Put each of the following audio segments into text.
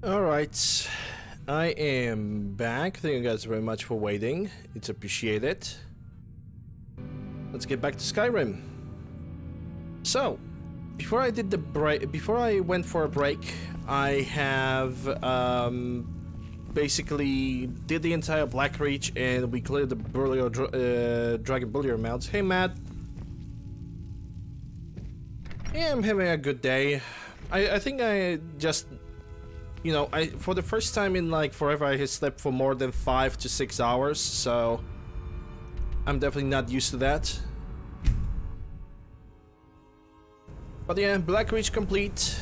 Alright, I am back. Thank you guys very much for waiting. It's appreciated. Let's get back to Skyrim. So, before I did the break, before I went for a break, I have basically did the entire Black Reach and we cleared the Dragon Bullier mounts. Hey Matt. Yeah, I'm having a good day. I think I just, you know, for the first time in like forever I have slept for more than 5 to 6 hours, so I'm definitely not used to that. But yeah, Black Reach complete.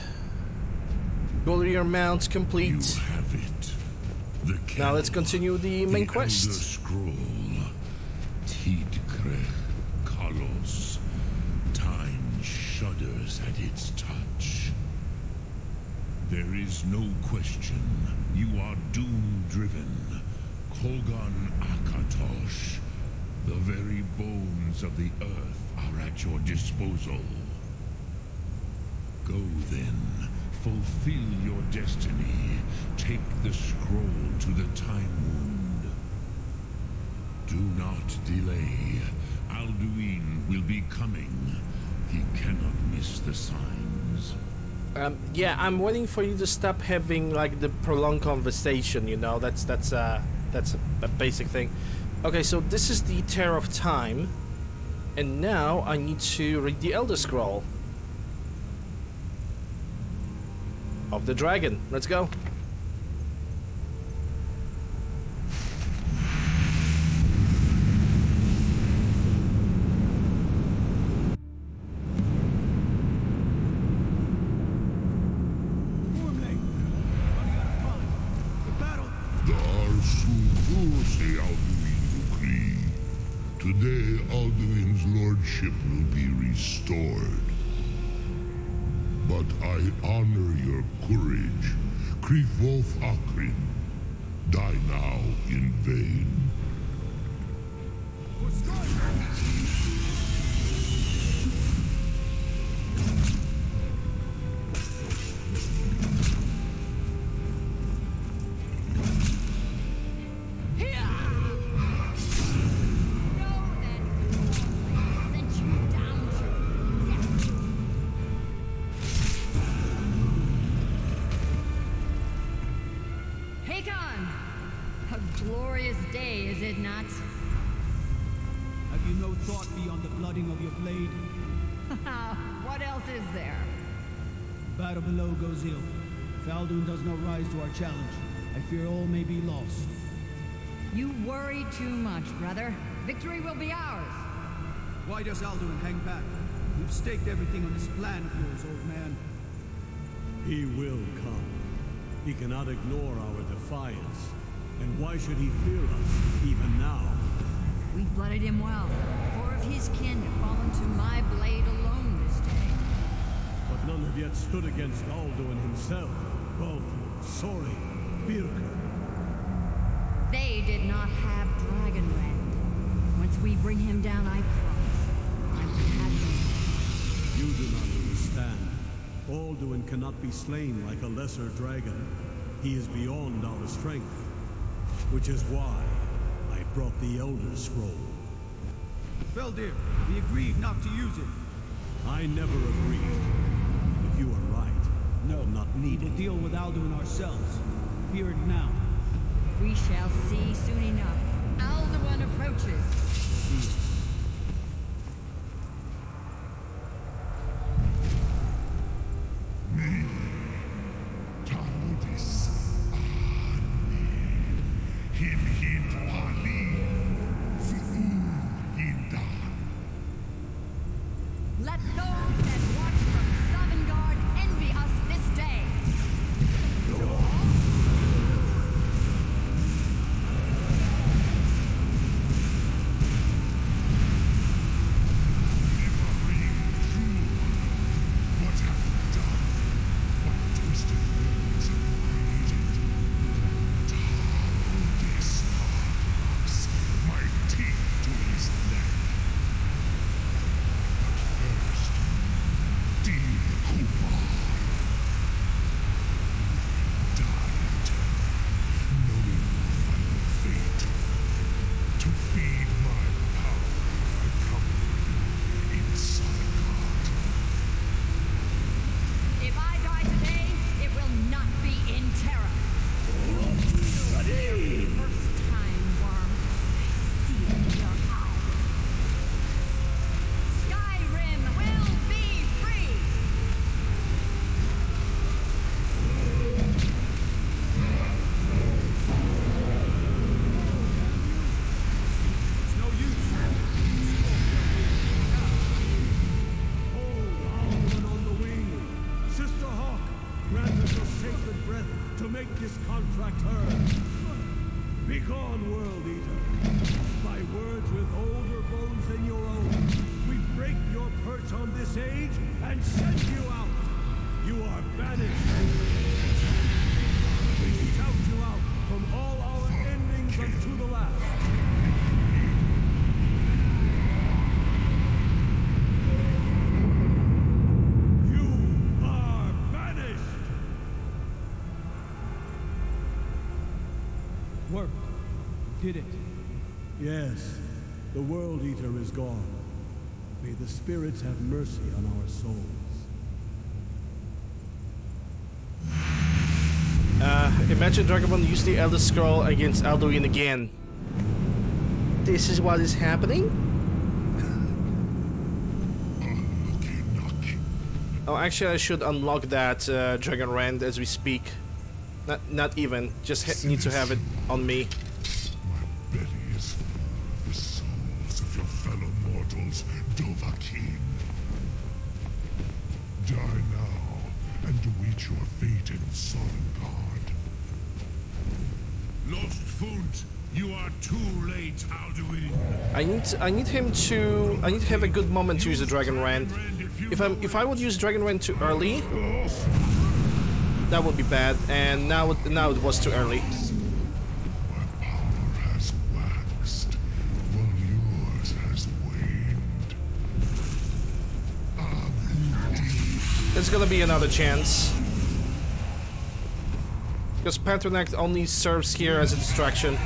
Bullier mounts complete. You have it. The now let's continue the main quest. Elder Scroll. Tidkrech Kalos. Time shudders at its touch. There is no question. You are doom-driven. Kogan Akatosh. The very bones of the earth are at your disposal. Go then. Fulfill your destiny. Take the scroll to the Time Wound. Do not delay. Alduin will be coming. He cannot miss the signs. Yeah, I'm waiting for you to stop having like the prolonged conversation. You know, that's a basic thing. Okay, so this is the Tear of Time, and now I need to read the Elder Scroll of the Dragon. Let's go. Today, Alduin's lordship will be restored. But I honor your courage. Krivolf Akrin. Die now in vain. If Alduin does not rise to our challenge, I fear all may be lost. You worry too much, brother. Victory will be ours. Why does Alduin hang back? We've staked everything on this plan of yours, old man. He will come. He cannot ignore our defiance. And why should he fear us, even now? We blooded him well. 4 of his kin have fallen to my blade alone this day. But none have yet stood against Alduin himself. Both Sori, Birka. They did not have Dragonland. Once we bring him down, I promise I will have him. You do not understand. Alduin cannot be slain like a lesser dragon. He is beyond our strength. Which is why I brought the Elder Scroll. Feldir, we agreed not to use it. I never agreed. If you are right, no, not needed. We'll deal with Alduin ourselves. Fear it now. We shall see soon enough. Alduin approaches. Let those that watch from Sovngarde envy us this day. contract her. Begone, World Eater. By words with older bones than your own, we break your perch on this age and send you out. You are banished. We shout you out from all our endings unto the last. You are banished. Worked. Did it. Yes, the World Eater is gone. May the spirits have mercy on our souls. Imagine Dragonborn used the Elder Scroll against Alduin again. This is what is happening? Oh, actually I should unlock that Dragon Rend as we speak. Not even, just need to have it on me. My belly is full of the souls of your fellow mortals, Dovahkiin. Die now, and await your fate in Sovngarde. Lost Funt, you are too late, Alduin. I need to have a good moment to use the Dragon Rend. If I would use Dragon Rend too early, that would be bad, and now it was too early. My power has waxed, while yours has waned. There's gonna be another chance. Because Patronact only serves here as a distraction.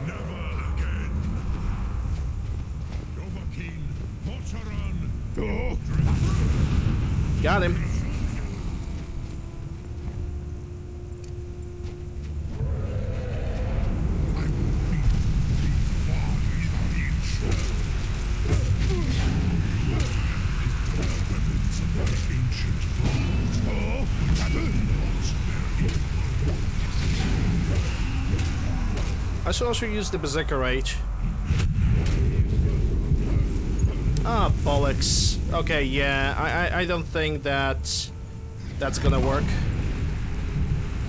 Never again. Dovahkiin, Potteran. Got him. I will feed thee far in the ancient. The weapons of my ancient foes. I should also use the Berserker Rage. Ah, bollocks. Okay, yeah, I don't think that's gonna work.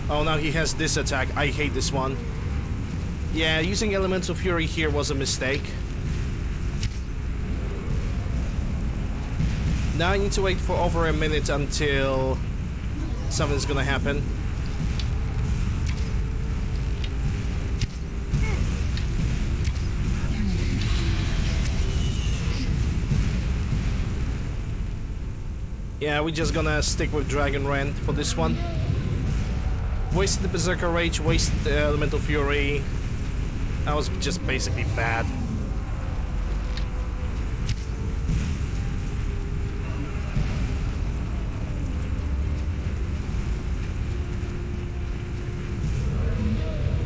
Oh, now he has this attack. I hate this one. Yeah, using Elemental Fury here was a mistake. Now I need to wait for over a minute until something's gonna happen. Yeah, we're just gonna stick with Dragon Rend for this one. Wasted the Berserker Rage, wasted the Elemental Fury. That was just basically bad.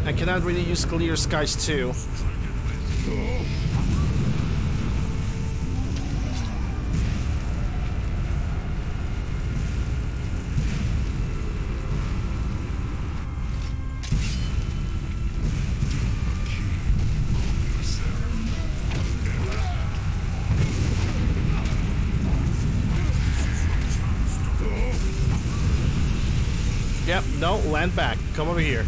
I cannot really use Clear Skies too. Yep, no, land back. Come over here.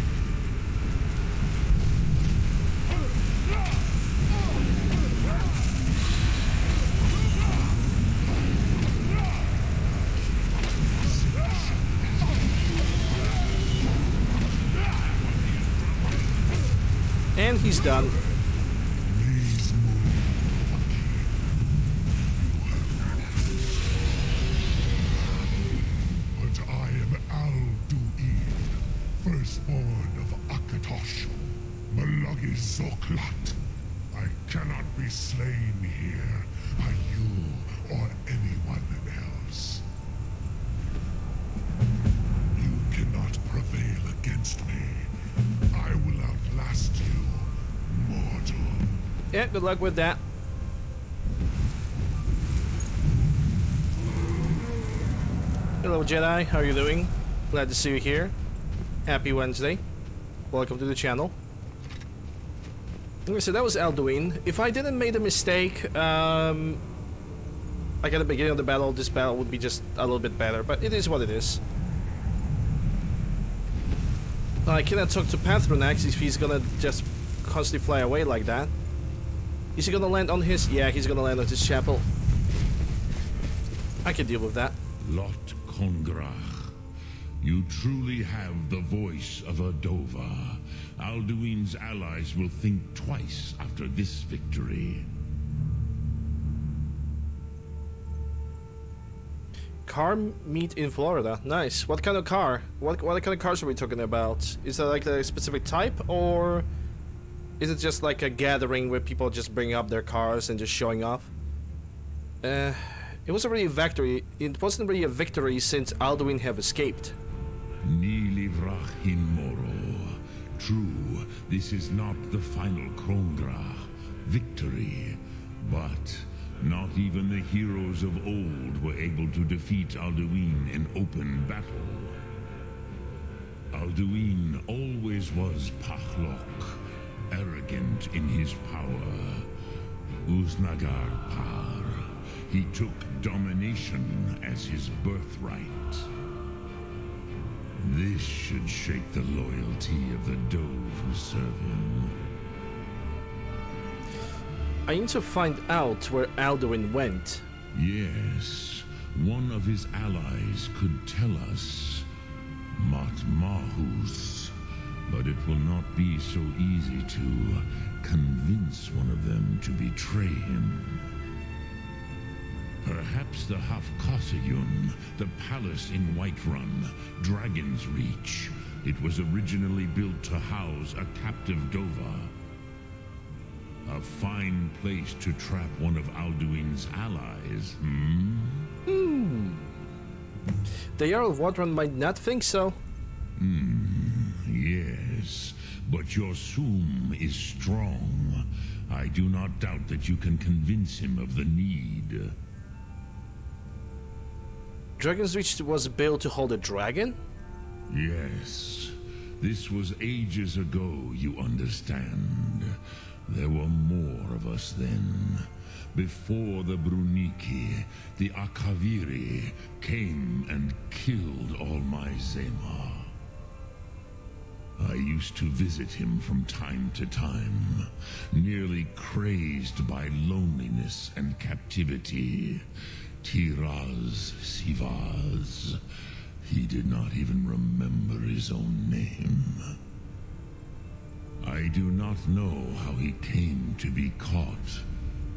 And he's done. But I am Alduin, firstborn of Akatosh, Malagi Zoklat. I cannot be slain here by you or anyone else. You cannot prevail against me. I will outlast you, mortal. Yeah, good luck with that. Hello Jedi, how are you doing? Glad to see you here. Happy Wednesday. Welcome to the channel. Okay, so that was Alduin. If I didn't make a mistake, like at the beginning of the battle, this battle would be just a little bit better, but it is what it is. I cannot talk to Pathronax if he's gonna just constantly fly away like that. Is he gonna land on his... Yeah, he's gonna land on his chapel. I can deal with that. Lot Kongrach, you truly have the voice of a Dova. Alduin's allies will think twice after this victory. Car meet in Florida. Nice. What kind of car? What kind of cars are we talking about? Is that like a specific type, or is it just like a gathering where people just bring up their cars and just showing off? It wasn't really a victory. It wasn't really a victory since Alduin have escaped. Nilivrach in Moro. True, this is not the final Krongrach victory, but not even the heroes of old were able to defeat Alduin in open battle. Alduin always was Pachlok, arrogant in his power. Uznagar Par, he took domination as his birthright. This should shake the loyalty of the Dove who serve him. I need to find out where Alduin went. Yes, one of his allies could tell us. Matmahus. But it will not be so easy to convince one of them to betray him. Perhaps the Hafkasayun, the palace in Whiterun, Dragon's Reach. It was originally built to house a captive Dova. A fine place to trap one of Alduin's allies, The Jarl of Whiterun might not think so. Yes, but your Sum is strong. I do not doubt that you can convince him of the need. Dragon's Reach was built to hold a dragon? Yes, this was ages ago, you understand. There were more of us then. Before the Bruniki, the Akaviri came and killed all my Zema. I used to visit him from time to time, nearly crazed by loneliness and captivity. Tiraz Sivaz. He did not even remember his own name. I do not know how he came to be caught,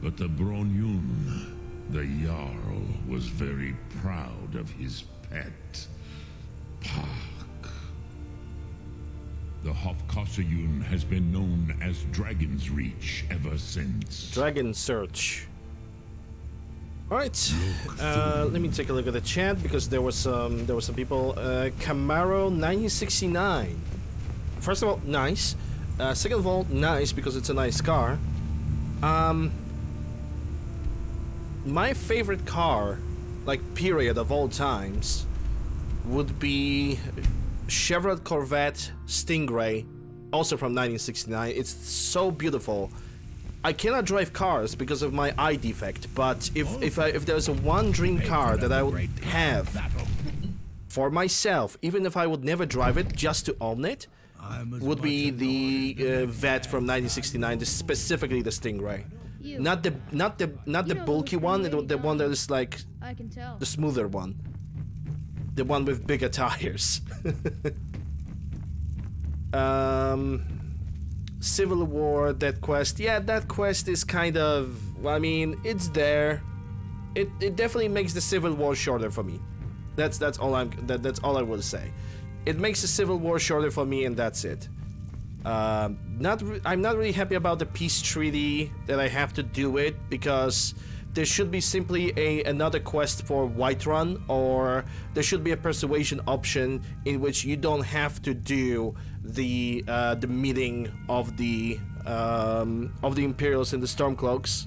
but the Bronyun, the Jarl, was very proud of his pet, Pak. The Hofkasayun has been known as Dragon's Reach ever since. Dragon Search. Alright, let me take a look at the chat because there was some people. Camaro 1969. First of all, nice. Second of all, nice because it's a nice car. My favorite car, like period of all times, would be Chevrolet Corvette Stingray, also from 1969. It's so beautiful. I cannot drive cars because of my eye defect, but if there's a one dream car that I would have for myself, even if I would never drive it, just to own it, would be the Vet from 1969, specifically the Stingray. Not the bulky one, the one that is like the smoother one, the one with bigger tires. Civil War, that quest. Yeah, that quest is kind of, I mean, it's there. It definitely makes the Civil War shorter for me. That's all that's all I will say. It makes the Civil War shorter for me, and that's it. I'm not really happy about the peace treaty that I have to do it, because there should be simply another quest for Whiterun, or there should be a persuasion option in which you don't have to do the meeting of the Imperials and the Stormcloaks.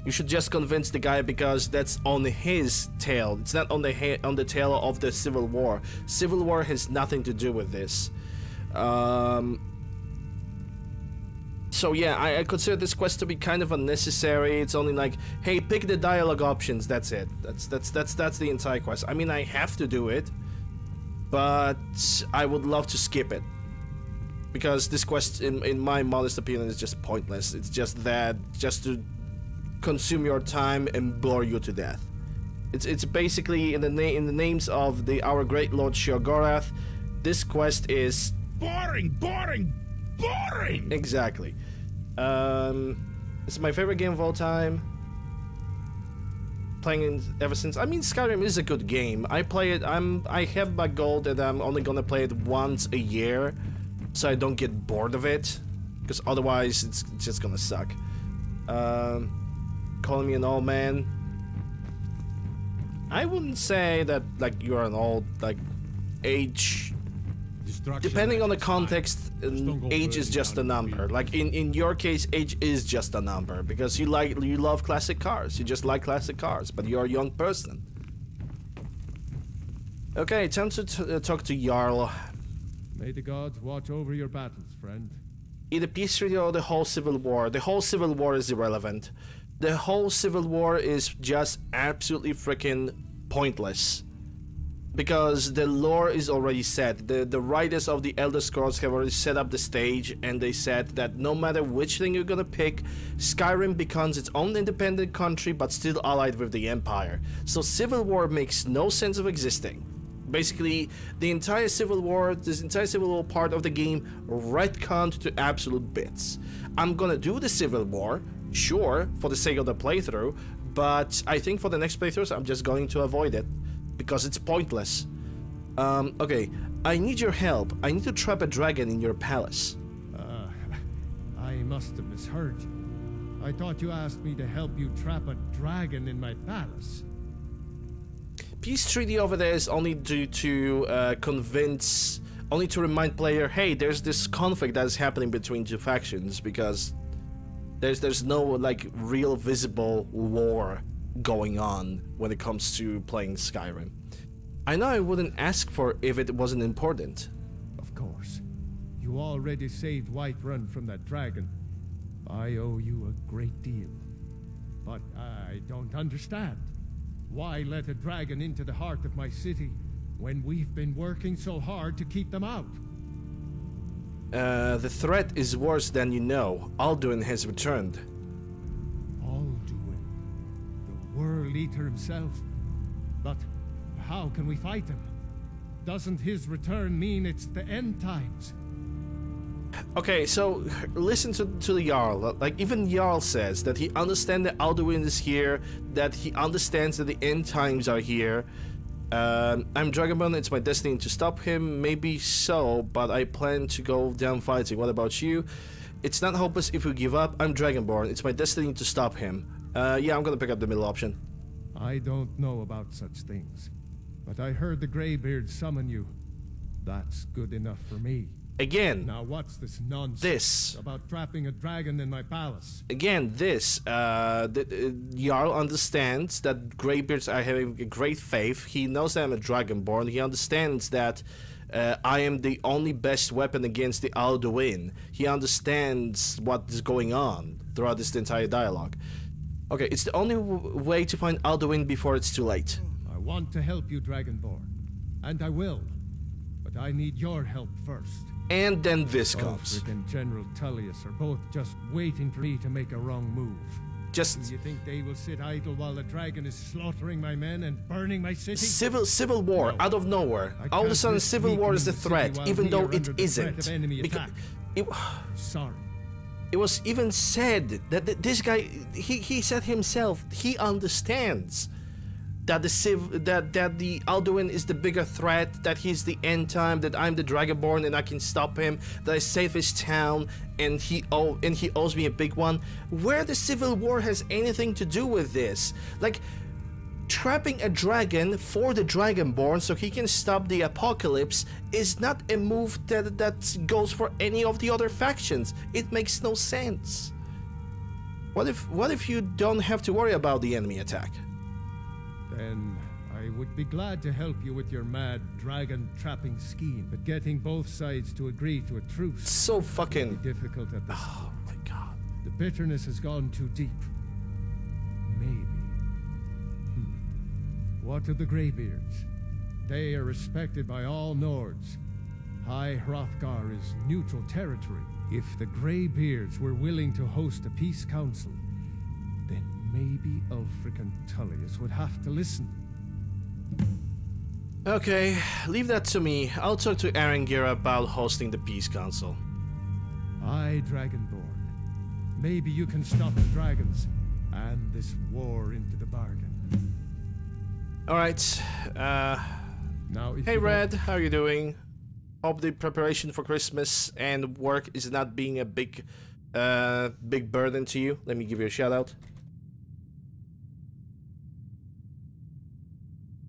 You should just convince the guy, because that's on his tail. It's not on the tail of the Civil War. Civil War has nothing to do with this. So yeah, I consider this quest to be kind of unnecessary. It's only like, hey, pick the dialogue options. That's it. That's the entire quest. I mean, I have to do it. but I would love to skip it. Because this quest, in my modest opinion, is just pointless. It's just that, just to consume your time and bore you to death. It's basically in the names of our great Lord Sheogorath. This quest is boring, boring, boring. Exactly. It's my favorite game of all time. Playing it ever since. I mean, Skyrim is a good game. I play it. I have my goal that I'm only gonna play it once a year, so I don't get bored of it, because otherwise it's just gonna suck. Calling me an old man. I wouldn't say that like you're an old like age. Depending on the context, age is just a number. Like in your case, age is just a number because you love classic cars. You just like classic cars, but you're a young person. Okay, time to talk to Jarl. May the gods watch over your battles, friend. Either peace treaty or the whole civil war. The whole civil war is irrelevant. The whole civil war is just absolutely freaking pointless. Because the lore is already set. The writers of the Elder Scrolls have already set up the stage, and they said that no matter which thing you're gonna pick, Skyrim becomes its own independent country but still allied with the Empire. So civil war makes no sense of existing. Basically, the entire civil war, this entire civil war part of the game, retconned to absolute bits. I'm gonna do the civil war, sure, for the sake of the playthrough, but I think for the next playthroughs I'm just going to avoid it. Because it's pointless. Okay, I need your help. I need to trap a dragon in your palace. I must have misheard you. I thought you asked me to help you trap a dragon in my palace. Peace treaty over there is only due to convince, only to remind player, hey, there's this conflict that is happening between two factions, because there's no like real visible war going on when it comes to playing Skyrim. I know I wouldn't ask for if it wasn't important. Of course. You already saved Whiterun from that dragon. I owe you a great deal. But I don't understand. Why let a dragon into the heart of my city when we've been working so hard to keep them out? The threat is worse than you know. Alduin has returned. World Eater himself. But how can we fight him? Doesn't his return mean it's the end times? Okay, so listen to the Jarl. Like, even Jarl says that he understands that Alduin is here, that he understands that the end times are here. I'm Dragonborn, it's my destiny to stop him. Maybe so, but I plan to go down fighting. What about you? It's not hopeless if we give up. I'm Dragonborn, it's my destiny to stop him. Yeah, I'm gonna pick up the middle option. I don't know about such things, but I heard the Greybeard summon you. That's good enough for me. Again. Now what's this nonsense about trapping a dragon in my palace? Again, this. Jarl understands that Greybeards are having a great faith. He knows that I'm a Dragonborn. He understands that I am the only best weapon against the Alduin. He understands what is going on throughout this entire dialogue. Okay, it's the only way to find Alduin before it's too late. I want to help you, Dragonborn. And I will. But I need your help first. And then this comes. Ulfric and General Tullius are both just waiting for me to make a wrong move. Do you think they will sit idle while the dragon is slaughtering my men and burning my city? Civil war, no. Out of nowhere. All of a sudden, civil war is the threat, even though it isn't. Sorry. It was even said that this guy, he said himself, he understands that the Alduin is the bigger threat, that he's the end time, that I'm the Dragonborn and I can stop him, that I save his town, and he owes me a big one. Where the civil war has anything to do with this? Like, trapping a dragon for the Dragonborn so he can stop the apocalypse is not a move that goes for any of the other factions. It makes no sense. What if you don't have to worry about the enemy attack? Then I would be glad to help you with your mad dragon trapping scheme, but getting both sides to agree to a truce so fucking will be difficult at this point. Oh my god. The bitterness has gone too deep. Maybe. What of the Greybeards? They are respected by all Nords. High Hrothgar is neutral territory. If the Greybeards were willing to host a peace council, then maybe Ulfric and Tullius would have to listen. Okay, leave that to me. I'll talk to Arengir about hosting the peace council. Aye, Dragonborn. Maybe you can stop the dragons and this war into the bargain. Alright, Now, if hey you Red, how are you doing? Hope the preparation for Christmas and work is not being a big burden to you. Let me give you a shout out.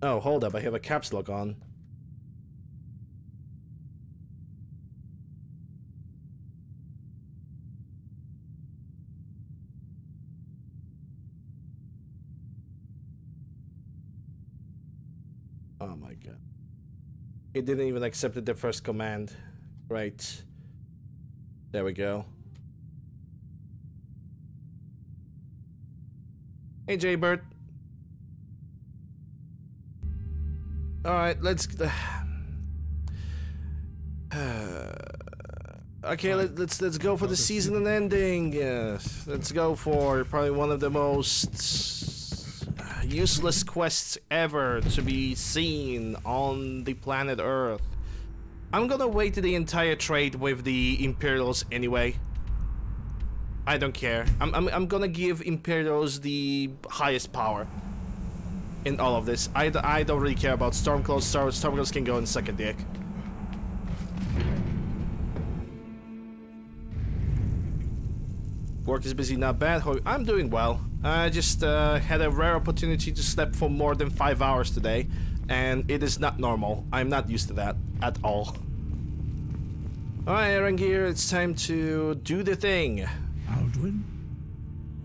Oh, hold up, I have a caps lock on. Oh my god. It didn't even accept the first command. Right. There we go. Hey Jaybird. Alright, let's... okay, let's go for the season and ending. Let's go for probably one of the most useless quests ever to be seen on the planet Earth. I'm gonna wait the entire trade with the Imperials anyway. I don't care. I'm gonna give Imperials the highest power in all of this. I don't really care about Stormcloaks. Stormcloaks can go and suck a dick. Work is busy, not bad. I'm doing well. I just had a rare opportunity to sleep for more than 5 hours today, and it is not normal. I'm not used to that at all. Alright, Arengir, it's time to do the thing. Alduin?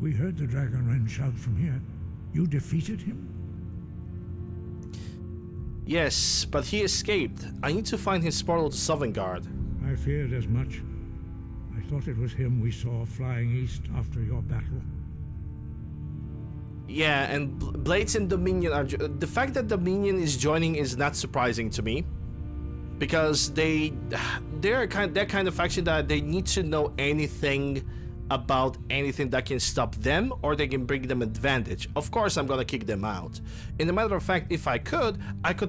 We heard the Dragonren shout from here. You defeated him? Yes, but he escaped. I need to find his portal to Sovngarde. I feared as much. I thought it was him we saw flying east after your battle. Yeah, and Blades and Dominion are... The fact that Dominion is joining is not surprising to me. Because they're that kind of faction that they need to know anything about anything that can stop them or they can bring them advantage. Of course I'm gonna kick them out. In a matter of fact, if I could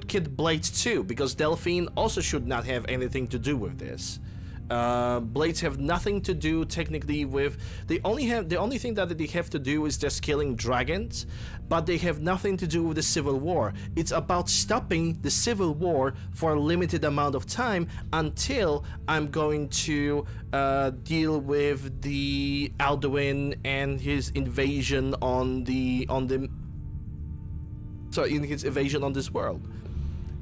kick Blades too, because Delphine also should not have anything to do with this. Blades have nothing to do technically with... the only thing that they have to do is just killing dragons, but they have nothing to do with the Civil War. It's about stopping the Civil War for a limited amount of time until I'm going to deal with the Alduin and his invasion on his invasion on this world.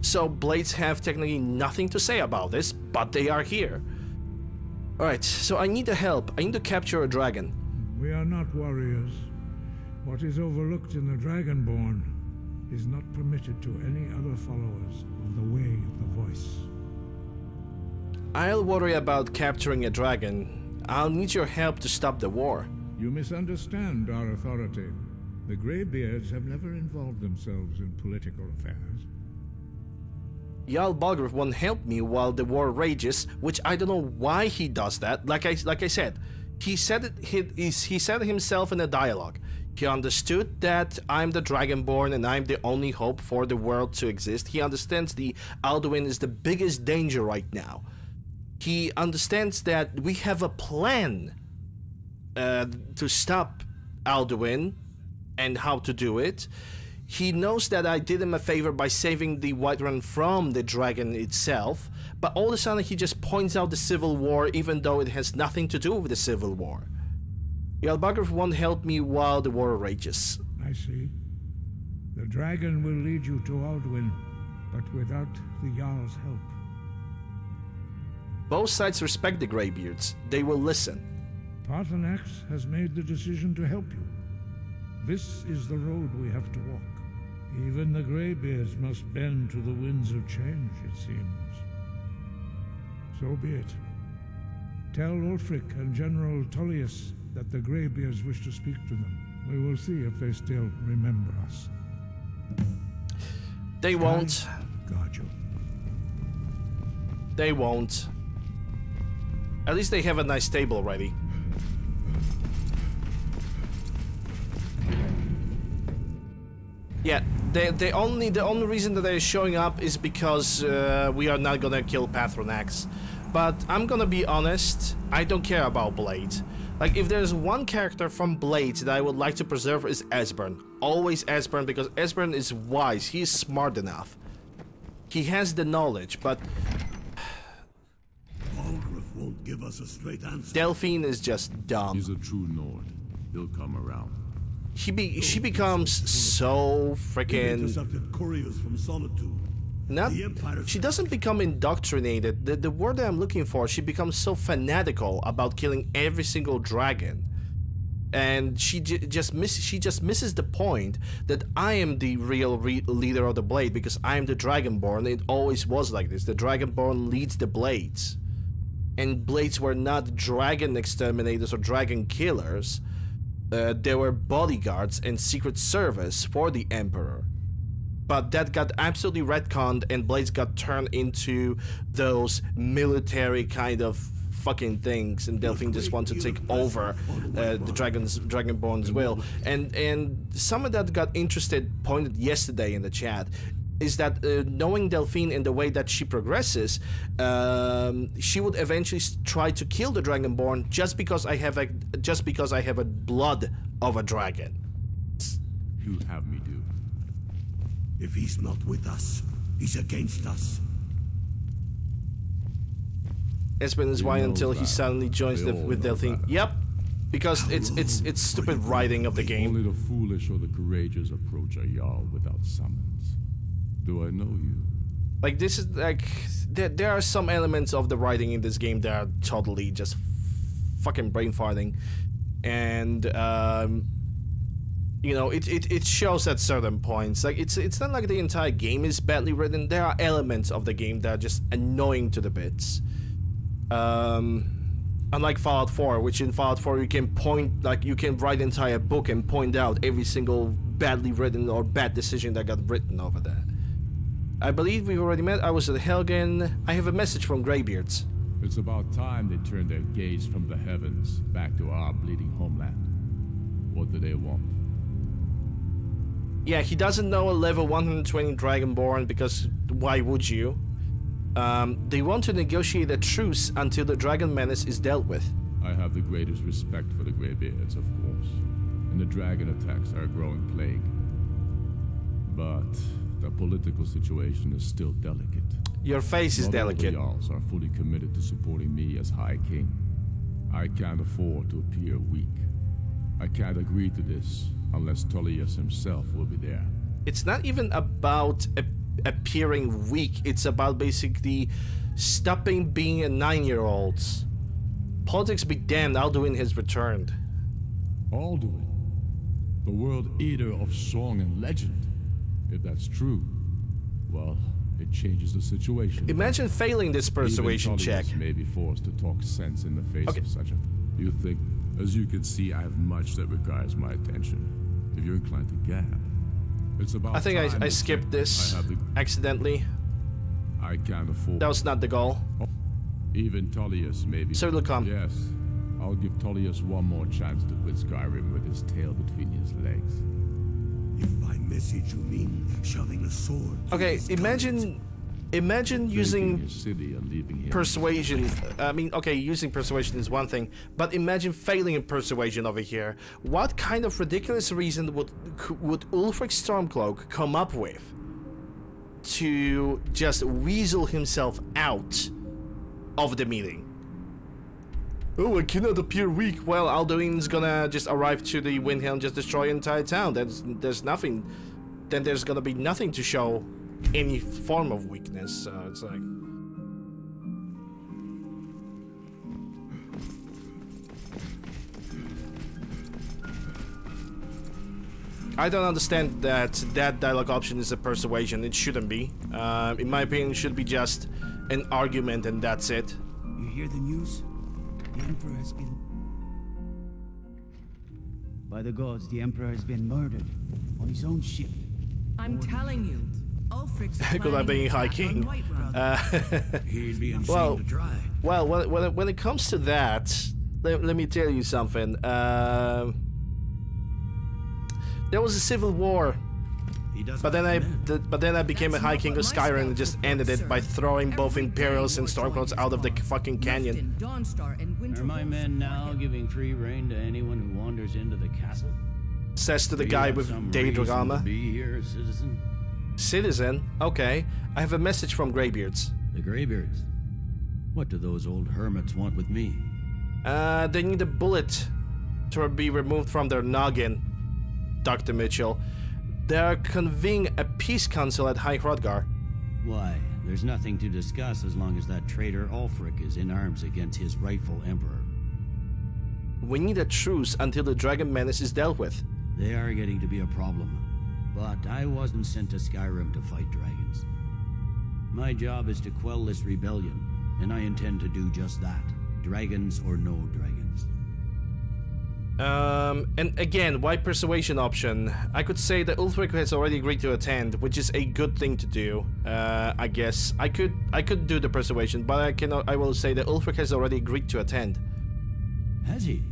So Blades have technically nothing to say about this, but they are here. Alright, so I need the help. I need to capture a dragon. We are not warriors. What is overlooked in the Dragonborn is not permitted to any other followers of the Way of the Voice. I'll worry about capturing a dragon. I'll need your help to stop the war. You misunderstand our authority. The Greybeards have never involved themselves in political affairs. Jarl Balgruuf won't help me while the war rages, which I don't know why he does that. Like I said, he said himself in a dialogue. He understood that I'm the Dragonborn and I'm the only hope for the world to exist. He understands the Alduin is the biggest danger right now. He understands that we have a plan to stop Alduin and how to do it. He knows that I did him a favor by saving the Whiterun from the dragon itself, but all of a sudden he just points out the Civil War even though it has nothing to do with the Civil War. Jarl Balgruuf won't help me while the war rages. I see. The dragon will lead you to Alduin, but without the Jarl's help. Both sides respect the Greybeards. They will listen. Paarthurnax has made the decision to help you. This is the road we have to walk. Even the Greybeards must bend to the winds of change, it seems. So be it. Tell Ulfric and General Tullius that the Greybeards wish to speak to them. We will see if they still remember us. They won't. guard you. They won't. At least they have a nice table already. Yeah, the only reason that they're showing up is because we are not gonna kill Patronax. But I'm gonna be honest, I don't care about Blade. Like, if there's one character from Blade that I would like to preserve is Esbern. Always Esbern, because Esbern is wise, he's smart enough. He has the knowledge, but Algrith won't give us a straight answer. Delphine is just dumb. He's a true Nord. He'll come around. She becomes so He freaking... intercepted couriers from Solitude. Not, The Empire... she doesn't become indoctrinated. The word that I'm looking for, she becomes so fanatical about killing every single dragon. And she just misses the point that I am the real leader of the Blade, because I am the Dragonborn. It always was like this. The Dragonborn leads the Blades. And Blades were not dragon exterminators or dragon killers. They were bodyguards and secret service for the Emperor. But that got absolutely retconned, and Blades got turned into those military kind of fucking things, and Delphine just wants to take over the Dragonborn's will. And some of that got pointed yesterday in the chat, is that knowing Delphine and the way that she progresses, she would eventually try to kill the Dragonborn just because I have a blood of a dragon. You have me, dude. If he's not with us, he's against us. Espen is why until he suddenly joins with Delphine. Yep, because it's stupid writing of the game. Only the foolish or the courageous approach a Jarl without summons. Do I know you? Like, this is like there are some elements of the writing in this game that are totally just fucking brain farting, and you know, it shows at certain points. Like, it's not like the entire game is badly written. There are elements of the game that are just annoying to the bits. Unlike Fallout 4, which in Fallout 4 you can point, like, you can write an entire book and point out every single badly written or bad decision that got written over there. I believe we've already met. I was at Helgen. I have a message from Greybeards. It's about time they turned their gaze from the heavens back to our bleeding homeland. What do they want? Yeah, he doesn't know a level 120 Dragonborn, because why would you? They want to negotiate a truce until the dragon menace is dealt with. I have the greatest respect for the Greybeards, of course, and the dragon attacks are a growing plague. But the political situation is still delicate. Your face is delicate. Not all the Jarls are fully committed to supporting me as High King. I can't afford to appear weak. I can't agree to this unless Tullius himself will be there. It's not even about appearing weak. It's about basically stopping being a 9-year-old. Politics be damned, Alduin has returned. Alduin? The world eater of song and legend? If that's true, well, it changes the situation. Imagine failing this persuasion check. May be forced to talk sense in the face of such a... You think, as you can see, I have much that requires my attention. If you're inclined to gab, it's about I think I skipped this accidentally. I can't afford. That was not the goal. Even Tullius may be. So it'll come. Yes, I'll give Tullius one more chance to quit Skyrim with his tail between his legs. If by message you mean shoving a sword. Okay, imagine using his city and leaving him. persuasion. I mean, okay, using persuasion is one thing, but imagine failing in persuasion over here. What kind of ridiculous reason would Ulfric Stormcloak come up with to just weasel himself out of the meeting? Oh, I cannot appear weak. Well, Alduin's gonna just arrive to the Windhelm, just destroy the entire town. There's nothing. Then there's gonna be nothing to show any form of weakness. So it's like, I don't understand that dialogue option is a persuasion. It shouldn't be. In my opinion, it should be just an argument and that's it. You hear the news? The Emperor has been... By the gods, the Emperor has been murdered on his own ship. I'm telling you, Could I be High King? He'd be insane to try. Well, when it comes to that, let me tell you something. There was a civil war, but then I became a High King of Skyrim and just ended it by throwing both Imperials and Stormcloaks out of the fucking canyon. Are my men now giving free rein to anyone who wanders into the castle? Says to the guy with Daedric armor. Be here, citizen. Citizen? Okay. I have a message from Greybeards. The Greybeards? What do those old hermits want with me? They need a bullet to be removed from their noggin, Dr. Mitchell. They are convening a peace council at High Hrothgar. Why? There's nothing to discuss as long as that traitor Ulfric is in arms against his rightful emperor. We need a truce until the dragon menace is dealt with. They are getting to be a problem. But I wasn't sent to Skyrim to fight dragons. My job is to quell this rebellion, and I intend to do just that. Dragons or no dragons. And again, why persuasion option? I could say that Ulfric has already agreed to attend, which is a good thing to do. I guess I could do the persuasion, but I will say that Ulfric has already agreed to attend. Has he?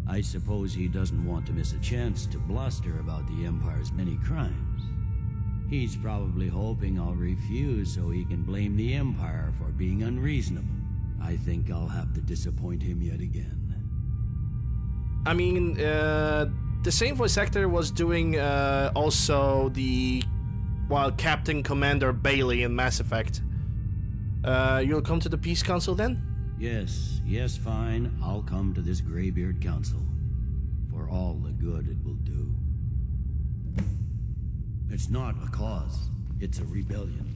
I suppose he doesn't want to miss a chance to bluster about the Empire's many crimes. He's probably hoping I'll refuse so he can blame the Empire for being unreasonable. I think I'll have to disappoint him yet again. I mean, the same voice actor was doing also the Captain Commander Bailey in Mass Effect. You'll come to the Peace Council then? Yes, fine. I'll come to this Greybeard Council. For all the good it will do. It's not a cause. It's a rebellion.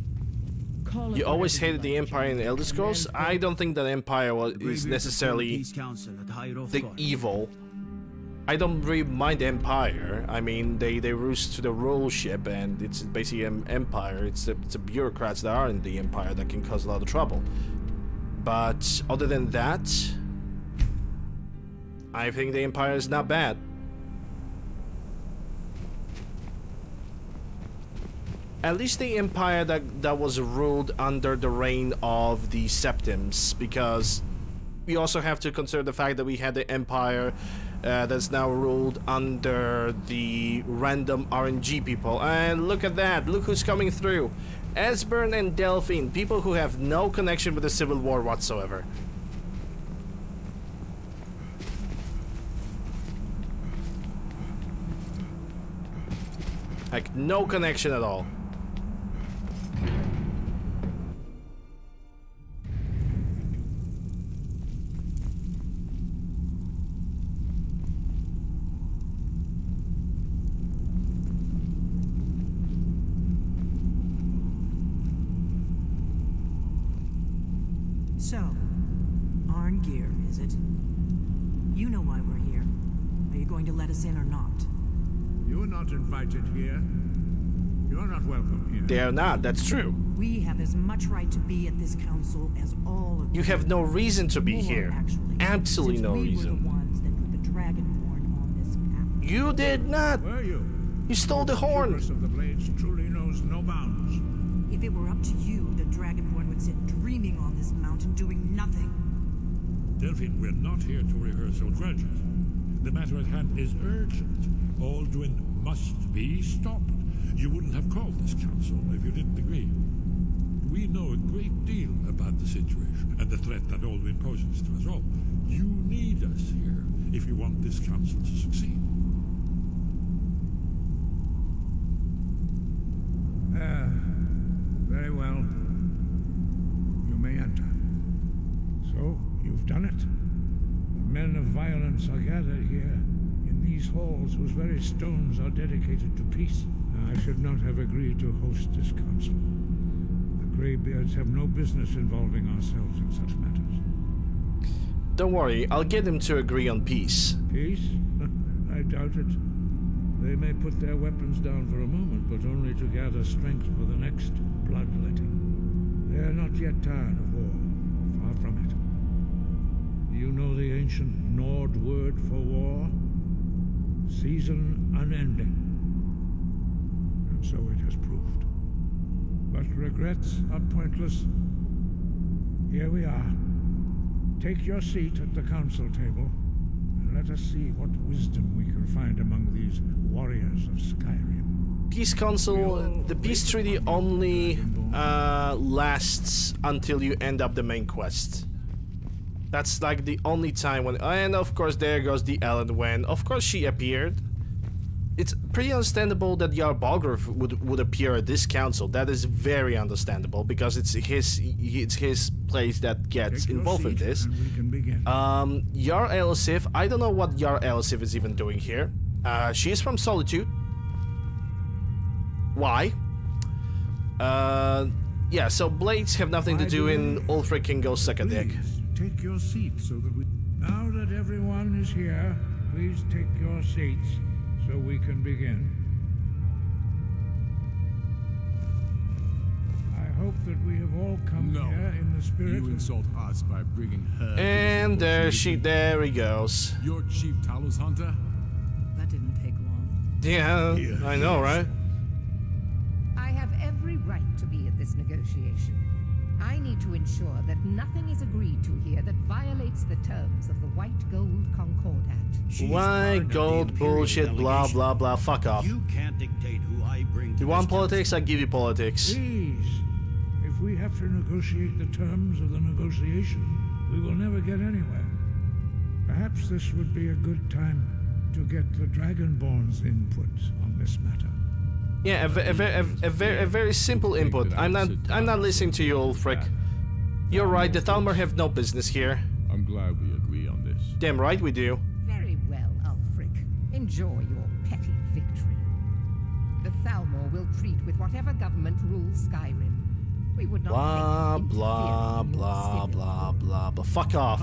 You always hated the Empire in the Elder Scrolls? I don't think that Empire is necessarily the evil. I don't really mind Empire. I mean, they roost to the rule ship, and it's basically an Empire. It's the bureaucrats that are in the Empire that can cause a lot of trouble. But other than that, I think the Empire is not bad. At least the Empire that was ruled under the reign of the Septims, because we also have to consider the fact that we had the Empire that's now ruled under the random RNG people. And look at that, look who's coming through. Esbern and Delphine, people who have no connection with the Civil War whatsoever. Like, no connection at all. So, Arngeir, is it? You know why we're here. Are you going to let us in or not? You're not invited here. You're not welcome here. They are not, that's true. We have as much right to be at this council as all of you. Have no reason to be more, here. Actually, absolutely no reason. We were the ones that put the Dragonborn on this path. You did not. Were you? You stole the horn. The hubris of the Blades truly knows no bounds. If it were up to you, the Dragonborn would sit dreaming on this mountain doing nothing. Delphine, we're not here to rehearse old grudges. The matter at hand is urgent. Alduin must be stopped. You wouldn't have called this council if you didn't agree. We know a great deal about the situation and the threat that Alduin poses to us all. You need us here if you want this council to succeed. Very well. You may enter. So, you've done it. The men of violence are gathered here, in these halls whose very stones are dedicated to peace. I should not have agreed to host this council. The Greybeards have no business involving ourselves in such matters. Don't worry, I'll get them to agree on peace. Peace? I doubt it. They may put their weapons down for a moment, but only to gather strength for the next bloodletting. They are not yet tired of war. Far from it. You know the ancient Nord word for war? Season unending. And so it has proved. But regrets are pointless. Here we are. Take your seat at the council table, and let us see what wisdom we can find among these warriors of Skyrim. Peace Council, the Peace Treaty only lasts until you end up the main quest. That's like the only time when... And of course there goes the Ellen when, of course she appeared. It's pretty understandable that Jarl Balgruuf would appear at this council. That is very understandable because it's his place that gets involved in this. Jarl Elisif, I don't know what Jarl Elisif is even doing here. She is from Solitude. Why? Yeah, so blades have nothing to do in Ulfric can go suck a dick. Take your seat so that we... Now that everyone is here, please take your seats so we can begin. I hope that we have all come here in the spirit you insult us by bringing her... And there he goes. Your chief Talos hunter? That didn't take long. Yeah, I know, right? I have every right to be at this negotiation. I need to ensure that nothing is agreed to here that violates the terms of the White Gold Concordat. White gold bullshit, blah blah blah, fuck off. You can't dictate who I bring to You want this politics? I give you politics. Please, if we have to negotiate the terms of the negotiation, we will never get anywhere. Perhaps this would be a good time to get the Dragonborn's input on this matter. Yeah, a very simple input. I'm not listening to you, Ulfric. You're right. The Thalmor have no business here. I'm glad we agree on this. Damn right we do. Very well, Ulfric. Enjoy your petty victory. The Thalmor will treat with whatever government rules Skyrim. We would not Blah let it blah interfere in your blah civil blah blah blah. Fuck off.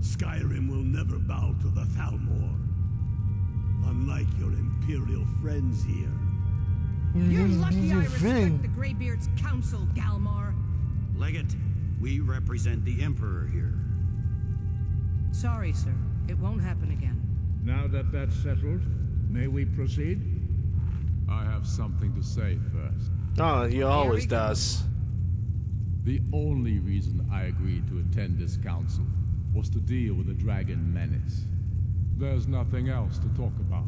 Skyrim will never bow to the Thalmor. Unlike your Imperial friends here. You're lucky I respect the Greybeard's counsel, Galmar. Legate, we represent the Emperor here. Sorry, sir. It won't happen again. Now that that's settled, may we proceed? I have something to say first. Oh, he always does. The only reason I agreed to attend this council was to deal with the dragon menace. There's nothing else to talk about.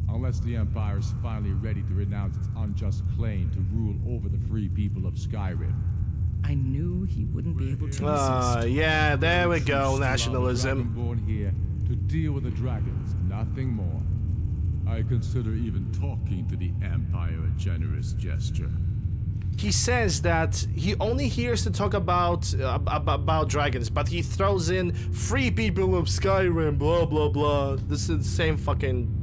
Unless the Empire is finally ready to renounce its unjust claim to rule over the free people of Skyrim. I knew he wouldn't be able to resist. Yeah, there we go, nationalism. Dragonborn here to deal with the dragons, nothing more. I consider even talking to the Empire a generous gesture. He says that he only hears to talk about dragons, but he throws in free people of Skyrim, blah blah blah. This is the same fucking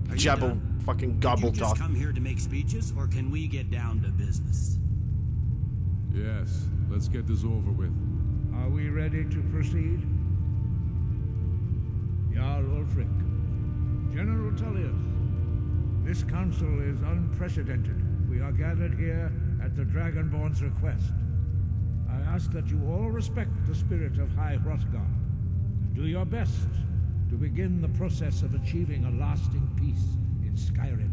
jabble, fucking gobble Did you just talk. come here to make speeches, or can we get down to business? Yes, let's get this over with. Are we ready to proceed? Jarl Ulfric, General Tullius, this council is unprecedented. We are gathered here at the Dragonborn's request. I ask that you all respect the spirit of High Hrothgar and do your best to begin the process of achieving a lasting peace in Skyrim.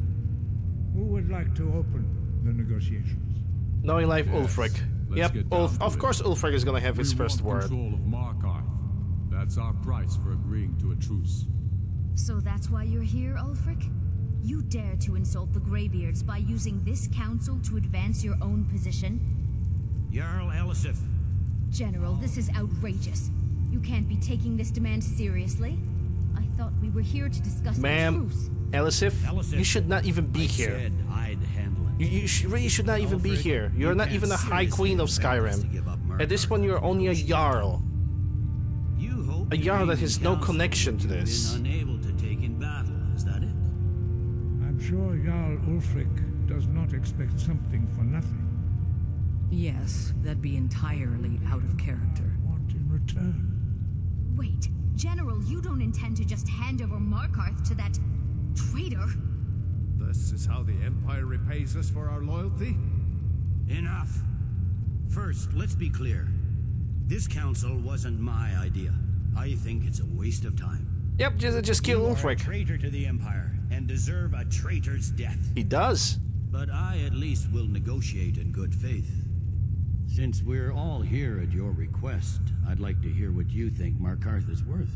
Who would like to open the negotiations? Knowing life, Yes, Ulfric. let's Yep, get down to of it. course Ulfric is gonna have his We first want word. control of Markarth. That's our price for agreeing to a truce. So that's why you're here, Ulfric? You dare to insult the Greybeards by using this council to advance your own position? Jarl Elisif. General, this is outrageous. You can't be taking this demand seriously. I thought we were here to discuss the Ma'am, truce. Elisif, you should not even be I here. said I'd handle it. You really should not even be Ulfric, here. You're not can't even a High seriously Queen of expect us to Skyrim. give up At this Markarth. point, you're only a Jarl. You hope A the Jarl that Green has no Council connection to would have this. been unable to take in battle, is that it? I'm sure Jarl Ulfric does not expect something for nothing. Yes, that'd be entirely out of character. Want in return? Wait, General, you don't intend to just hand over Markarth to that traitor? This is how the Empire repays us for our loyalty? Enough. First, let's be clear. This council wasn't my idea. I think it's a waste of time. Yep, just kill You are a Ulfric. traitor to the Empire and deserve a traitor's death. He does. but I at least will negotiate in good faith. Since we're all here at your request, I'd like to hear what you think Markarth is worth.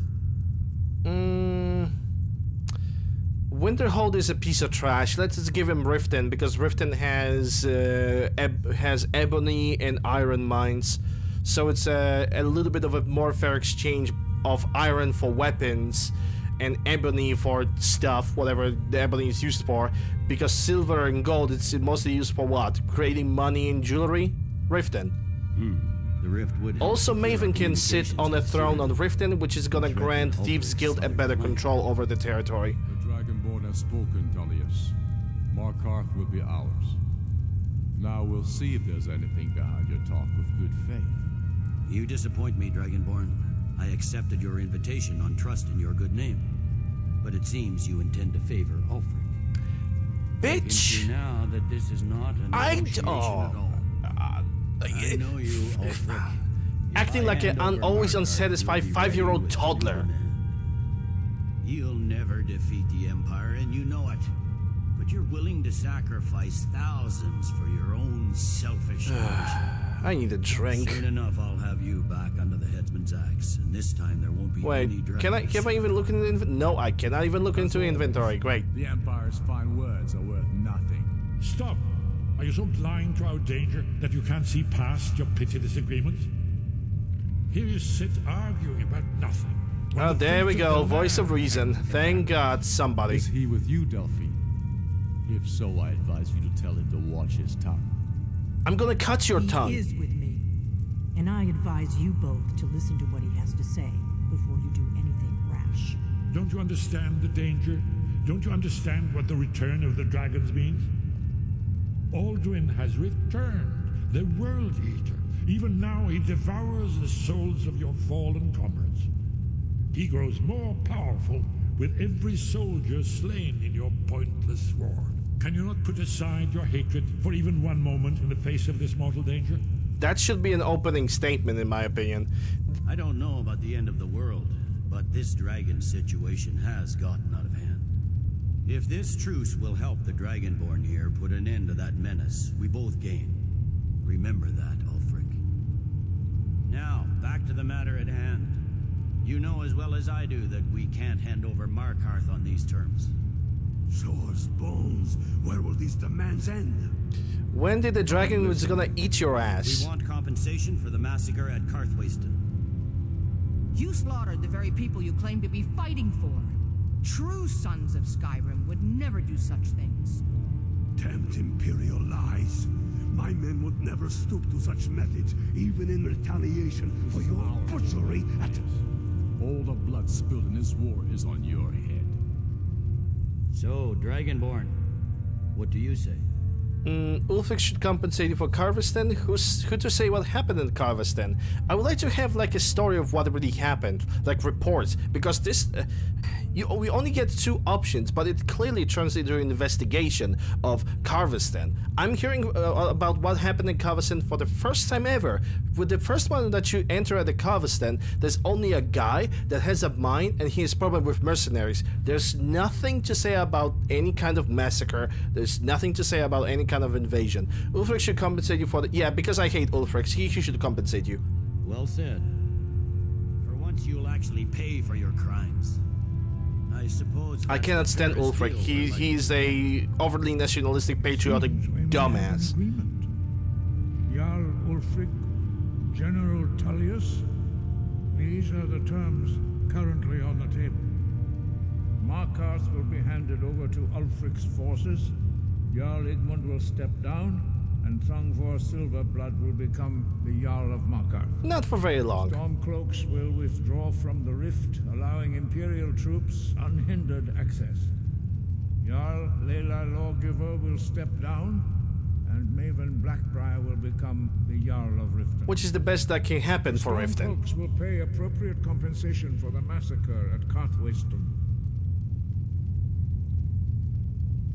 Winterhold is a piece of trash. Let's just give him Riften, because Riften has ebony and iron mines. So it's a little bit of a more fair exchange of iron for weapons and ebony for stuff, whatever the ebony is used for. Because silver and gold, it's mostly used for what? Creating money and jewelry? Riften. The rift would also, Maven can sit on a throne on Riften, which is gonna grant Thieves Guild a better control over the territory. The Dragonborn has spoken, Tullius. Markarth will be ours. Now we'll see if there's anything behind your talk of good faith. You disappoint me, Dragonborn. I accepted your invitation on trust in your good name. But it seems you intend to favor Ulfric. Bitch! I can see now that this is not a negotiation at all. I know you, Ulfric. Acting like an always unsatisfied 5-year-old toddler. You'll never defeat the Empire, and you know it. But you're willing to sacrifice thousands for your own selfish ambition. I need a drink. Soon enough, I'll have you back under the headsman's axe, and this time there won't be any dragons. Can I even look in the inventory? No, I cannot even look into inventory. Great. The Empire's fine words are worth nothing. Stop! Are you so blind to our danger that you can't see past your petty disagreements? Here you sit arguing about nothing. Oh, there we go. Voice of reason. Thank God, somebody. Is he with you, Delphine? If so, I advise you to tell him to watch his tongue. I'm gonna cut your tongue. He is with me. And I advise you both to listen to what he has to say before you do anything rash. Don't you understand the danger? Don't you understand what the return of the dragons means? Alduin has returned, the World Eater. Even now he devours the souls of your fallen comrades. He grows more powerful with every soldier slain in your pointless war. Can you not put aside your hatred for even one moment in the face of this mortal danger? That should be an opening statement, in my opinion. I don't know about the end of the world, but this dragon situation has gotten out of hand. If this truce will help the Dragonborn here put an end to that menace, we both gain. Remember that, Ulfric. Now, back to the matter at hand. You know as well as I do that we can't hand over Markarth on these terms. Show us bones. Where will these demands end? When did the dragon was gonna eat your ass? We want compensation for the massacre at Karthwasten. You slaughtered the very people you claim to be fighting for. True sons of Skyrim would never do such things. Damned Imperial lies. My men would never stoop to such methods, even in retaliation for your butchery at... All the blood spilled in this war is on your head. So, Dragonborn, what do you say? Ulfric should compensate you for Karthwasten. Who to say what happened in Karthwasten? I would like to have like a story of what really happened, like reports, because this we only get two options, but it clearly turns into an investigation of Karthwasten. I'm hearing about what happened in Karthwasten for the first time ever. With the first one that you enter at the Karthwasten, there's only a guy that has a mine and he has problem with mercenaries. There's nothing to say about any kind of massacre. There's nothing to say about any kind of invasion. Ulfric should compensate you for the... Yeah, because I hate Ulfric, he should compensate you. Well said. For once you'll actually pay for your crimes. I suppose... I cannot stand Ulfric. He's a overly nationalistic, patriotic dumbass. Jarl Ulfric, General Tullius. These are the terms currently on the table. Markarth will be handed over to Ulfric's forces. Jarl Igmund will step down, and Thungvor Silverblood will become the Jarl of Markarth. Not for very long. Stormcloaks will withdraw from the rift, allowing Imperial troops unhindered access. Jarl Lela Lawgiver will step down, and Maven Blackbriar will become the Jarl of Riften. Which is the best that can happen for Riften. Stormcloaks will pay appropriate compensation for the massacre at Karthwasten.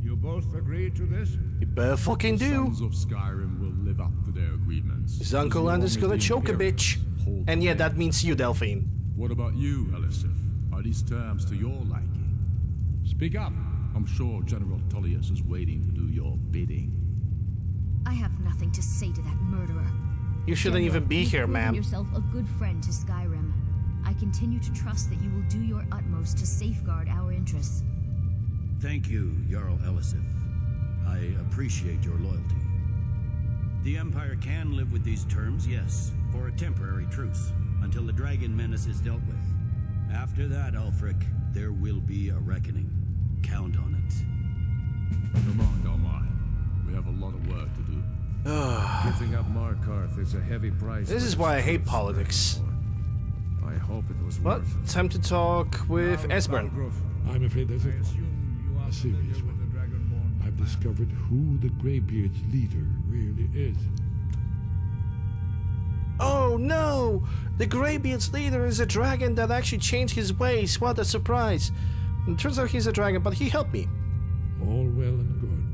You both agree to this? You better fucking do. The sons of Skyrim will live up to their agreements. His UncleLander's gonna choke a bitch. And yeah, that means you, Delphine. What about you, Elisif? Are these terms to your liking? Speak up. I'm sure General Tullius is waiting to do your bidding. I have nothing to say to that murderer. You shouldn't even be here, You've proven ma'am. yourself a good friend to Skyrim. I continue to trust that you will do your utmost to safeguard our interests. Thank you, Jarl Elisif. I appreciate your loyalty. The Empire can live with these terms, yes, for a temporary truce, until the dragon menace is dealt with. After that, Ulfric, there will be a reckoning. Count on it. Come on, Dalmar. We have a lot of work to do. Giving up Markarth is a heavy price. This is why I hate politics. I hope it was Well, worth it. time to talk with Esbern. I'm afraid there's a serious one. I've discovered who the Greybeard's leader really is. Oh no! The Greybeard's leader is a dragon that actually changed his ways. What a surprise! It turns out he's a dragon, but he helped me. All well and good.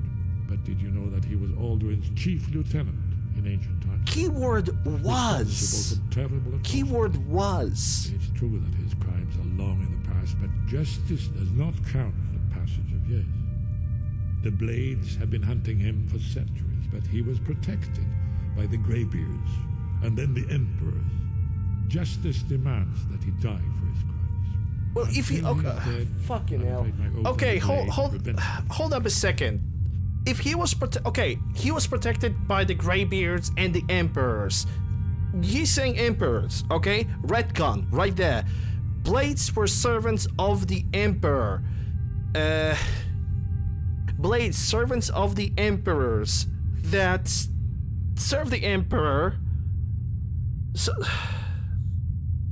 But did you know that he was Alduin's chief lieutenant in ancient times? Keyword was. Responsible for terrible atrocities. Keyword was. It's true that his crimes are long in the past, but justice does not count the passage of years. The Blades have been hunting him for centuries, but he was protected by the Greybeards and then the Emperors. Justice demands that he die for his crimes. Well, if he... Okay, fucking hell. Okay, hold up a second. If he was he was protected by the Greybeards and the Emperors. He's saying Emperors, okay? Retcon, right there. Blades were servants of the Emperor. Blades, servants of the Emperors that serve the Emperor. So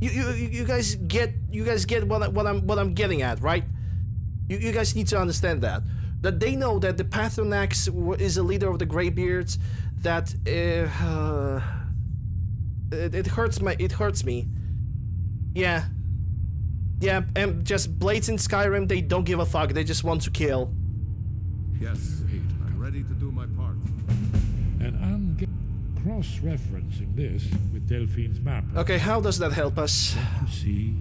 you guys get what I'm getting at, right? You guys need to understand that they know that the Patronax is a leader of the Greybeards. That it hurts me. Yeah, and just Blades in Skyrim, they don't give a fuck. They just want to kill. Yes, I'm ready to do my part. And I'm cross-referencing this with Delphine's map. Okay, how does that help us? You see,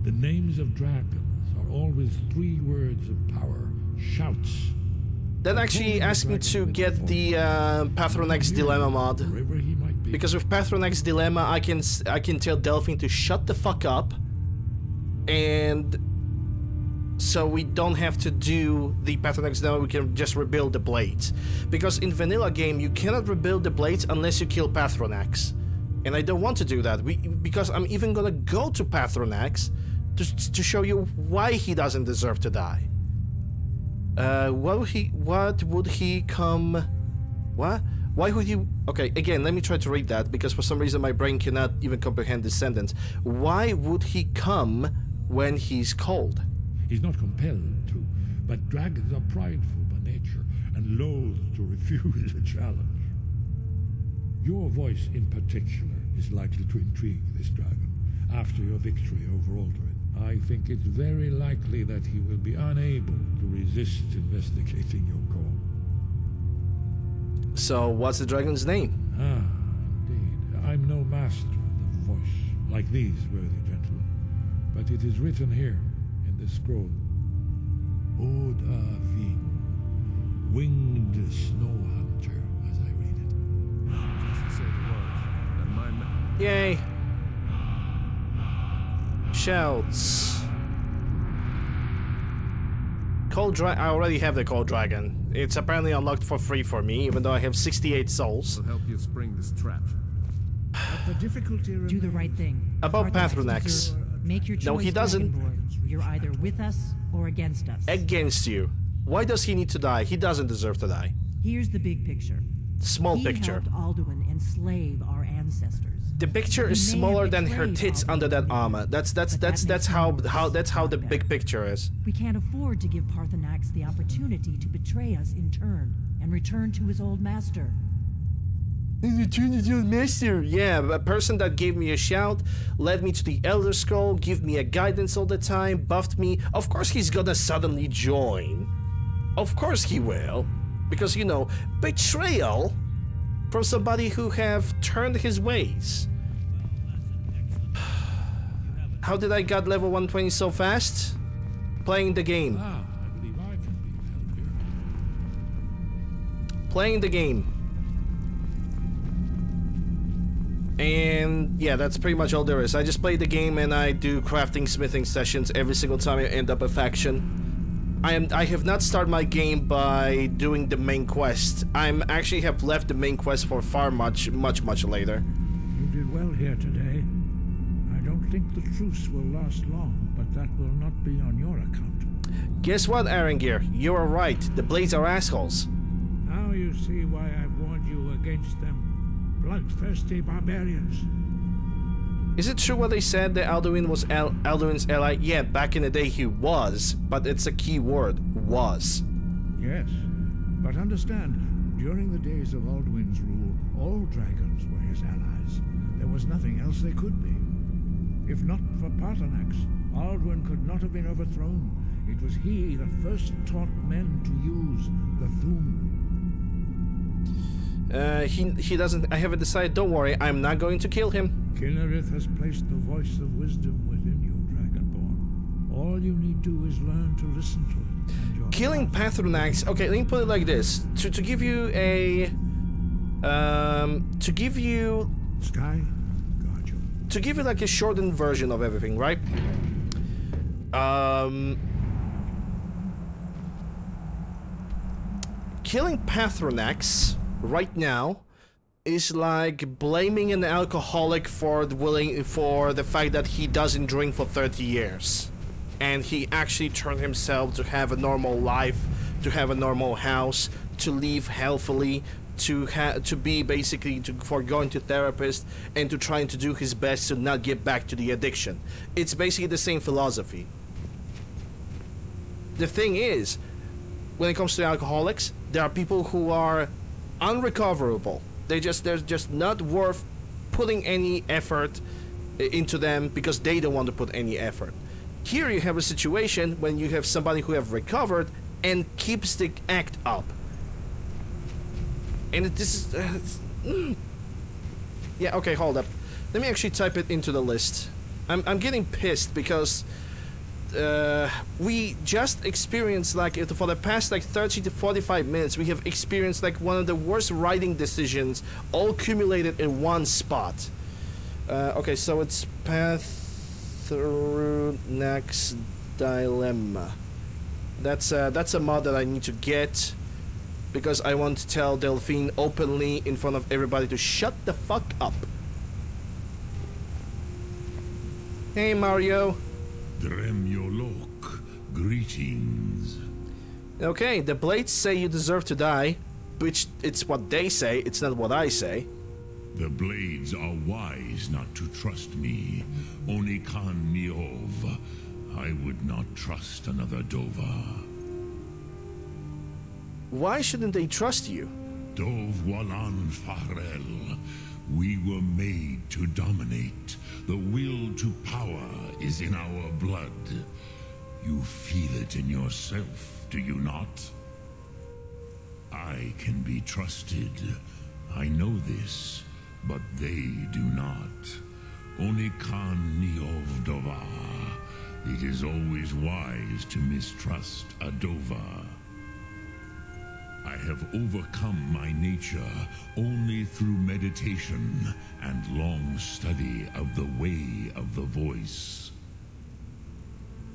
the names of dragons are always 3 words of power. Shouts. That actually asked me to get the Patronax Dilemma mod. Because with Patronax Dilemma, I can tell Delphine to shut the fuck up, and so we don't have to do the Patronax Dilemma. We can just rebuild the blades. Because in vanilla game, you cannot rebuild the blades unless you kill Patronax, and I don't want to do that. Because I'm even gonna go to Patronax to show you why he doesn't deserve to die. What would he come? What? Why would you? Okay, again, let me try to read that, because for some reason my brain cannot even comprehend this sentence. Why would he come when he's cold? He's not compelled to, but dragons are prideful by nature and loath to refuse a challenge. Your voice in particular is likely to intrigue this dragon after your victory over Alduin. I think it's very likely that he will be unable to resist investigating your call. So, what's the dragon's name? Ah, indeed. I'm no master of the voice, like these worthy gentlemen, but it is written here in the scroll. Oda Ving, winged snow hunter, as I read it. Just say the word, and my Yay! Shouts. Cold Dragon. I already have the Cold Dragon. It's apparently unlocked for free for me, even though I have 68 souls. will help you spring this trap. The difficulty do the right thing. About Patronax. Make your choice. No, he doesn't. Dragonborn. You're either with us or against us. Against you. Why does he need to die? He doesn't deserve to die. Here's the big picture. Small picture. He helped Alduin enslave our ancestors. The picture is smaller than her tits under that armor. That's how the big picture is. We can't afford to give Patronax the opportunity to betray us in turn and return to his old master. Return to your master. Yeah, a person that gave me a shout, led me to the Elder Scroll, give me a guidance all the time, buffed me. Of course he's gonna suddenly join. Of course he will. Because, you know, betrayal from somebody who have turned his ways. How did I got level 120 so fast? Playing the game. Ah, I believe I can be playing the game. And yeah, that's pretty much all there is. I just play the game and I do crafting, smithing sessions every single time I end up a faction. I have not started my game by doing the main quest. I'm actually have left the main quest for far much later. You did well here today. I don't think the truce will last long, but that will not be on your account. Guess what, Arangir? You are right. The Blades are assholes. Now you see why I've warned you against them. Bloodthirsty barbarians. Is it true what they said that Alduin was Alduin's ally? Yeah, back in the day he was, but it's a key word, was. Yes, but understand, during the days of Alduin's rule, all dragons were his allies. There was nothing else they could be. If not for Paarthurnax, Alduin could not have been overthrown. It was he that first taught men to use the Thu'um. He doesn't. I haven't decided. Don't worry, I'm not going to kill him. Killerith has placed the voice of wisdom within you, Dragonborn. All you need do is learn to listen to it. Killing Paarthurnax. Okay, let me put it like this: to give you a, to give you Sky, got you. To give you like a shortened version of everything, right? Killing Paarthurnax right now is like blaming an alcoholic for the fact that he doesn't drink for 30 years and he actually turned himself to have a normal life, to have a normal house, to live healthily, to be basically for going to therapist and to trying to do his best to not get back to the addiction. It's basically the same philosophy. The thing is, when it comes to alcoholics, there are people who are unrecoverable. They're just not worth putting any effort into them because they don't want to put any effort. Here you have a situation when you have somebody who have recovered and keeps the act up. And this is... yeah, okay, hold up. Let me actually type it into the list. I'm getting pissed because we just experienced, like, for the past like 30 to 45 minutes, we have experienced like one of the worst writing decisions all accumulated in one spot. Okay, so it's Paarthurnax Dilemma. That's a mod that I need to get because I want to tell Delphine openly in front of everybody to shut the fuck up. Hey, Mario. Dremyolok, greetings. Okay, the Blades say you deserve to die, which it's what they say, it's not what I say. The Blades are wise not to trust me. Onikan Niov. I would not trust another Dova. Why shouldn't they trust you? Dov Walan Farel. We were made to dominate. The will to power is in our blood. You feel it in yourself, do you not? I can be trusted. I know this, but they do not. Onikan Niov Dova. It is always wise to mistrust a Dova. I have overcome my nature only through meditation and long study of the way of the voice.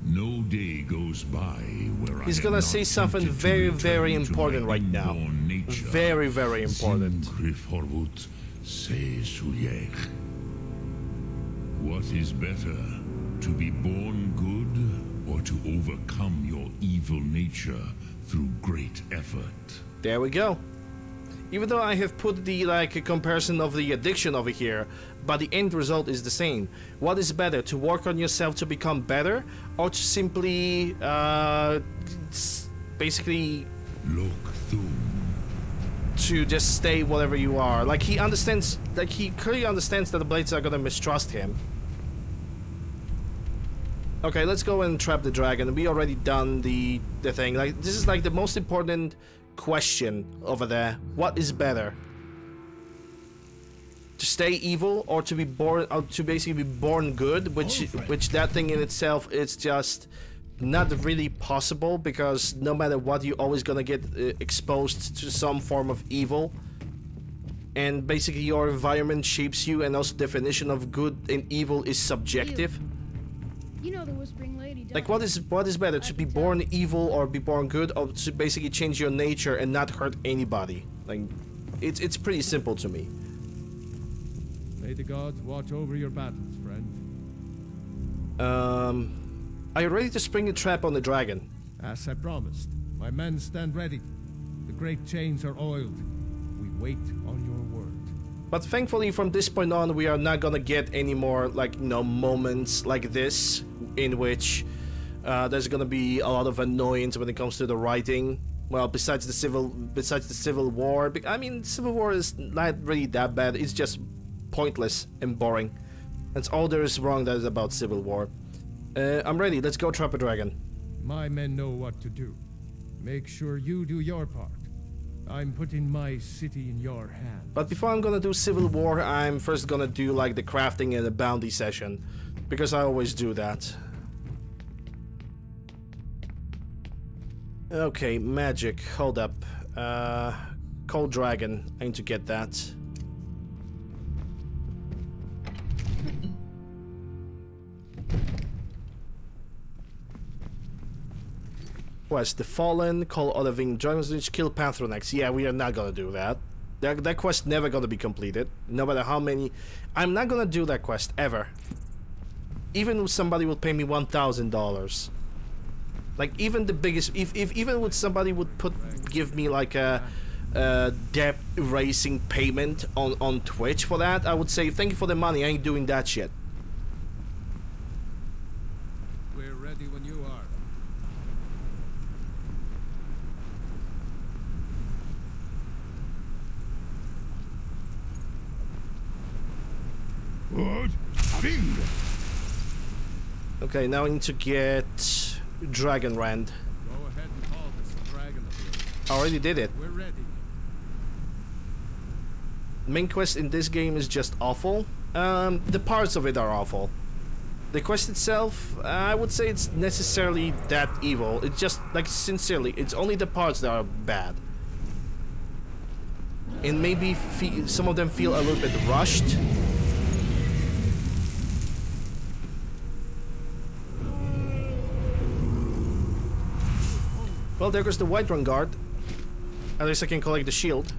No day goes by where he's gonna say something very, very important right now. Very, very important. What is better, to be born good or to overcome your evil nature through great effort? There we go. Even though I have put the a comparison of the addiction over here, but the end result is the same. What is better, to work on yourself to become better, or to simply basically to just stay whatever you are? Like, he understands, like, he clearly understands that the Blades are gonna mistrust him. Okay, let's go and trap the dragon. We already done the thing. Like, this is like the most important question over there. What is better? To stay evil or to be born, or to basically be born good, which that thing in itself is just not really possible, because no matter what, you're always gonna get exposed to some form of evil. And basically your environment shapes you, and also definition of good and evil is subjective. You know the Whispering Lady, don't Like, what is better, to be born evil or be born good, or to basically change your nature and not hurt anybody? Like, it's pretty simple to me. May the gods watch over your battles, friend. Are you ready to spring a trap on the dragon? As I promised, my men stand ready. The great chains are oiled. We wait on your word. But thankfully, from this point on, we are not gonna get any more, like, you know, moments like this, in which there's gonna be a lot of annoyance when it comes to the writing. Well, besides the Civil War. I mean, Civil War is not really that bad. It's just pointless and boring. That's all there is wrong that is about Civil War. I'm ready. Let's go trap a dragon. My men know what to do. Make sure you do your part. I'm putting my city in your hands. But before I'm gonna do Civil War, I'm first gonna do like the crafting and the bounty session, because I always do that. Okay, magic. Hold up. Cold Dragon. I need to get that. Quest: The Fallen, call all living dragons, kill Panthronex. Yeah, we are not gonna do that. That quest never gonna be completed, no matter how many. I'm not gonna do that quest ever. Even if somebody would pay me $1,000. Like, even the biggest, if even with somebody would give me like a debt erasing payment on Twitch for that, I would say thank you for the money. I ain't doing that shit. We're ready when you are. What? Bing! Okay, now I need to get Dragon Rand. Go ahead and call this dragon of yours. I already did it. We're ready. Main quest in this game is just awful. The parts of it are awful. The quest itself, I would say it's necessarily that evil. It's just, like, sincerely, it's only the parts that are bad. And maybe some of them feel a little bit rushed. Well, there goes the Whiterun guard. At least I can collect the shield.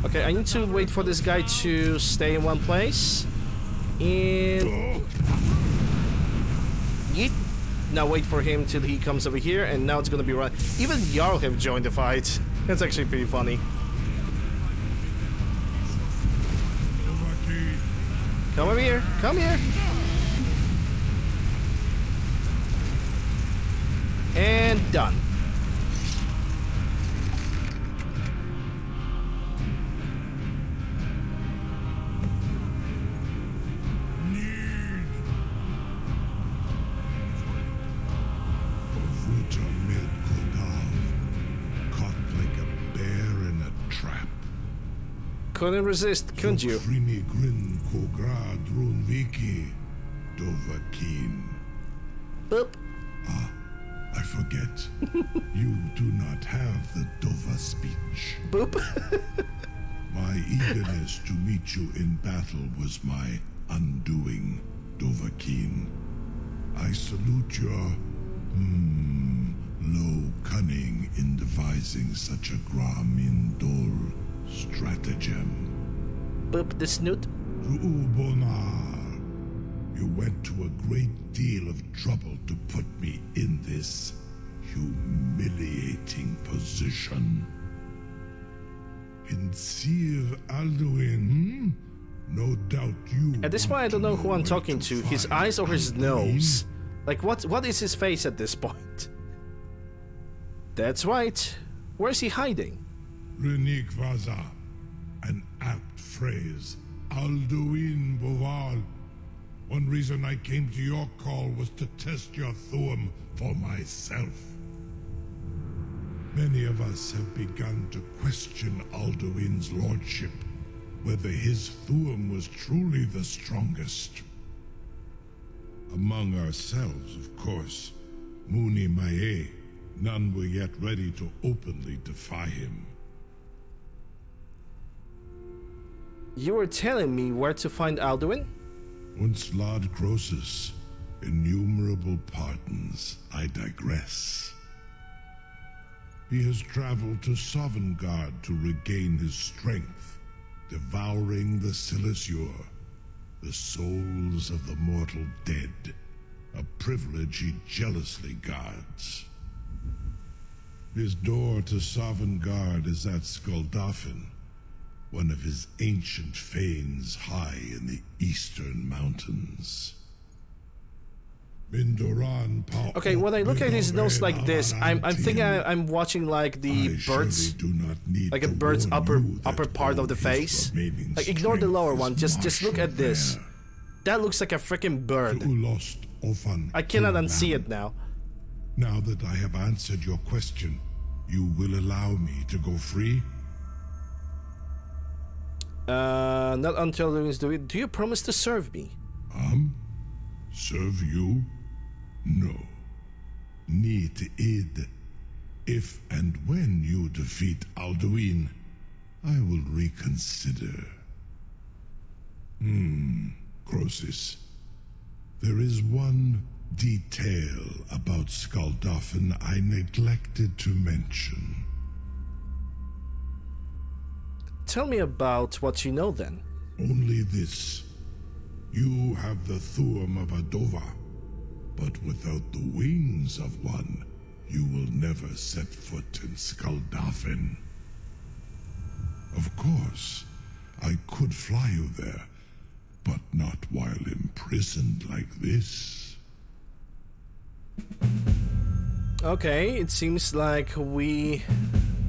Okay, I need to wait for this guy to stay in one place. And... Yeet. Now wait for him till he comes over here, and now it's gonna be right. Even Jarl have joined the fight. That's actually pretty funny. Come over here. Come here. And done. Couldn't resist, couldn't you? Boop. Ah, I forget. You do not have the Dova speech. Boop. My eagerness to meet you in battle was my undoing, Dovahkiin. I salute your, low cunning in devising such a Gramindol stratagem. Boop the snoot. Ubonar, you went to a great deal of trouble to put me in this humiliating position. In Sir Alduin, no doubt you. At this point, I don't know who I'm talking to. His eyes or his nose? Like, what is his face at this point? That's right. Where's he hiding? Renik Vaza, an apt phrase. Alduin Boval. One reason I came to your call was to test your Thuum for myself. Many of us have begun to question Alduin's lordship, whether his Thuum was truly the strongest. Among ourselves, of course. Muni Mae. None were yet ready to openly defy him. You were telling me where to find Alduin? Once Lord Croesus, innumerable pardons, I digress. He has traveled to Sovngarde to regain his strength, devouring the Silesure, the souls of the mortal dead, a privilege he jealously guards. His door to Sovngarde is at Skuldafn, one of his ancient fanes high in the eastern mountains. Okay, when I look at his nose like this, I'm thinking I'm watching like the bird's, like a bird's upper part of the face. Like ignore the lower one, just look at this. That looks like a freaking bird. I cannot unsee it now. Now that I have answered your question, you will allow me to go free? Not until Louis do it. Do you promise to serve me? Serve you? No. Need id. If and when you defeat Alduin, I will reconsider. Croesus. There is one detail about Skuldafn I neglected to mention. Tell me about what you know then. Only this. You have the Thuum of a Dova, but without the wings of one, you will never set foot in Skuldafn. Of course, I could fly you there, but not while imprisoned like this. Okay, it seems like we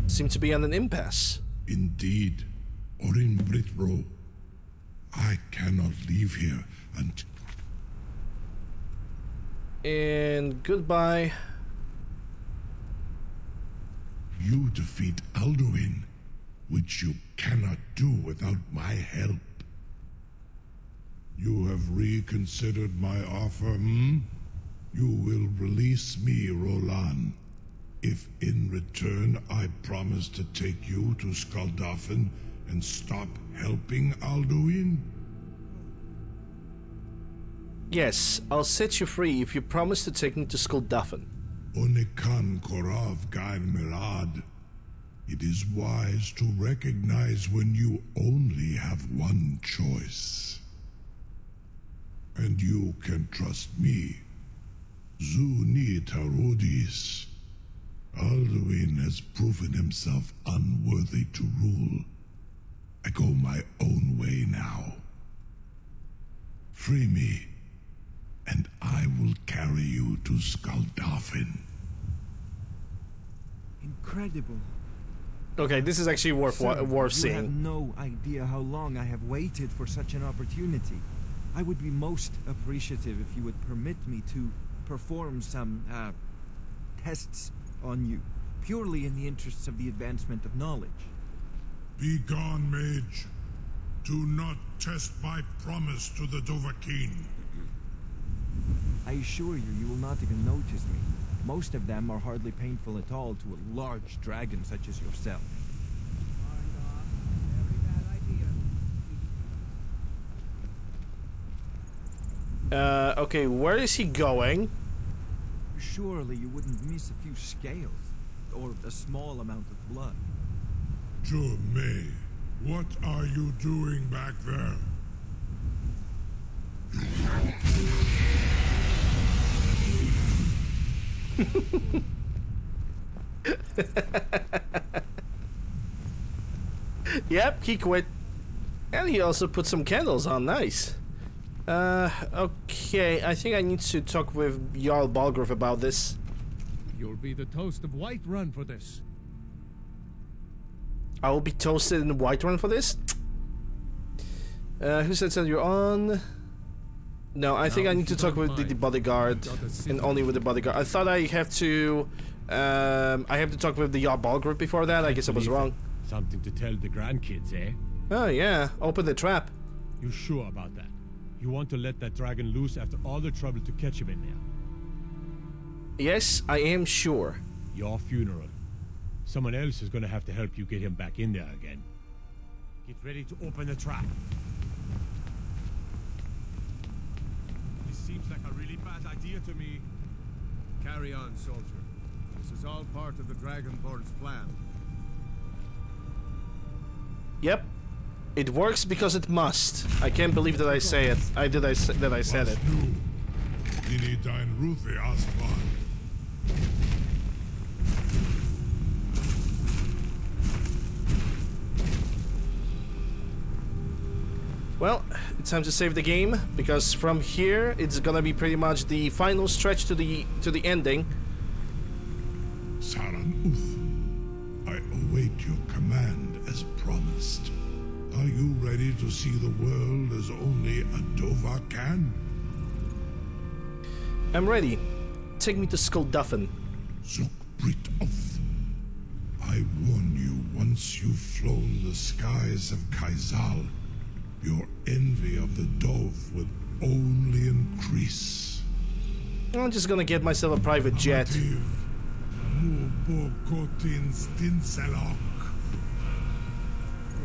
seem to be on an impasse. Indeed. Orin Britbro, I cannot leave here until... And goodbye. You defeat Alduin, which you cannot do without my help. You have reconsidered my offer, You will release me, Roland, if in return I promise to take you to Skuldafn and stop helping Alduin? Yes, I'll set you free if you promise to take me to Skuldafn. Onikan Korav Gair Mirad. It is wise to recognize when you only have one choice. And you can trust me. Zuni Tarudis. Alduin has proven himself unworthy to rule. I go my own way now. Free me, and I will carry you to Skuldafn. Incredible. Okay, this is actually worth seeing. You have no idea how long I have waited for such an opportunity. I would be most appreciative if you would permit me to perform some, tests on you, purely in the interests of the advancement of knowledge. Be gone, mage. Do not test my promise to the Dovahkiin. I assure you, you will not even notice me. Most of them are hardly painful at all to a large dragon such as yourself. Okay, where is he going? Surely you wouldn't miss a few scales, or a small amount of blood. May, what are you doing back there? Yep, he quit. And he also put some candles on, nice. Okay, I think I need to talk with Jarl Balgruuf about this. You'll be the toast of Whiterun for this. I will be toasted in Whiterun for this? Who said that you're on? No, I think I need to talk with the bodyguard, and only with the bodyguard. I thought I have to talk with the Jarl Balgruuf before that. I guess I was wrong. Something to tell the grandkids, eh? Oh yeah, open the trap. You sure about that? You want to let that dragon loose after all the trouble to catch him in there? Yes, I am sure. Your funeral. Someone else is gonna have to help you get him back in there again. Get ready to open the trap. This seems like a really bad idea to me. Carry on, soldier. This is all part of the Dragonborn's plan. Yep. It works because it must. I can't believe that I say it. That I said it. Well, it's time to save the game, because from here it's gonna be pretty much the final stretch to the ending. Saran Uth, I await your command as promised. Are you ready to see the world as only a Dova can? I'm ready. Take me to Skulduffin. Zukbrit Uth. I warn you, once you've flown the skies of Kaizal, your envy of the Dove will only increase. I'm just gonna get myself a private jet.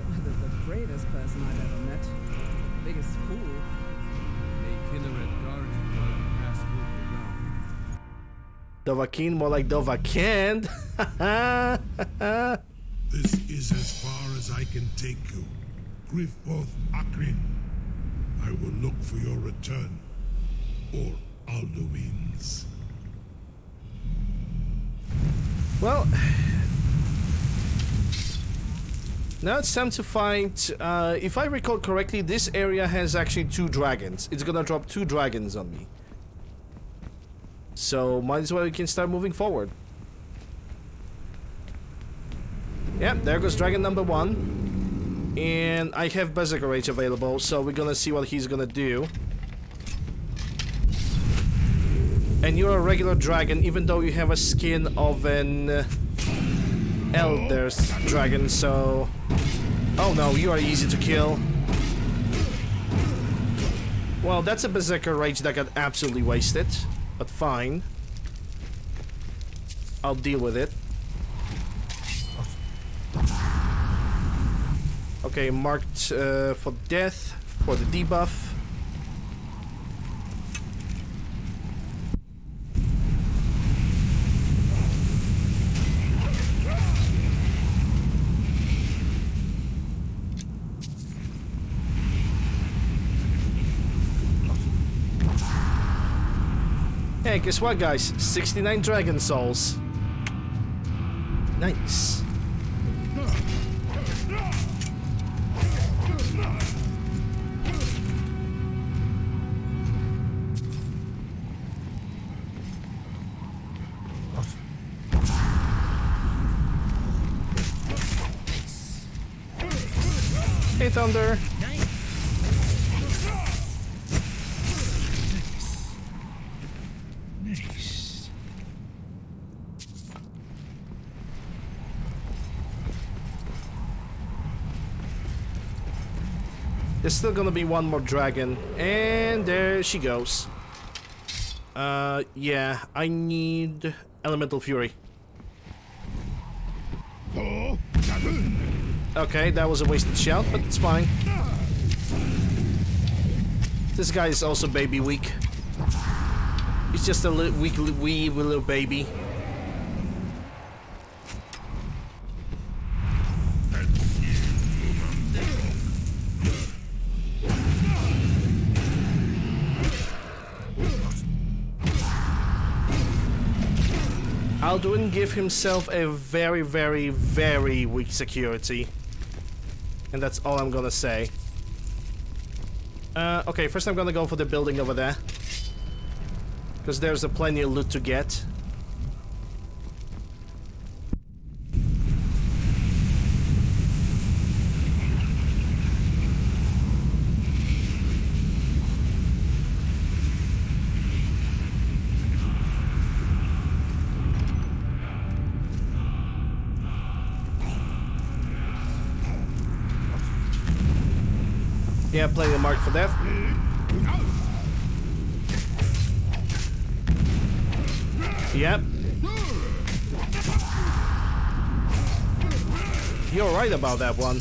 Rather the bravest person I've ever met. The biggest fool. A Kinneret guard while you pass through the ground. Dovahkiin, more like Dovahkiin. This is as far as I can take you. Grifoth Akrin. I will look for your return. Or Alduin's. Well, now it's time to fight. If I recall correctly, this area has actually 2 dragons. It's gonna drop 2 dragons on me. So might as well we can start moving forward. Yep, there goes dragon number 1. And I have Berserker Rage available, so we're gonna see what he's gonna do. And you're a regular dragon, even though you have a skin of an Elder dragon, so... Oh no, you are easy to kill. Well, that's a Berserker Rage that got absolutely wasted, but fine. I'll deal with it. Okay, marked for death, for the debuff. Hey, guess what, guys? 69 Dragon Souls. Nice. Hey, Thunder. Nice. There's still gonna be one more dragon, and there she goes. Yeah, I need Elemental Fury. Okay, that was a wasted shout, but it's fine. This guy is also baby weak. He's just a wee little baby. Alduin give himself a very, very, very weak security. And that's all I'm gonna say. Okay, first I'm gonna go for the building over there. Because there's a plenty of loot to get. Yeah, plenty of mark for that. Yep. You're right about that one.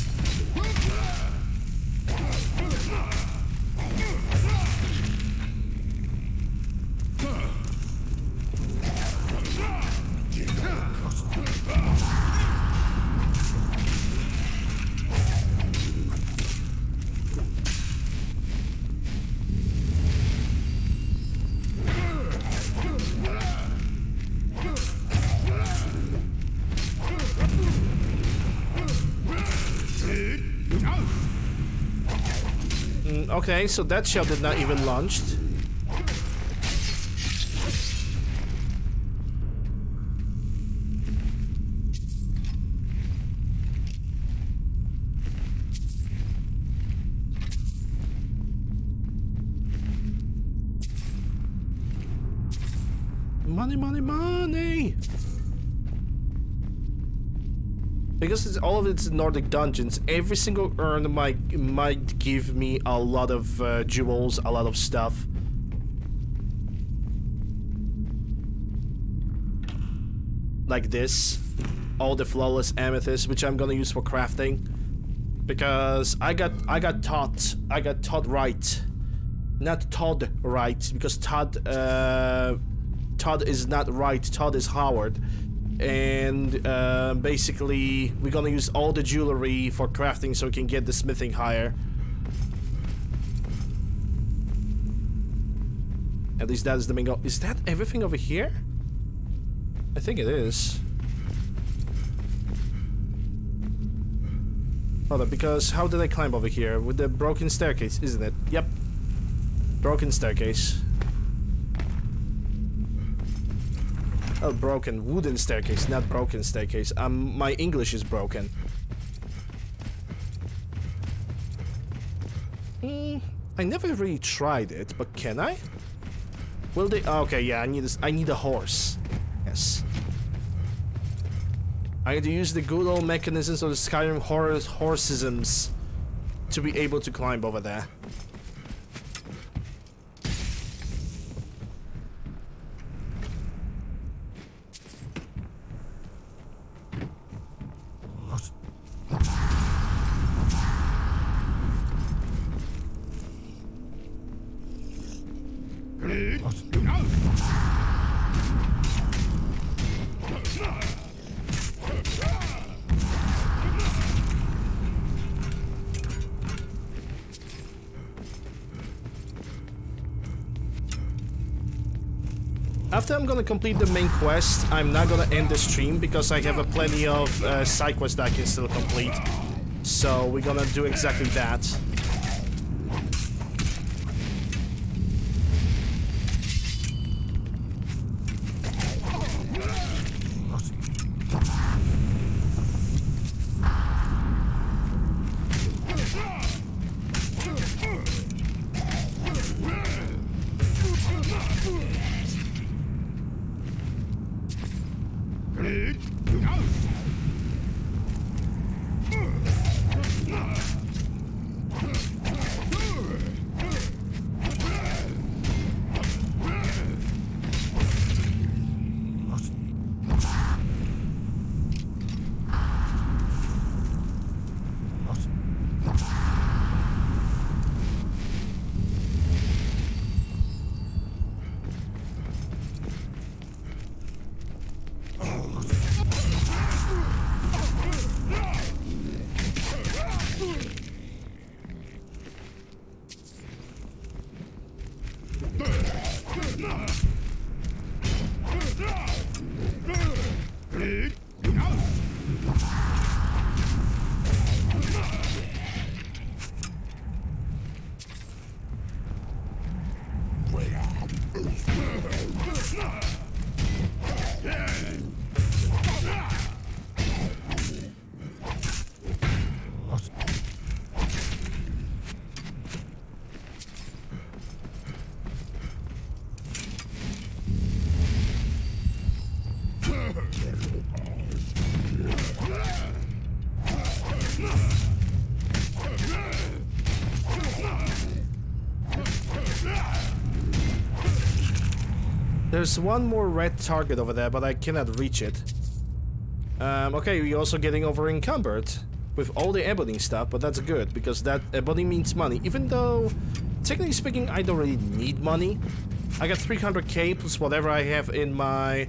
Okay, so that shell did not even launch. Money, money, money! Because it's all of it's Nordic dungeons, every single urn might give me a lot of jewels, a lot of stuff. Like this. All the flawless amethyst, which I'm gonna use for crafting. Because I got taught right. Not Todd right, because Todd is not right, Todd is Howard. And basically we're gonna use all the jewelry for crafting so we can get the smithing higher. At least that is the main goal. Is that everything over here? I think it is. Hold up, because how did I climb over here? With the broken staircase, isn't it? Yep. Broken staircase. Oh, broken wooden staircase, not broken staircase. My English is broken. I never really tried it, but can I? Will they? Oh, okay, yeah. I need a horse. Yes. I need to use the good old mechanisms of the Skyrim horsisms to be able to climb over there. After I'm gonna complete the main quest, I'm not gonna end the stream because I have plenty of side quests that I can still complete. So we're gonna do exactly that. There's one more red target over there, but I cannot reach it. Okay, we're also getting over encumbered with all the ebony stuff, but that's good because that ebony means money. Even though, technically speaking, I don't really need money. I got 300k plus whatever I have in my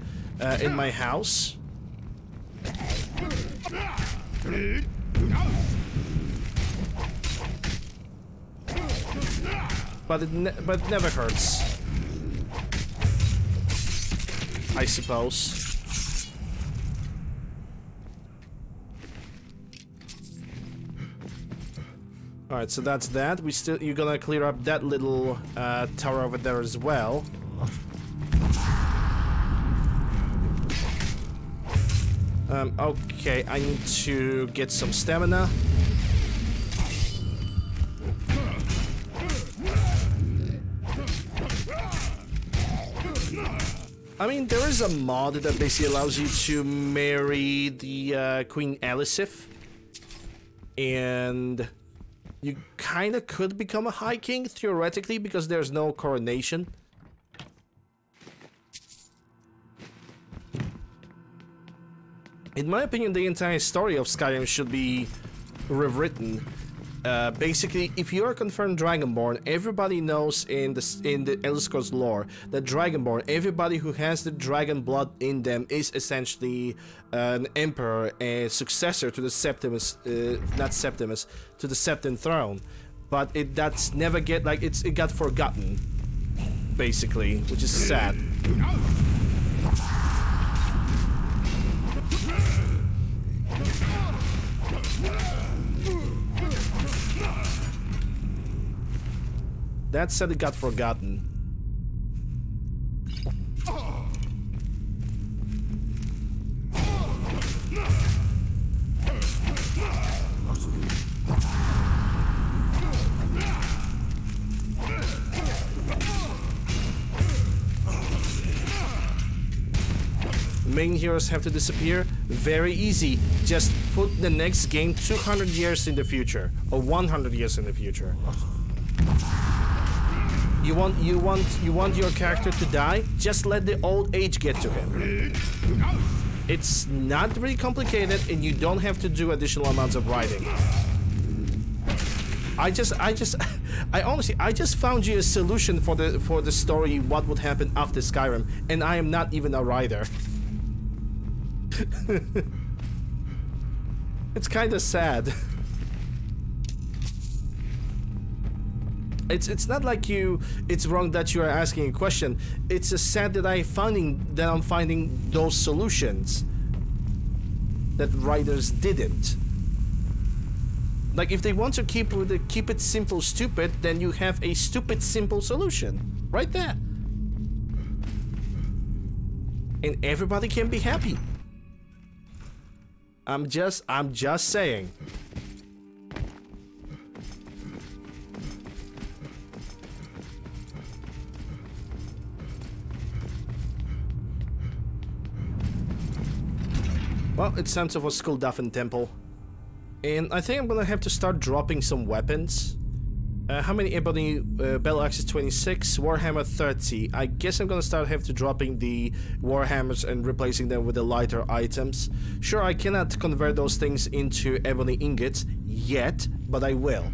house. But it never hurts, I suppose. All right, so that's that. You're gonna clear up that little tower over there as well. Okay, I need to get some stamina. I mean, there is a mod that basically allows you to marry the Queen Elisif, and you kind of could become a High King theoretically because there's no coronation. In my opinion, the entire story of Skyrim should be rewritten. Basically, if you're a confirmed Dragonborn, everybody knows in the Elder Scrolls lore that Dragonborn, everybody who has the dragon blood in them, is essentially an emperor, a successor to the Septimus, not Septimus, to the Septim throne. But it got forgotten, basically, which is sad. That said, it got forgotten. Main heroes have to disappear? Very easy. Just put the next game 200 years in the future, or 100 years in the future. You want your character to die? Just let the old age get to him. It's not really complicated, and you don't have to do additional amounts of writing. I honestly found you a solution for the story. What would happen after Skyrim? And I am not even a writer. It's kind of sad. It's not like it's wrong that you are asking a question. It's just sad that I'm finding those solutions that writers didn't. Like, if they want to keep it simple stupid, then you have a stupid simple solution right there, and everybody can be happy. I'm just saying. Well, it's time for Skuldafn Temple. And I think I'm gonna have to start dropping some weapons. How many ebony? Battle Axe 26, Warhammer 30. I guess I'm gonna have to dropping the Warhammers and replacing them with the lighter items. Sure, I cannot convert those things into ebony ingots yet, but I will.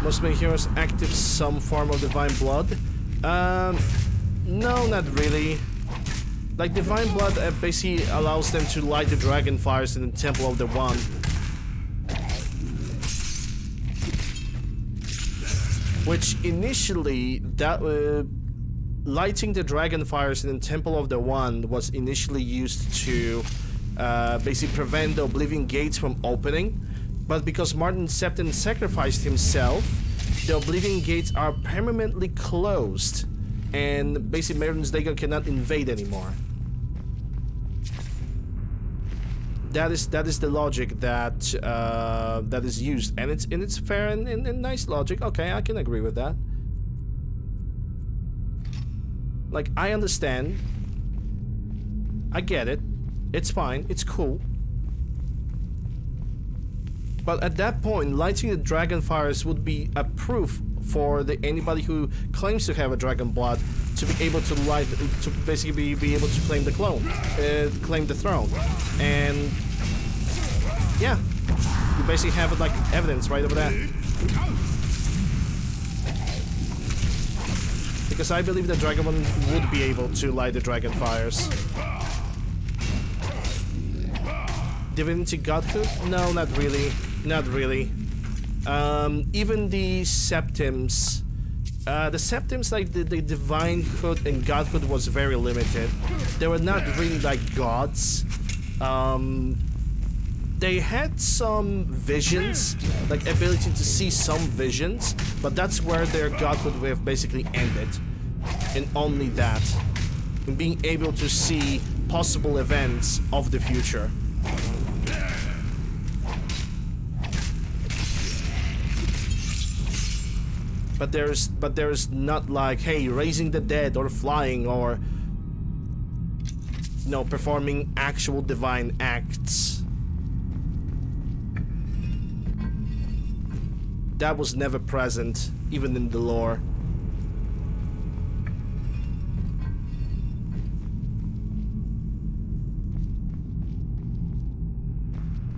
Most main heroes active some form of divine blood? No, not really. Like, divine blood basically allows them to light the dragon fires in the Temple of the One. Which initially, lighting the dragon fires in the Temple of the One was initially used to basically prevent the Oblivion Gates from opening. But because Martin Septim sacrificed himself, the Oblivion Gates are permanently closed, and basically Maiden's Dagger cannot invade anymore. That is the logic that that is used, and it's fair and nice logic. Okay, I can agree with that. Like, I understand. I get it. It's fine. It's cool. But at that point, lighting the dragon fires would be a proof for anybody who claims to have a dragon blood to be able to light, to basically be able to claim the claim the throne. And yeah, you basically have it like evidence right over there. Because I believe the Dragonborn would be able to light the dragon fires. Divinity Godhood? No, not really. Not really. Even the Septims. The Septims, like the Divinehood and Godhood was very limited. They were not really like gods. They had some visions, like ability to see some visions, but that's where their godhood would have basically ended. And only that. And being able to see possible events of the future. But there's not like, hey, raising the dead or flying or, you know, performing actual divine acts. That was never present, even in the lore.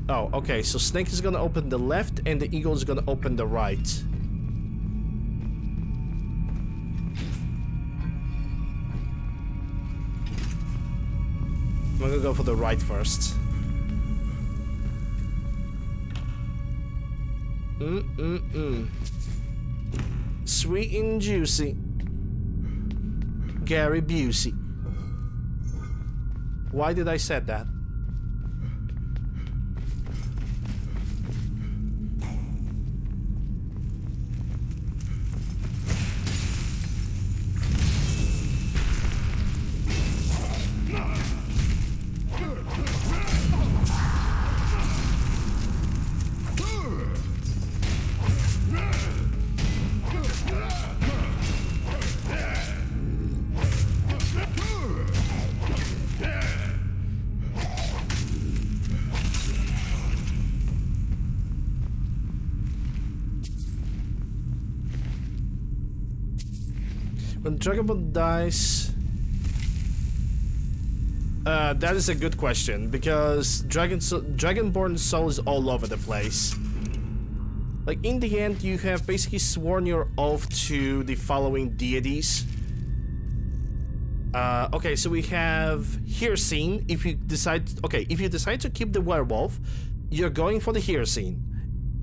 Oh, okay, so Snake is gonna open the left and the Eagle is gonna open the right. I'm gonna go for the right first. Sweet and juicy. Gary Busey. Why did I say that? When Dragonborn dies... that is a good question, because Dragonborn soul is all over the place. Like, in the end, you have basically sworn your oath to the following deities. Okay, so we have Hircine. If you decide to keep the werewolf, you're going for the Hircine.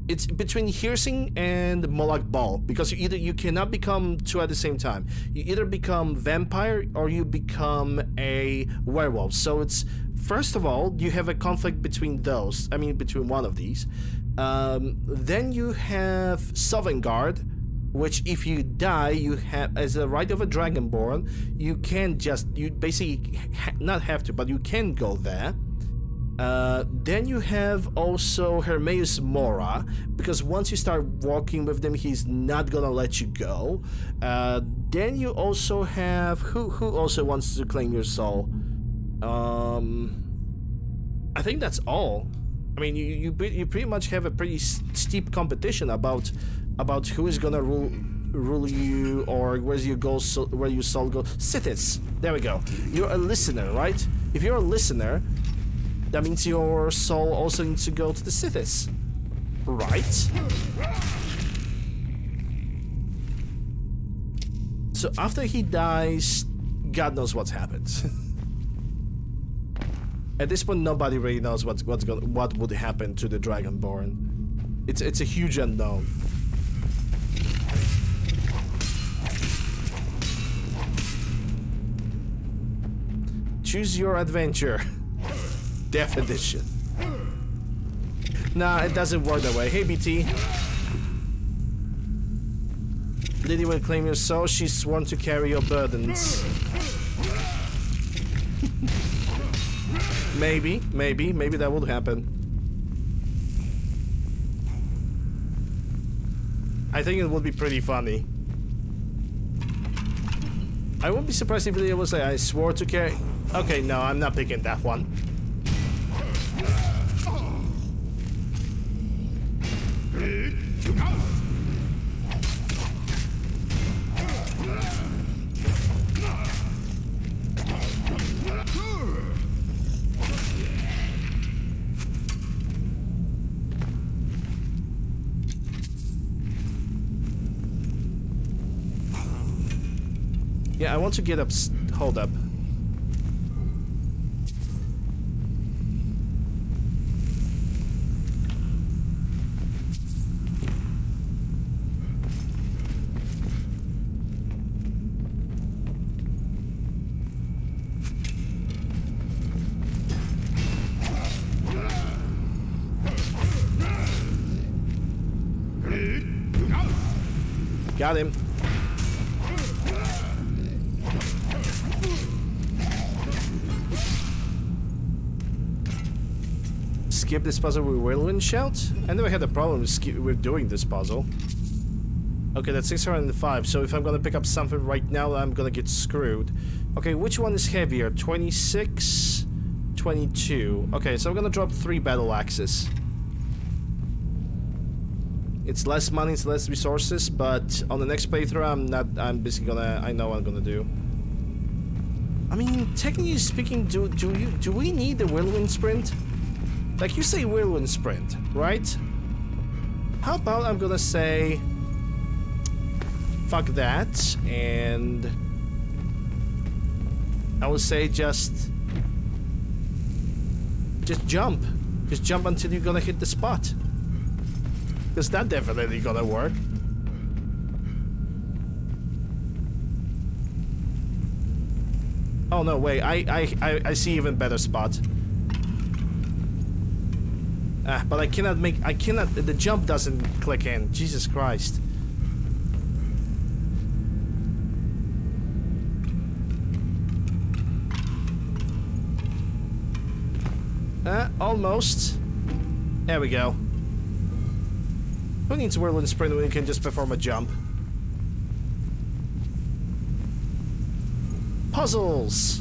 It's between Hircine and Moloch Ball, because you cannot become two at the same time. You either become vampire or you become a werewolf. So it's, first of all, you have a conflict between those. I mean, between one of these. Then you have Sovngarde, which if you die, you have, as a right of a Dragonborn, you can just, you basically not have to, but you can go there. Then you have also Hermaeus Mora, because once you start walking with them, he's not gonna let you go. Then you also have, who also wants to claim your soul? I think that's all. I mean, you pretty much have a pretty steep competition about who is gonna rule you, or where's your goal, where your soul goes. Sithis, there we go. You're a listener, right? If you're a listener, that means your soul also needs to go to the Sithis, right? So after he dies, God knows what's happened. At this point, nobody really knows what would happen to the Dragonborn. It's a huge unknown. Choose your adventure. Death edition. Nah, it doesn't work that way. Hey, BT. Lady will claim your soul. She's sworn to carry your burdens. Maybe that would happen. I think it would be pretty funny. I wouldn't be surprised if it was like, I swore to carry... Okay, no, I'm not picking that one. Yeah, I want to get up. Hold up. Got him. Skip this puzzle with Whirlwind Shout? I never had a problem with doing this puzzle. Okay, that's 605, so if I'm gonna pick up something right now, I'm gonna get screwed. Okay, which one is heavier? 26, 22. Okay, so I'm gonna drop 3 battle axes. It's less money, it's less resources, but on the next playthrough, I'm basically gonna, I know what I'm gonna do. I mean, technically speaking, do we need the Whirlwind Sprint? Like, you say Whirlwind Sprint, right? How about I'm gonna say... fuck that, and... I would say just jump. Just jump until you're gonna hit the spot. Because that definitely gonna work. Oh no, wait, I see even better spot. But I cannot, the jump doesn't click in. Jesus Christ. Almost. There we go. Who needs Whirlwind Sprint when you can just perform a jump? Puzzles!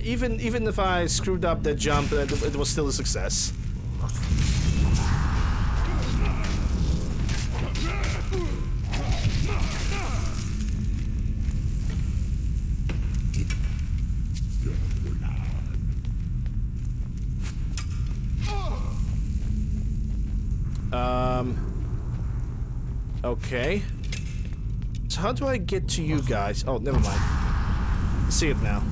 Even if I screwed up the jump, it was still a success. Okay. So how do I get to you guys? Oh, never mind. See it now.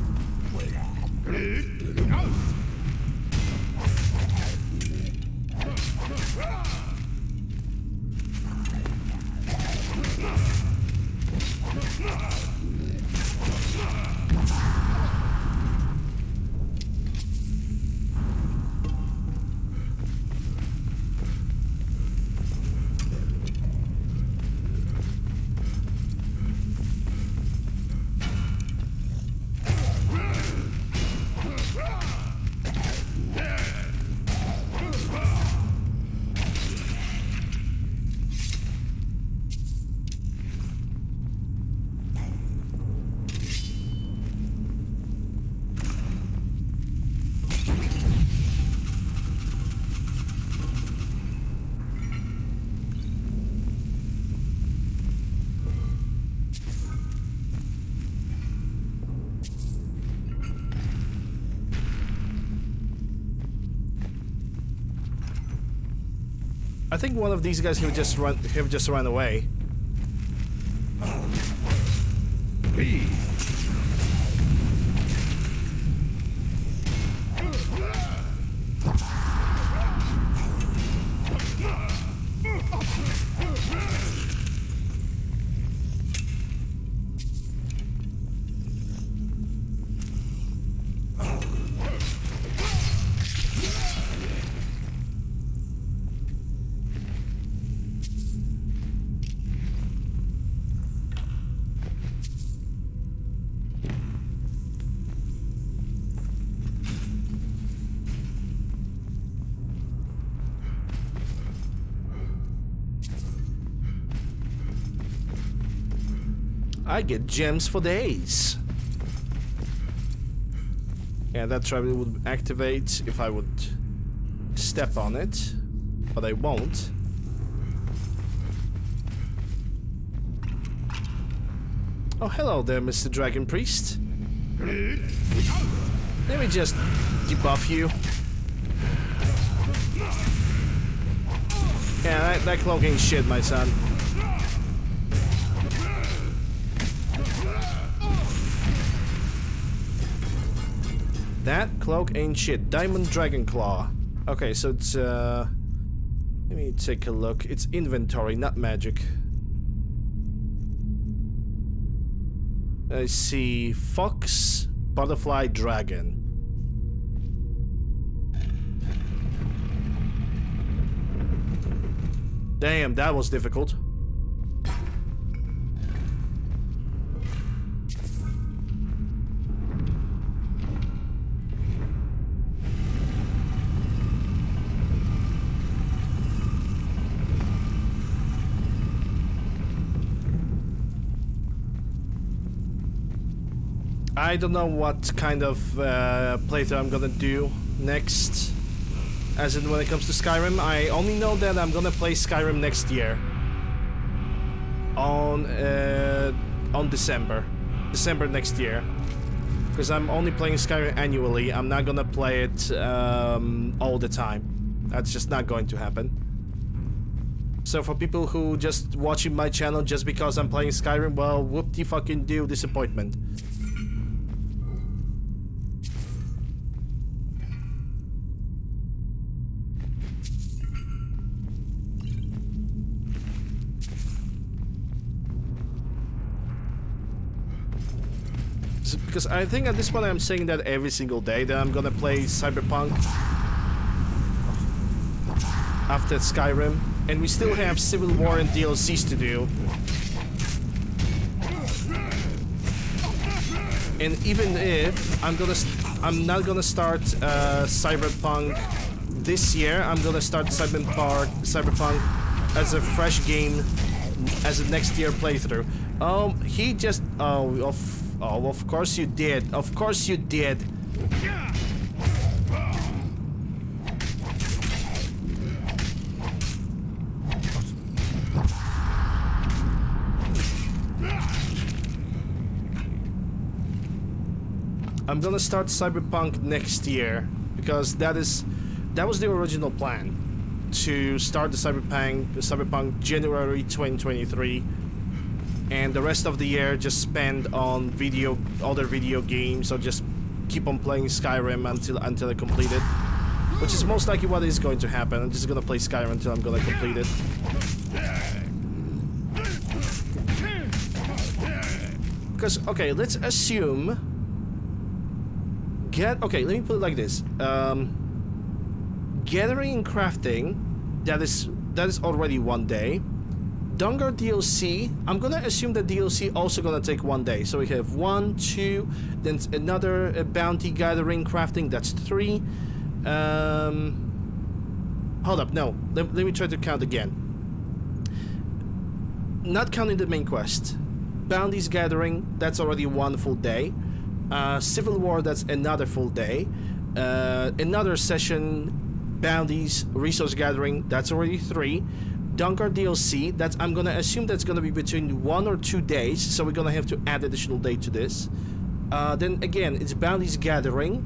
I think one of these guys have just run away. I get gems for days. Yeah, that trap would activate if I would step on it, but I won't. Oh, hello there, Mr. Dragon Priest. Let me just debuff you. Yeah, that cloak ain't shit, my son. That cloak ain't shit. Diamond Dragon Claw. Okay, so it's let me take a look. It's inventory, not magic. I see Fox, Butterfly, Dragon. Damn, that was difficult. I don't know what kind of playthrough I'm gonna do next, as in when it comes to Skyrim. I only know that I'm gonna play Skyrim next year on December next year, because I'm only playing Skyrim annually. I'm not gonna play it all the time. That's just not going to happen. So for people who just watching my channel just because I'm playing Skyrim, well, whoop-de-fucking-do, disappointment. Because I think at this point I'm saying that every single day that I'm gonna play Cyberpunk after Skyrim, and we still have Civil War and DLCs to do. And even if I'm not gonna start Cyberpunk this year, I'm gonna start Cyberpunk as a fresh game as a next year playthrough. He just of course you did. Of course you did. I'm gonna start Cyberpunk next year because that was the original plan, to start the Cyberpunk January 2023. And the rest of the year just spend on other video games, or just keep on playing Skyrim until I complete it, which is most likely what is going to happen. I'm just gonna play Skyrim until I'm gonna complete it. Because okay, let's assume. Okay, let me put it like this: gathering and crafting, that is already 1 day. Dungar DLC, I'm gonna assume that DLC also gonna take 1 day. So we have 1, 2, then another bounty gathering crafting, that's 3. Hold up, no, let me try to count again. Not counting the main quest. Bounties gathering, that's already 1 full day. Civil War, that's another full day. Another session, bounties, resource gathering, that's already 3. Dunker DLC, I'm gonna assume that's gonna be between 1 or 2 days, so we're gonna have to add additional day to this. Then again, it's bounties gathering,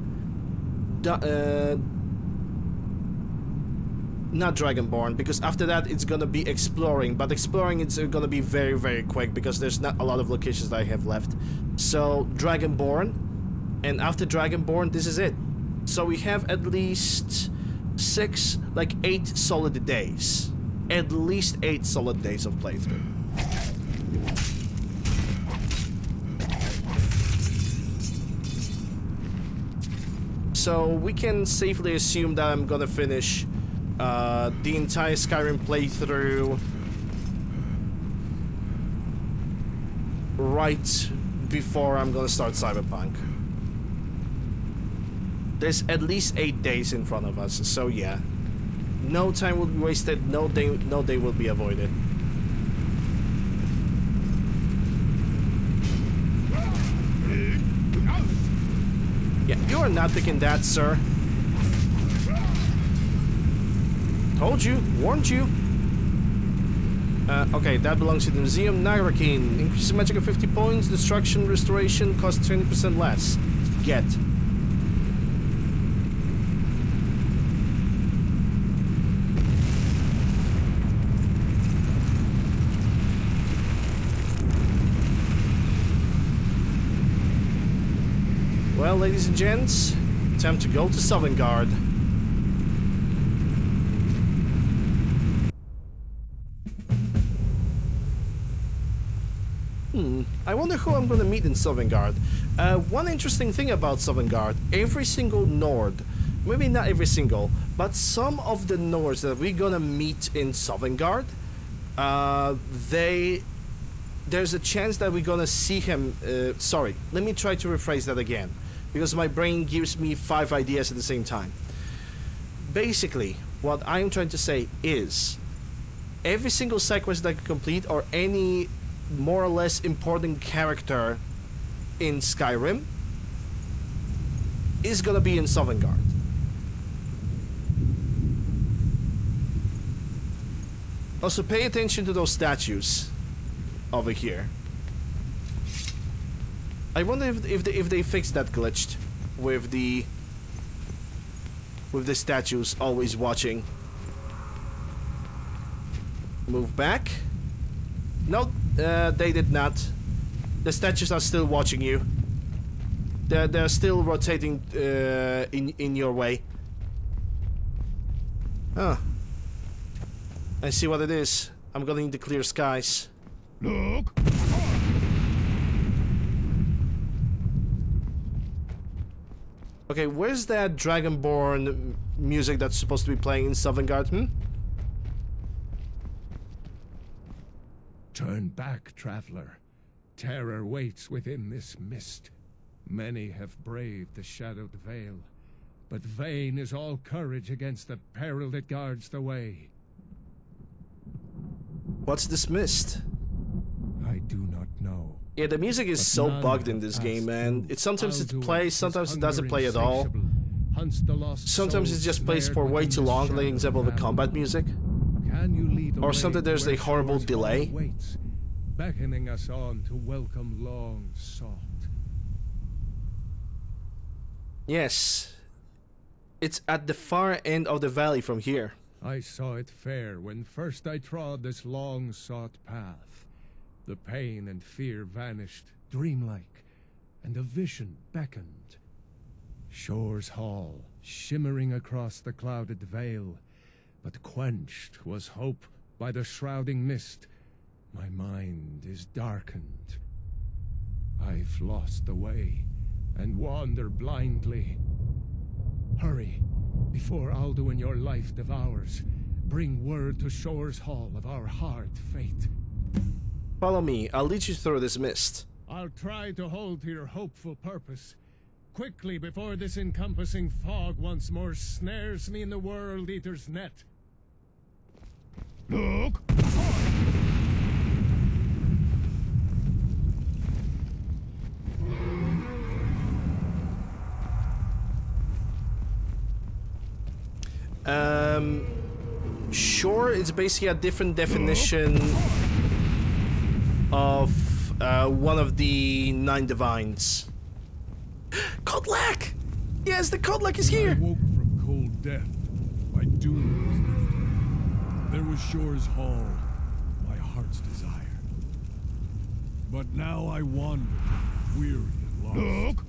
not Dragonborn, because after that it's gonna be exploring, but exploring it's gonna be very, very quick because there's not a lot of locations that I have left. So Dragonborn, and after Dragonborn, this is it. So we have at least 8 solid days. At least 8 solid days of playthrough. So we can safely assume that I'm gonna finish the entire Skyrim playthrough right before I'm gonna start Cyberpunk. There's at least 8 days in front of us, so yeah. No time will be wasted, no day will be avoided. Yeah, you are not taking that, sir. Told you, warned you. Okay, that belongs to the museum. Nagarkin. Increases magic of 50 points. Destruction restoration costs 20% less. Get. Well, ladies and gents, time to go to Sovngarde. I wonder who I'm gonna meet in Sovngarde. One interesting thing about Sovngarde, every single Nord, maybe not every single, but some of the Nords that we're gonna meet in Sovngarde, there's a chance that we're gonna see him, sorry, let me try to rephrase that again, because my brain gives me 5 ideas at the same time. Basically, what I'm trying to say is, every single side quest that I can complete, or any more or less important character in Skyrim, is gonna be in Sovngarde. Also, pay attention to those statues over here. I wonder if they fixed that glitch with the statues always watching. Move back. No, they did not. The statues are still watching you. They're still rotating in your way. Oh. I see what it is. I'm gonna need the clear skies. Look! Okay, where's that Dragonborn music that's supposed to be playing in Sovngarde? Turn back, traveler. Terror waits within this mist. Many have braved the shadowed veil, but vain is all courage against the peril that guards the way. What's this mist? I do not know. Yeah, the music is so bugged in this game, man. Sometimes it plays, sometimes it doesn't play at all. Sometimes it just plays for way too long, like example the combat music. Or sometimes there's a horrible delay. Beckoning us on to welcome long sought. Yes. It's at the far end of the valley from here. I saw it fair when first I trod this long sought path. The pain and fear vanished, dreamlike, and a vision beckoned. Shore's Hall, shimmering across the clouded veil, but quenched was hope by the shrouding mist. My mind is darkened. I've lost the way, and wander blindly. Hurry, before Alduin your life devours. Bring word to Shore's Hall of our hard fate. Follow me, I'll lead you through this mist. I'll try to hold to your hopeful purpose. Quickly, before this encompassing fog once more snares me in the World Eater's net. Look! Shore is basically a different definition of one of the 9 divines. Kodlak! Yes, the Kodlak is here! I woke from cold death. My doom was lifted. There was Shore's Hall, my heart's desire. But now I wander, weary and lost. Look!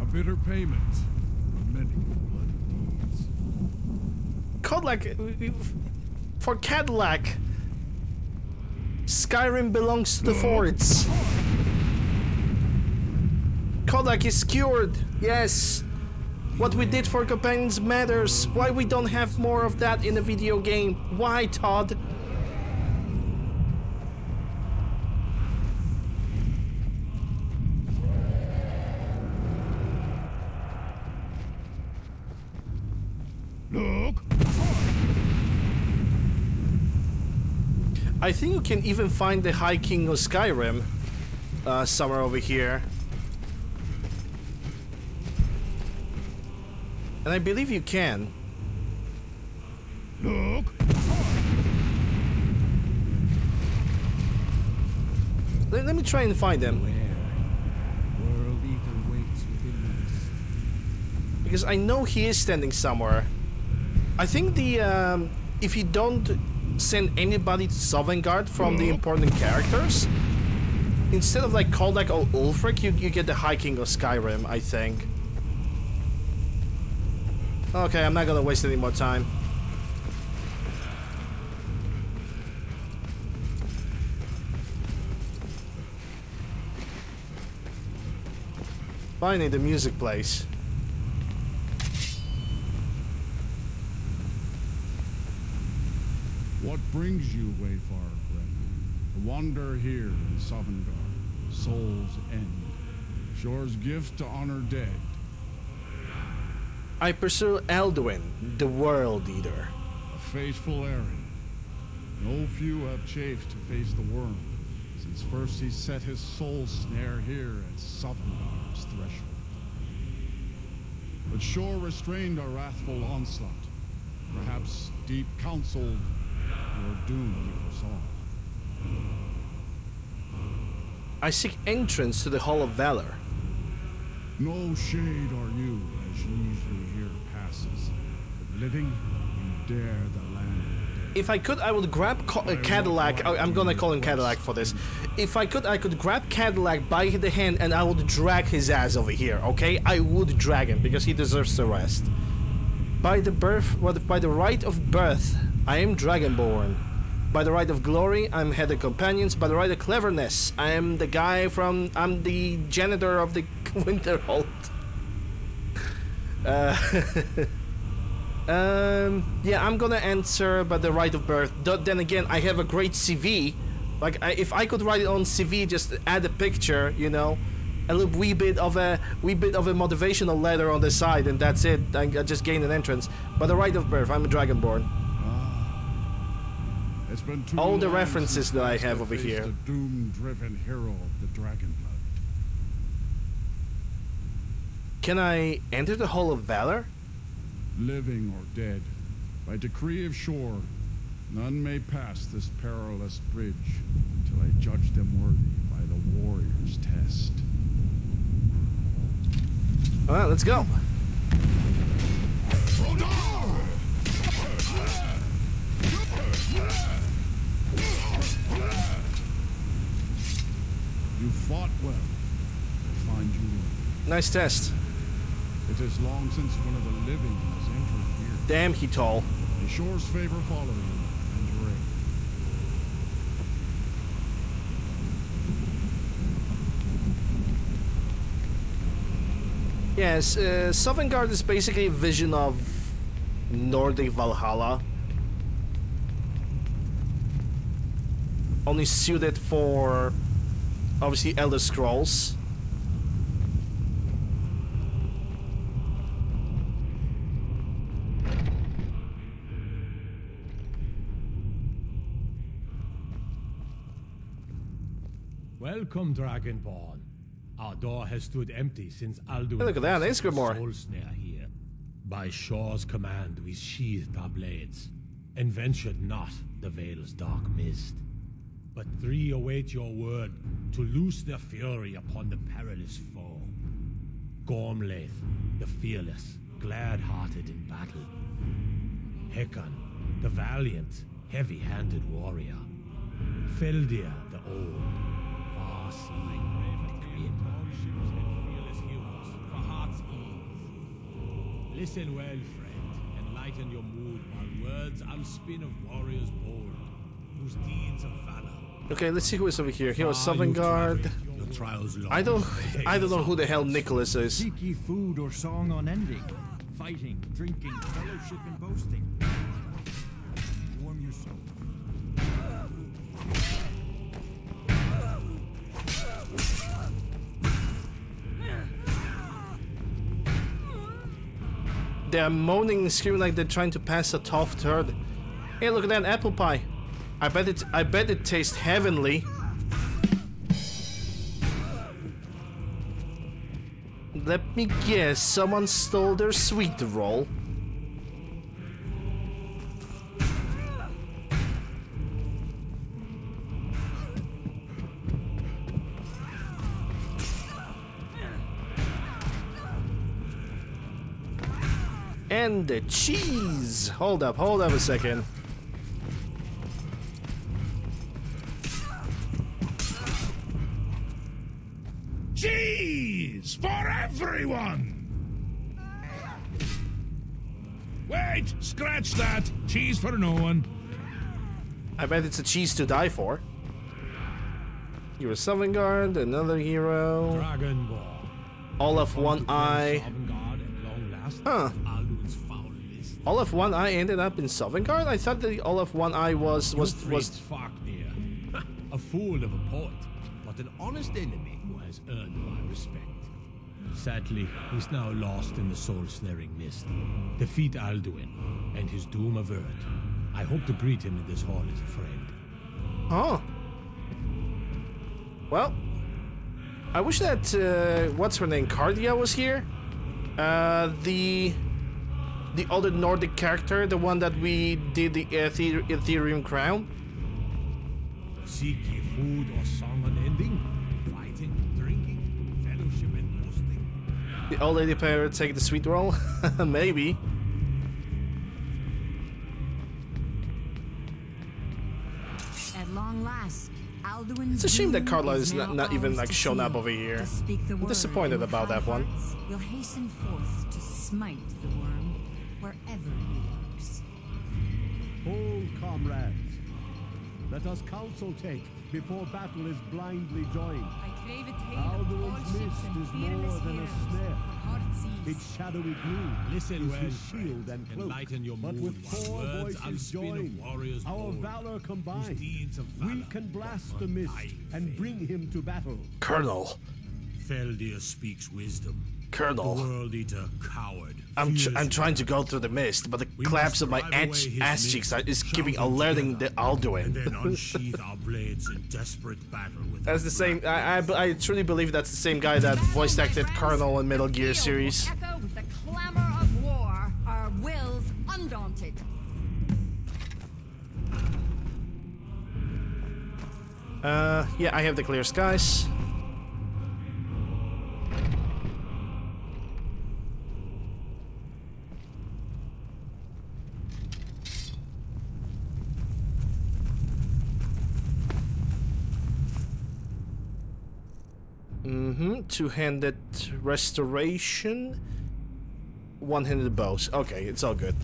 A bitter payment for many blood deeds. Kodlak, for Cadillac. Skyrim belongs to the forts. Kodlak is cured. Yes. What we did for companions matters. Why we don't have more of that in a video game? Why, Todd? Look! I think you can even find the High King of Skyrim. somewhere over here. And I believe you can. Look! Let me try and find them. World Eater waits within the mist. Because I know he is standing somewhere. I think the if you don't send anybody to Sovngarde from the important characters, instead of like Koldak or Ulfric, you get the High King of Skyrim, I think. Okay, I'm not gonna waste any more time. Finally, the music plays. What brings you, Wayfarer Grim? To wander here in Sovngarde, Soul's End. Shore's gift to honor dead. I pursue Alduin, the World Eater. A faithful errand. No few have chafed to face the worm, since first he set his soul snare here at Sovngarde's threshold. But Shore restrained our wrathful onslaught. Perhaps deep counseled your doom he foresaw. I seek entrance to the Hall of Valor. No shade are you, as usually here passes. But living, you dare the land of the dead. If I could, I would grab Cadillac. I'm gonna call him Cadillac for this. If I could grab Cadillac by the hand and I would drag his ass over here, okay? I would drag him because he deserves the rest. By the right of birth, I am Dragonborn. By the right of glory, I'm head of companions. By the right of cleverness, I'm the janitor of the Winterhold. Yeah, I'm gonna answer by the right of birth. Then again, I have a great CV. Like, if I could write it on CV, just add a picture, you know, a little wee bit of a motivational letter on the side, and that's it. I just gained an entrance. By the right of birth, I'm a Dragonborn. It's been too all the long references that I have over here. The doom-driven hero of the Dragonblood. Can I enter the Hall of Valor? Living or dead, by decree of Shore, none may pass this perilous bridge until I judge them worthy by the warrior's test. Alright, let's go. You fought well. I find you worthy. Nice test. It is long since one of the living has entered here. Damn, he tall. May Shore's favor follow you and your aid. Yes, Sovngarde is basically a vision of Nordic Valhalla. Only suited for, obviously, Elder Scrolls. Welcome, Dragonborn. Our door has stood empty since Alduin. Hey, look at that, it's good more. Soul snare here. By Shore's command, we sheathed our blades and ventured not the Vale's dark mist. But three await your word to loose their fury upon the perilous foe. Gormlaith, the fearless, glad-hearted in battle. Hekon, the valiant, heavy-handed warrior. Feldir, the old, far-seeing, but grim. Fearless heroes for heart's ease. Listen well, friend, and lighten your mood while words unspin of warriors bold, whose deeds of valor. Okay, let's see who is over here. Here was Sovngarde. I don't know who the hell Nicholas is. Seek ye food or song unending, fighting, drinking, fellowship and boasting. Warm your soul. They're moaning and screaming like they're trying to pass a tough turd. Hey, look at that apple pie. I bet it tastes heavenly. Let me guess, someone stole their sweet roll. And the cheese! Hold up a second. Cheese for everyone! Wait! Scratch that! Cheese for no one. I bet it's a cheese to die for. You're a Sovngarde, another hero. Dragon Ball. Olaf One Eye. Huh. Olaf One Eye ended up in Sovngarde? I thought that Olaf One Eye was Fafnir. A fool of a poet, but an honest enemy who has earned my respect. Sadly, he's now lost in the soul-snaring mist. Defeat Alduin, and his doom avert. I hope to greet him in this hall as a friend. Oh. Well, I wish that, what's her name, Cardia was here? The other Nordic character, the one that we did the Ethereum Crown. Seek ye food or song unending? Fighting, drinking, fellowship and boasting? The old lady pirate take the sweet roll? Maybe. At long last, Alduin's It's a shame that Carla is now not even ours like to shown up seal. over here. To speak the I'm word, disappointed and about that one. hearts will hasten forth to smite the worm wherever he lurks. Hold, comrades. Let us counsel take before battle is blindly joined. I crave a tale of Alduin's hardships mist and is more fearless than a heroes, snare. Heartsease. Its shadowy gloom Listen is well, his shield and cloak. enlighten your But mood with while four words voices unspin of joined, warriors our bold, valor whose combined, deeds of we valor can blast but the mist undying and fame. bring him to battle. Colonel. Feldir speaks wisdom. Colonel. The World Eater, coward. I'm fears trying to go through the mist, but the We collapse must of my drive away ass his cheeks mist, is giving shout alerting the together, and Alduin. then unsheath our blades in desperate battle with That's the same. I truly believe that's the same guy that voice acted Colonel in Metal Gear series. Echo with the clamor of war, our wills undaunted. Yeah, I have the clear skies. Two-handed restoration. One-handed bows. Okay, it's all good.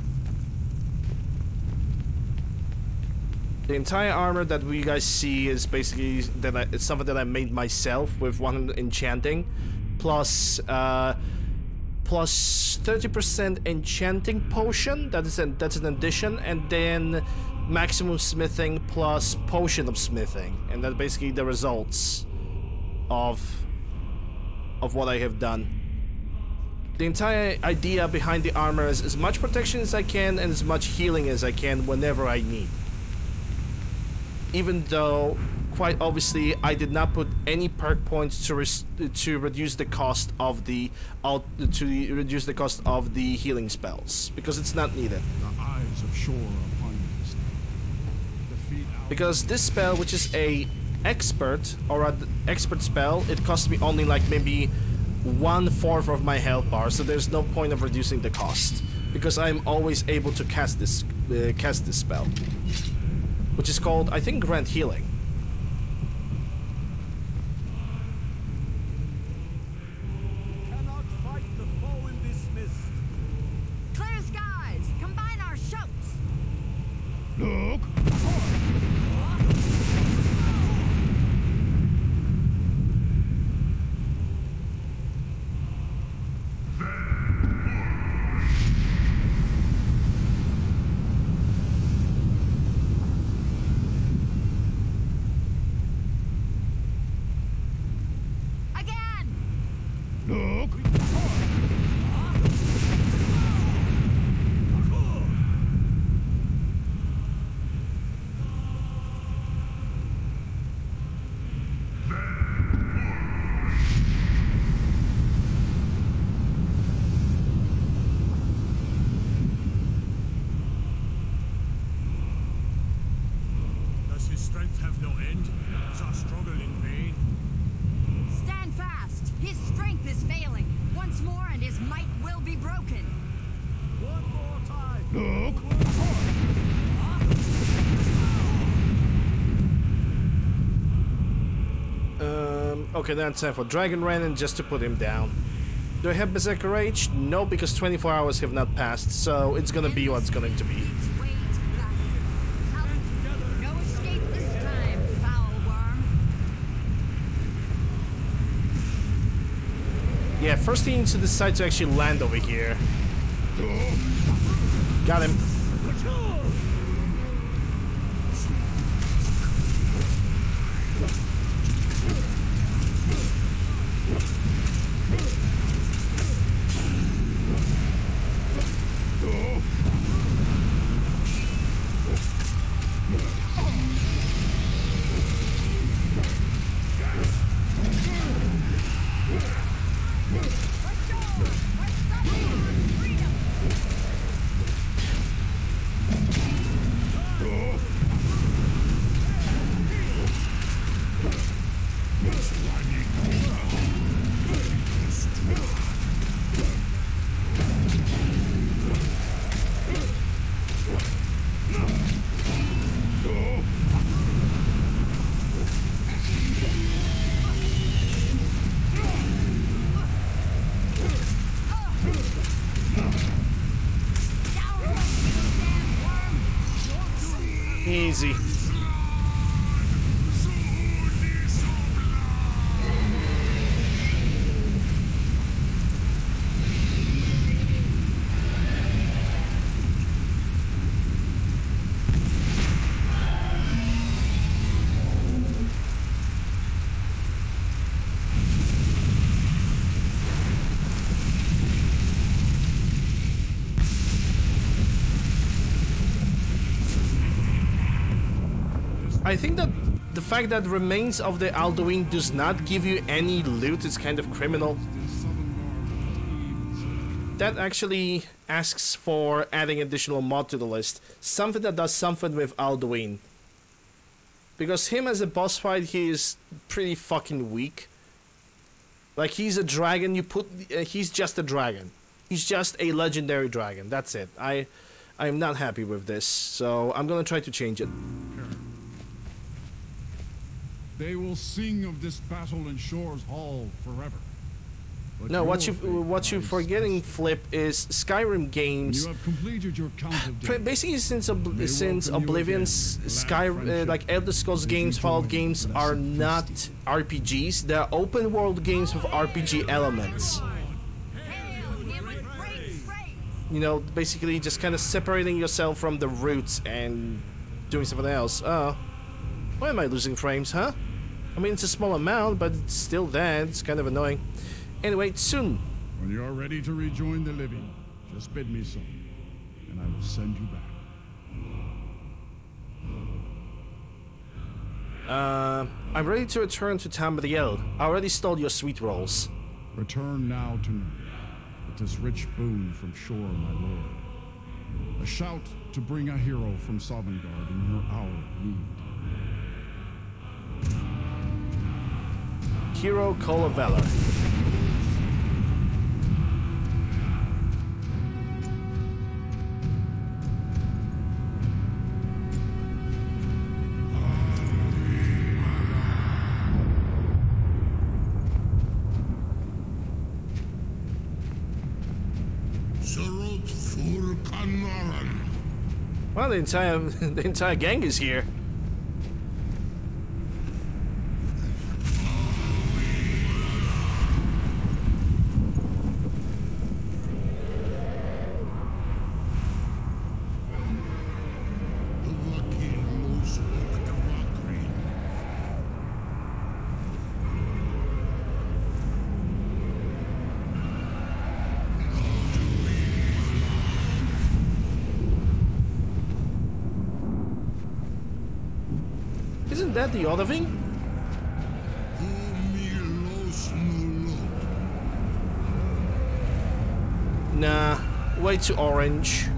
The entire armor that we guys see is basically it's something that I made myself with 100 enchanting, plus 30% enchanting potion. That's an addition, and then maximum smithing plus potion of smithing, and that's basically the results of what I have done. The entire idea behind the armor is as much protection as I can and as much healing as I can whenever I need. Even though, quite obviously, I did not put any perk points to reduce the cost of the healing spells, because it's not needed. The eyes of shore upon you. Because this spell, which is a expert or an expert spell, it costs me only like maybe 1/4 of my health bar, so there's no point of reducing the cost, because I'm always able to cast this spell, which is called, I think, Grant Healing. Cannot fight the foe in this mist. Clear skies! Combine our shouts! Look! Again! Look! once more and his might will be broken. One more time. Look! Okay, then it's time for Dragon Renin just to put him down. Do I have Berserker Rage? No, because 24 hours have not passed, so it's gonna be what's going to be. No escape this time, foul worm. Yeah, first he needs to decide to actually land over here. Got him. Easy. I think that the fact that remains of the Alduin does not give you any loot is kind of criminal. That actually asks for adding additional mod to the list. Something that does something with Alduin. Because him as a boss fight, he is pretty fucking weak. Like, he's a dragon, he's just a dragon. He's just a legendary dragon, that's it. I'm not happy with this, so I'm gonna try to change it. They will sing of this battle in Shore's Hall forever. But no, what you're forgetting, Flip, is Skyrim games. You have completed your count of days. Basically, since Oblivion's like Elder Scrolls games, Fallout games are not RPGs. They're open world games with RPG elements. You know, basically just kind of separating yourself from the roots and doing something else. Why am I losing frames, huh? I mean, it's a small amount, but it's still there. It's kind of annoying. Anyway, soon. When you're ready to rejoin the living, just bid me so, and I will send you back. I'm ready to return to Tamriel. I already stole your sweet rolls. Return now to me, with this rich boon from Shore, my lord. A shout to bring a hero from Sovngarde in your hour of need. Hero Call of Valor. Well, the entire gang is here. Isn't that the other thing? Nah, way too orange.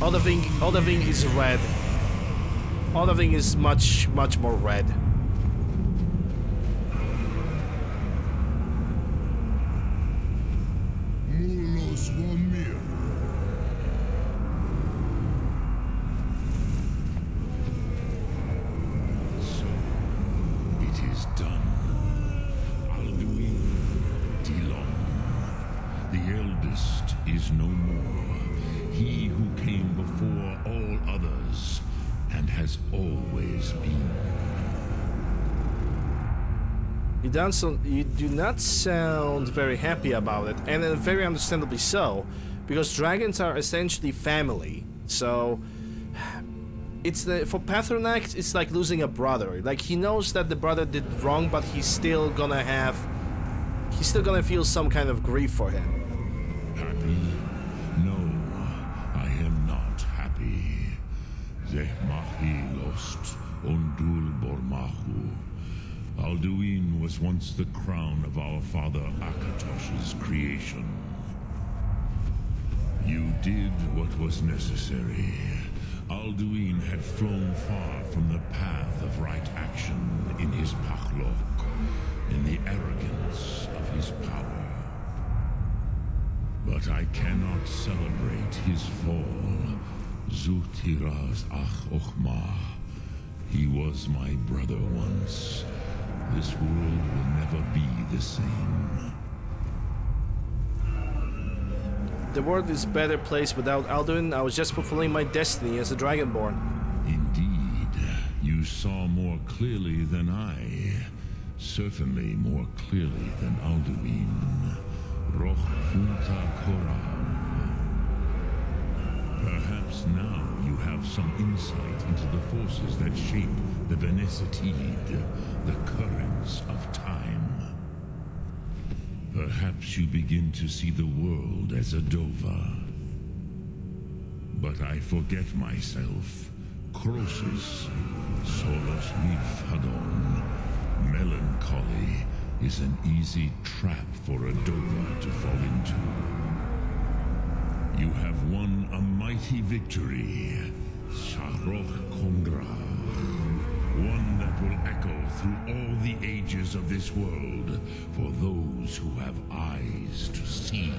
Other thing is red. Other thing is much more red. You do not sound very happy about it, and very understandably so, because dragons are essentially family. So it's for Pathronax, it's like losing a brother. Like, he knows that the brother did wrong, but he's still gonna feel some kind of grief for him. Happy? No, I am not happy. Zehmahi lost Ondul Bormahu. Alduin was once the crown of our father Akatosh's creation. You did what was necessary. Alduin had flown far from the path of right action in his Pachlok, in the arrogance of his power. But I cannot celebrate his fall. Zutiraz Ach Ochma. He was my brother once. This world will never be the same. The world is a better place without Alduin. I was just fulfilling my destiny as a Dragonborn. Indeed. You saw more clearly than I. Certainly more clearly than Alduin. Roch Funta Korav. Perhaps now you have some insight into the forces that shape the Benesitid, the currents of time. Perhaps you begin to see the world as a Dova. But I forget myself. Croesus, Solos Mifhadon. Melancholy is an easy trap for a Dova to fall into. You have won a mighty victory, Sharoch Kongra. One that will echo through all the ages of this world for those who have eyes to see.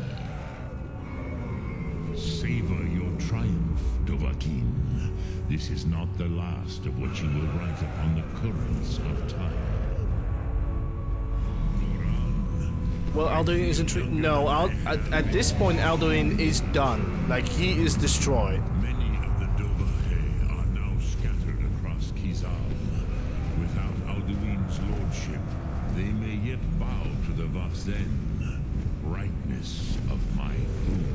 Savor your triumph, Dovahkiin. This is not the last of what you will write upon the currents of time. Well, Alduin isn't... No, at this point, Alduin is done. Like, he is destroyed. Many of the Dovahe are now scattered across Kizal. Without Alduin's lordship, they may yet bow to the Vazen, brightness of my throne.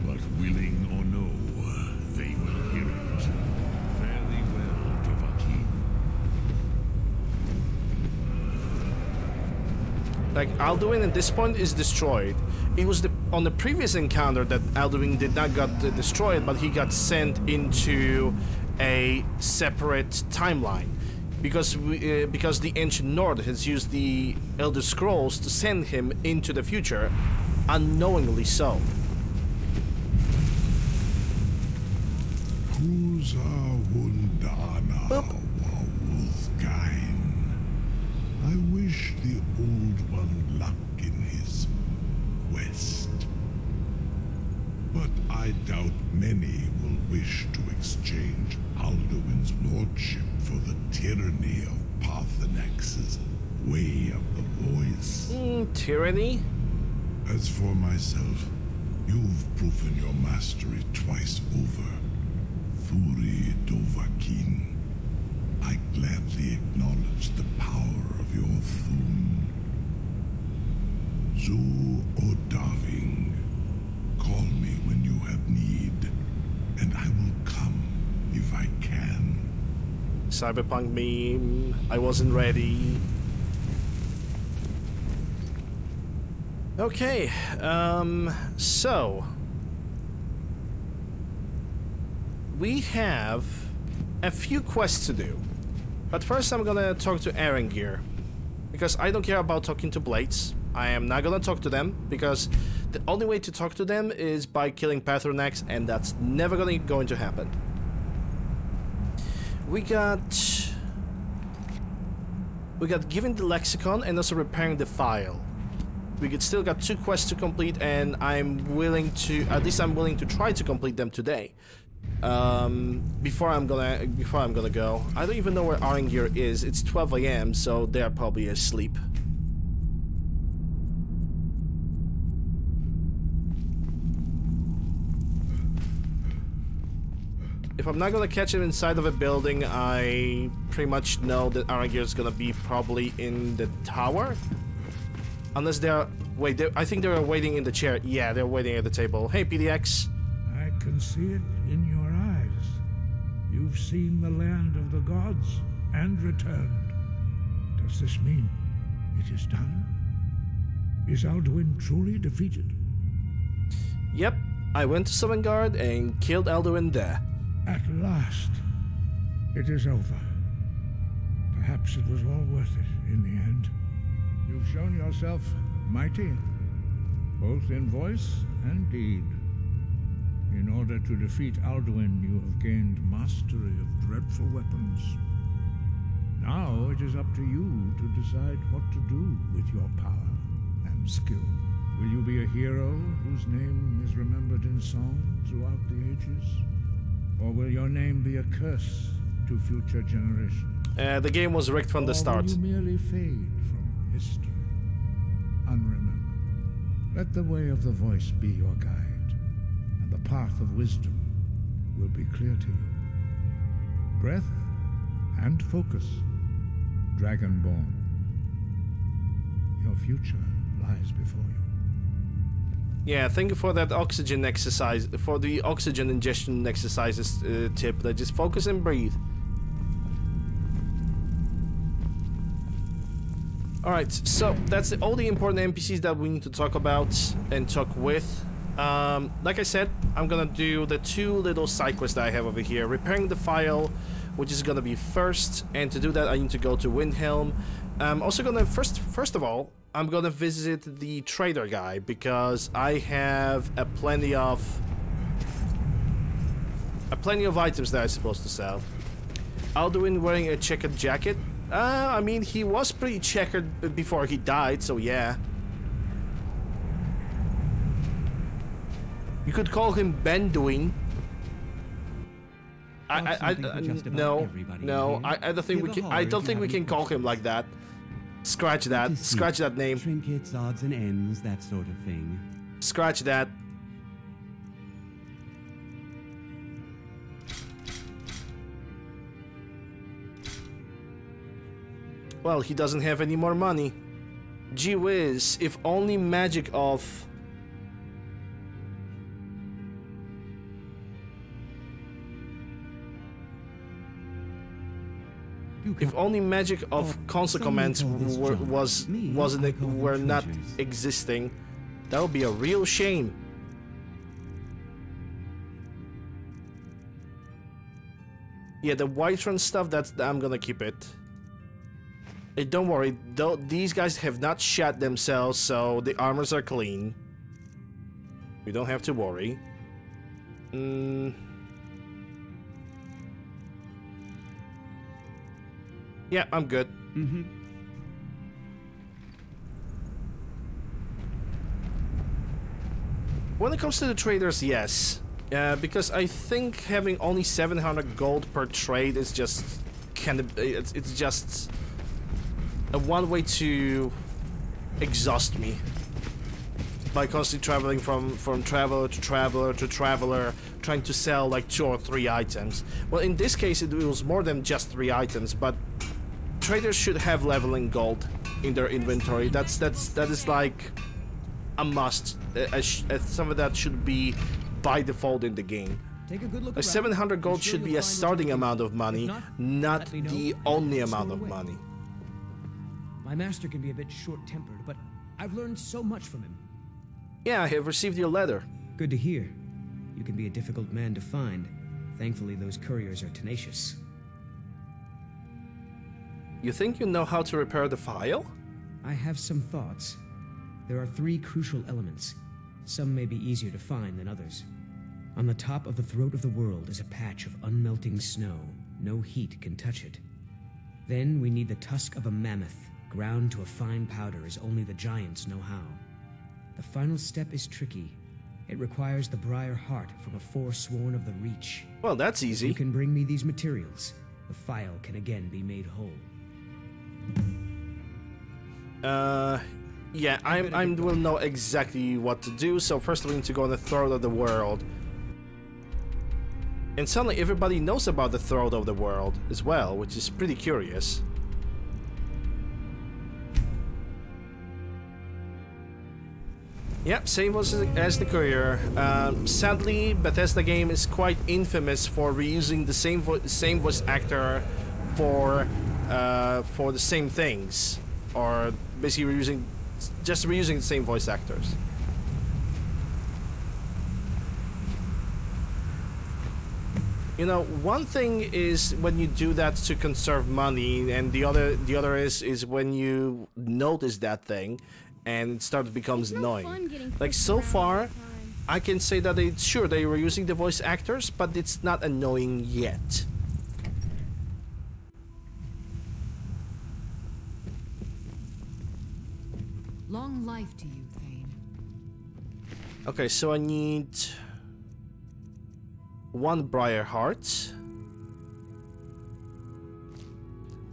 But willing or no, they will hear it. Fare thee well, Dovahkiin. Like, Alduin at this point is destroyed. It was on the previous encounter that Alduin did not get destroyed, but he got sent into a separate timeline. Because the Ancient Nord has used the Elder Scrolls to send him into the future, unknowingly so. I wish the Old One luck in his quest. But I doubt many will wish to exchange Alduin's lordship for the tyranny of Pathronax's way of the voice. Tyranny? As for myself, you've proven your mastery twice over. Thuri Dovahkiin, I gladly acknowledge the power of your Thun. Zu Odaving, call me when you have need, and I will come if I can. Cyberpunk meme, I wasn't ready. Okay, so we have a few quests to do. But first I'm gonna talk to Arangir, because I don't care about talking to Blades. I am not gonna talk to them, because the only way to talk to them is by killing Pathronax, and that's never going to happen. We got giving the lexicon and also repairing the file. We still got 2 quests to complete, and I'm willing to, at least I'm willing to try to complete them today. Before I'm gonna go. I don't even know where Arangir is. It's 12 AM, so they're probably asleep. if I'm not gonna catch him inside of a building, I pretty much know that Arangir is gonna be probably in the tower. Unless they're... Wait, I think they're waiting in the chair. Yeah, they're waiting at the table. Hey, PDX. I can see it in your eyes. You've seen the land of the gods and returned. Does this mean it is done? Is Alduin truly defeated? Yep, I went to Sovngarde and killed Alduin there. At last, it is over. Perhaps it was all worth it in the end. You've shown yourself mighty, both in voice and deed. In order to defeat Alduin, you have gained mastery of dreadful weapons. Now it is up to you to decide what to do with your power and skill. Will you be a hero whose name is remembered in song throughout the ages? Or will your name be a curse to future generations? The game was rigged from the start. Or will you merely fade from history, unremembered? Let the way of the voice be your guide, and the path of wisdom will be clear to you. Breath and focus, Dragonborn. Your future lies before you. Yeah, thank you for that oxygen exercise, for the oxygen ingestion exercises tip. That just focus and breathe. Alright, so that's all the important NPCs that we need to talk about and talk with. Like I said, I'm gonna do the two little side quests that I have over here. Repairing the file, which is gonna be first, and to do that I need to go to Windhelm. I'm also gonna, first of all, I'm gonna visit the trader guy, because I have a plenty of items that I'm supposed to sell. Alduin wearing a checkered jacket. I mean, he was pretty checkered before he died, so yeah. You could call him Benduin. I don't think we can call him like that. Scratch that. Scratch that name. Trinkets, odds and ends, that sort of thing. Scratch that. Well, he doesn't have any more money. Gee whiz, if only magic of... If only magic of console commands were not existing, that would be a real shame. Yeah, the Whiterun stuff, I'm gonna keep it. Hey, don't worry, these guys have not shat themselves, so the armors are clean. We don't have to worry. Yeah, I'm good. When it comes to the traders, yes. Because I think having only 700 gold per trade is just it's just a one way to exhaust me by constantly traveling from traveler to traveler to traveler, trying to sell like 2 or 3 items. Well, in this case it was more than just 3 items, but traders should have leveling gold in their inventory. That is like a must. Something that should be by default in the game. Take a good look. 700 gold should be a starting amount of money, not the only amount of money. My master can be a bit short-tempered, but I've learned so much from him. Yeah, I have received your letter. Good to hear. You can be a difficult man to find. Thankfully, those couriers are tenacious. You think you know how to repair the file? I have some thoughts. There are 3 crucial elements. Some may be easier to find than others. On the top of the throat of the world is a patch of unmelting snow. No heat can touch it. Then we need the tusk of a mammoth, ground to a fine powder as only the giants know how. The final step is tricky. It requires the Briar Heart from a forsworn of the Reach. Well, that's easy. If you can bring me these materials, the file can again be made whole. Yeah, I will know exactly what to do. So first we need to go on the throat of the world. And suddenly everybody knows about the throat of the world as well, which is pretty curious. Yep, same as the courier. Sadly, Bethesda game is quite infamous for reusing the same voice actor for the same things, or basically reusing the same voice actors. You know, one thing is when you do that to conserve money, and the other is when you notice that thing and it becomes annoying. Like so far, I can say that sure they were using the voice actors, but it's not annoying yet. Long life to you, Thane. Okay, so I need 1 Briar Heart.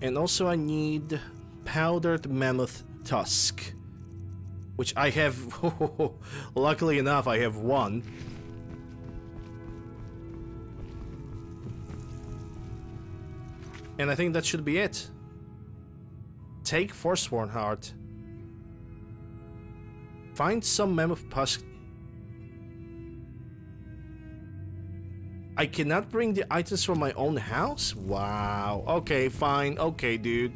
And also I need Powdered Mammoth Tusk, which I have. Luckily enough, I have 1. And I think that should be it. Take Forsworn Heart. Find some Mammoth Tusk. I cannot bring the items from my own house? Wow. Okay, fine. Okay, dude.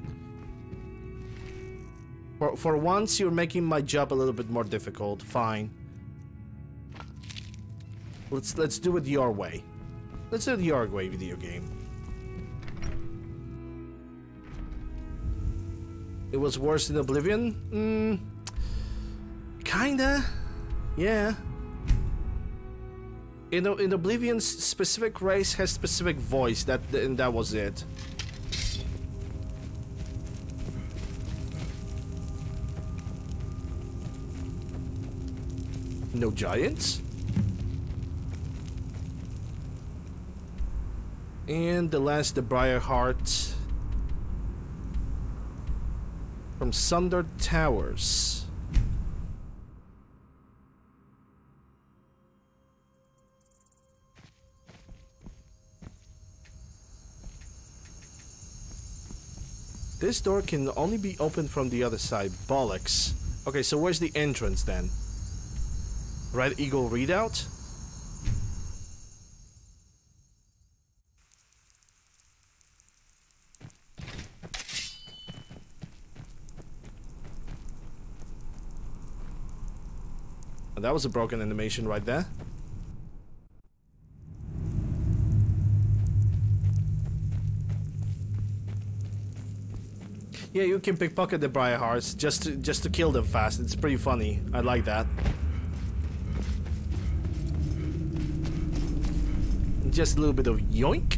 For once, you're making my job a little bit more difficult. Fine. Let's do it your way. Let's do it your way, video game. It was worse in Oblivion? Kinda. Yeah. In Oblivion's specific race has specific voice, and that was it. No giants? And the last, the Briar Heart from Sundered Towers. This door can only be opened from the other side. Bollocks. Okay, so where's the entrance then? Red Eagle Redoubt? Oh, that was a broken animation right there. Yeah, you can pickpocket the Briar Hearts just to kill them fast. It's pretty funny. I like that. Just a little bit of yoink.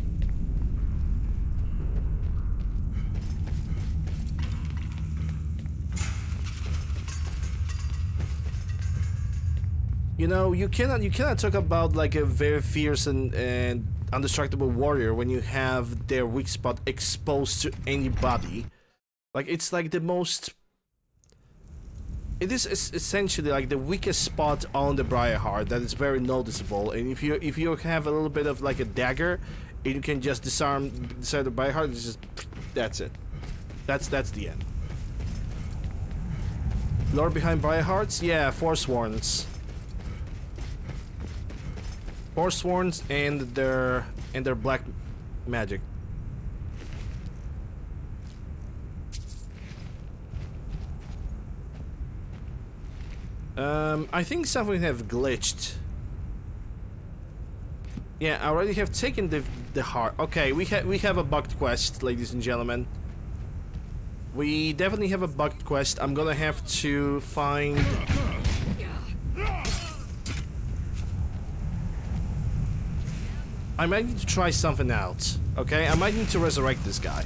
You know, you cannot talk about like a very fierce and indestructible warrior when you have their weak spot exposed to anybody. Like, it's like the most... It is essentially like the weakest spot on the Briar Heart that is very noticeable. And if you have a little bit of like a dagger, you can just disarm the Briar Heart. It's just... That's it. That's the end. Lore behind Briar Hearts? Yeah, Forsworns. Forsworns and their black magic. I think something have glitched. Yeah, I already have taken the heart. Okay, we have a bugged quest, ladies and gentlemen. We definitely have a bugged quest. I'm gonna have to find... I might need to try something out. Okay, I might need to resurrect this guy.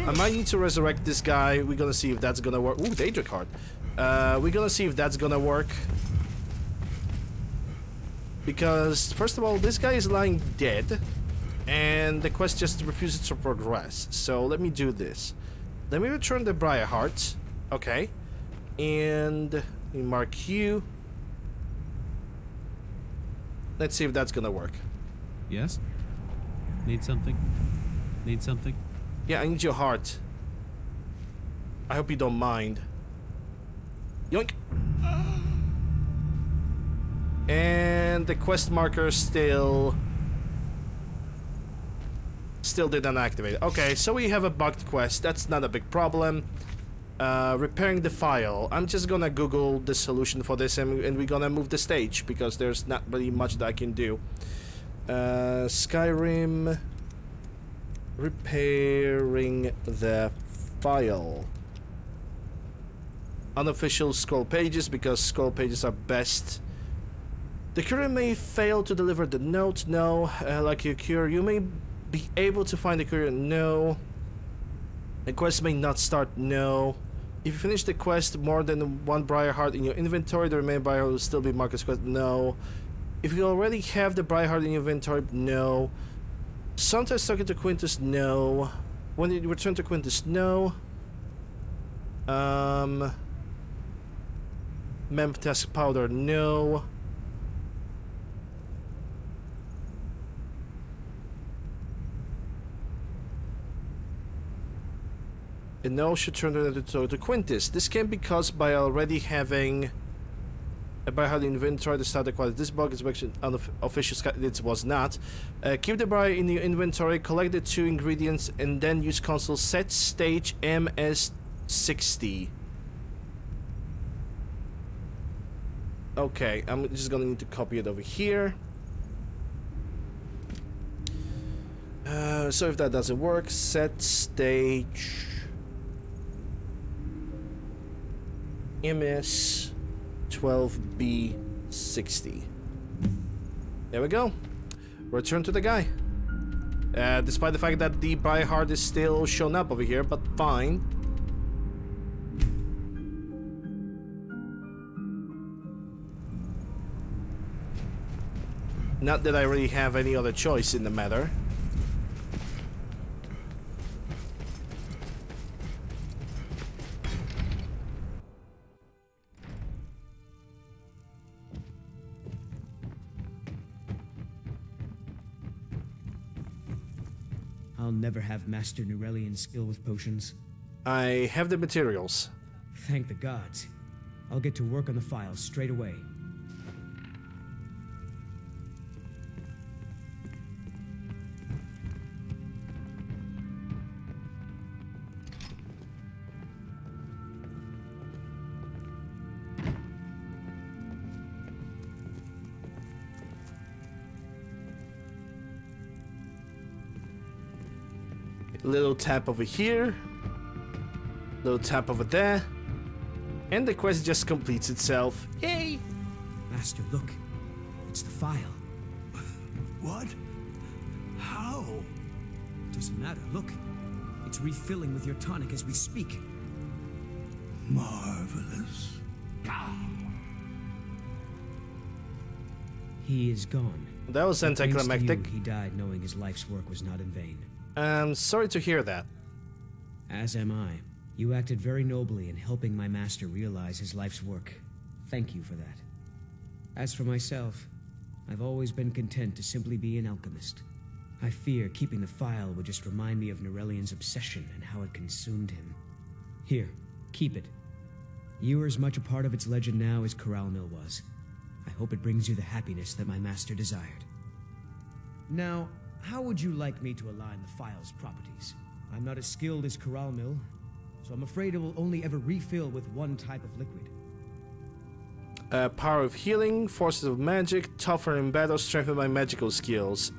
I might need to resurrect this guy. We're gonna see if that's gonna work. Ooh, Daedric Heart. We're gonna see if that's gonna work. Because, first of all, this guy is lying dead. And the quest just refuses to progress. So, let me do this. Let me return the Briar Heart. Okay. And... let me mark you. Let's see if that's gonna work. Yes? Need something? Need something? Yeah, I need your heart. I hope you don't mind. Yoink! And the quest marker still didn't activate. Okay, so we have a bugged quest. That's not a big problem. Repairing the file. I'm just gonna Google the solution for this, and we're gonna move the stage because there's not really much that I can do. Skyrim repairing the file. Unofficial scroll pages, because scroll pages are best. The courier may fail to deliver the note. No. Like your courier, you may be able to find the courier. No. The quest may not start. No. If you finish the quest more than one Briar Heart in your inventory, the remaining Briar Heart will still be marked as quest. No. If you already have the Briar Heart in your inventory, no. Sometimes talking to Quintus, no. When you return to Quintus, no. Memtask powder, no. And no should turn to Quintus. This can be caused by already having by how the inventory to start the quality. This bug is actually unofficial. It was not. Keep the briar in your inventory, collect the 2 ingredients, and then use console set stage MS60. Okay, I'm just gonna need to copy it over here. So if that doesn't work, set stage MS12B60. There we go. Return to the guy. Despite the fact that the Briar Heart is still shown up over here, but fine. Not that I really have any other choice in the matter. I'll never have Master Nurelian's skill with potions. I have the materials. Thank the gods. I'll get to work on the files straight away. Little tap over here, little tap over there, and the quest just completes itself. Yay! Master, look. It's the file. What? How? Doesn't matter. Look. It's refilling with your tonic as we speak. Marvelous. He is gone. That was anticlimactic. He died knowing his life's work was not in vain. I'm sorry to hear that. As am I. You acted very nobly in helping my master realize his life's work. Thank you for that. As for myself, I've always been content to simply be an alchemist. I fear keeping the file would just remind me of Nurelian's obsession and how it consumed him. Here, keep it. You are as much a part of its legend now as Corral Mill was. I hope it brings you the happiness that my master desired. Now, how would you like me to align the file's properties? I'm not as skilled as Corral Mill, so I'm afraid it will only ever refill with one type of liquid. Power of healing, forces of magic, tougher in battle, strengthened by magical skills.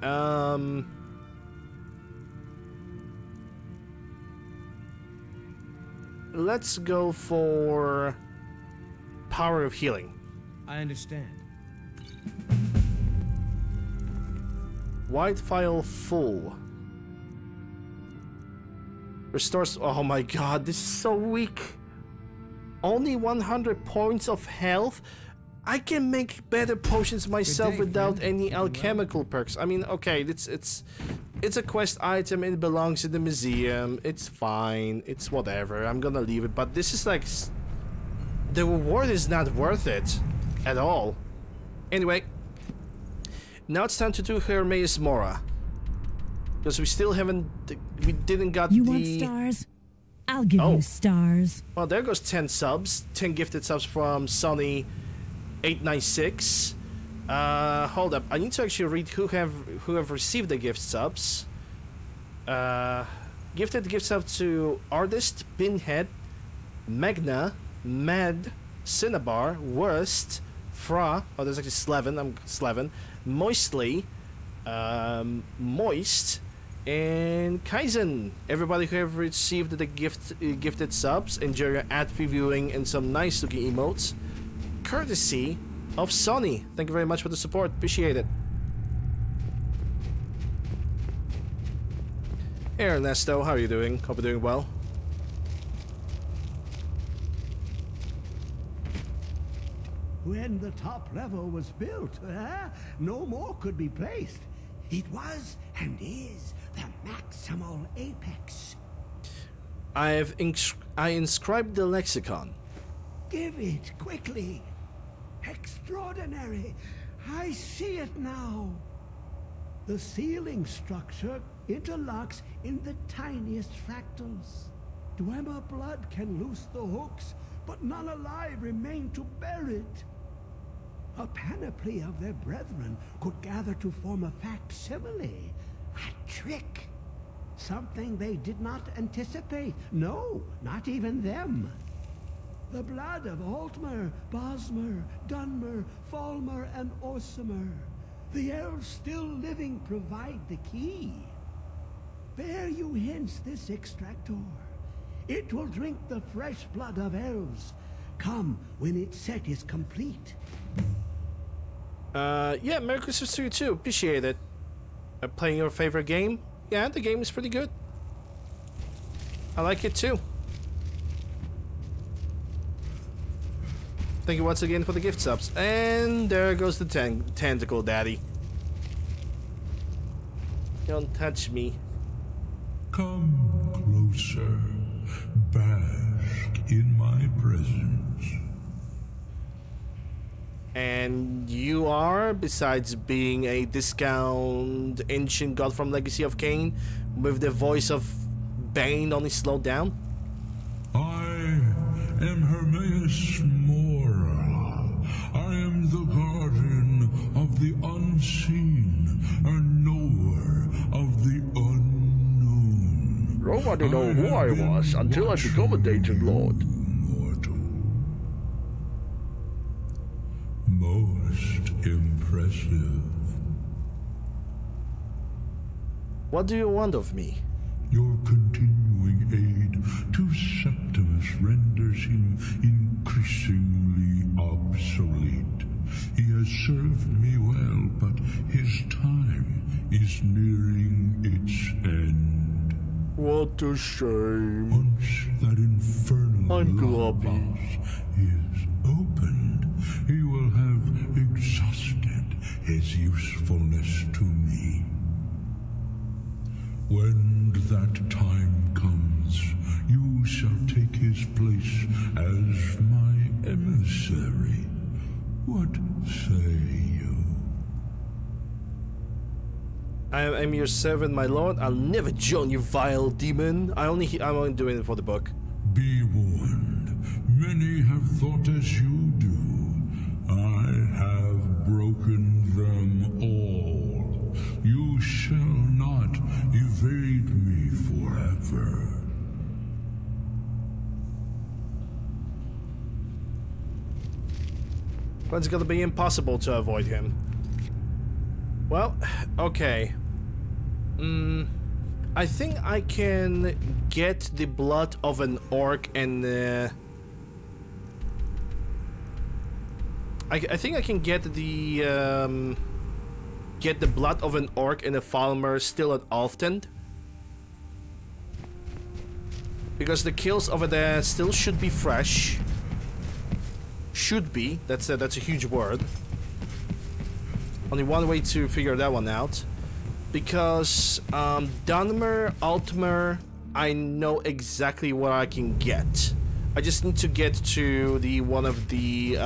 Let's go for power of healing. I understand. White file full. Restores. Oh my god, this is so weak. Only 100 points of health. I can make better potions myself without any alchemical perks. I mean, okay, it's a quest item. It belongs in the museum. It's fine. It's whatever. I'm gonna leave it. But this is like, the reward is not worth it at all. Anyway. Now it's time to do Hermes Mora. Because we still haven't... We didn't got You want stars? I'll give you stars. Well, there goes 10 subs. 10 gifted subs from Sonny896. Hold up. I need to actually read who have received the gift subs. Gifted gift sub to Artist, Pinhead, Magna, Mad, Cinnabar, Worst, Fra. Oh, there's actually Slevin. I'm Slevin. Moistly, Moist, and Kaizen. Everybody who have received the gifted subs, enjoy your ad previewing and some nice looking emotes, courtesy of Sonny. Thank you very much for the support. Appreciate it. Hey Ernesto, how are you doing? Hope you're doing well. When the top level was built, no more could be placed. It was and is the maximal apex. I inscribed the lexicon. Give it quickly. Extraordinary. I see it now. The ceiling structure interlocks in the tiniest fractals. Dwemer blood can loose the hooks, but none alive remain to bear it. A panoply of their brethren could gather to form a facsimile, a trick. Something they did not anticipate. No, not even them. The blood of Altmer, Bosmer, Dunmer, Falmer, and Orsimer. The elves still living provide the key. Bear you hence this extractor. It will drink the fresh blood of elves. Come when its set is complete. Yeah, Merry Christmas to you too. Appreciate it. Playing your favorite game? Yeah, the game is pretty good. I like it too. Thank you once again for the gift subs. And there goes the tentacle daddy. Don't touch me. Come closer. Bask in my presence. And you are, besides being a discount ancient god from Legacy of Kain, with the voice of Bane only slowed down? I am Hermes Mora. I am the guardian of the unseen, a knower of the unknown. Nobody know who I was until I become a Danger Lord. Most impressive. What do you want of me? Your continuing aid to Septimus renders him increasingly obsolete. He has served me well, but his time is nearing its end. What a shame. Once that infernal lighthouse is opened, he will have exhausted his usefulness to me. When that time comes, you shall take his place as my emissary. What say you? I am your servant, my lord. I'll never join you, vile demon. I'm only doing it for the book. Be warned. Many have thought as you do. I have broken them all. You shall not evade me forever. But it's gonna be impossible to avoid him. Well, okay. I think I can get the blood of an orc and I think I can get the blood of an orc and a Falmer still at Alftend, because the kills over there still should be fresh. Should be. That's a huge word. Only one way to figure that one out. Because Dunmer, Altmer, I know exactly where I can get. I just need to get to the one of the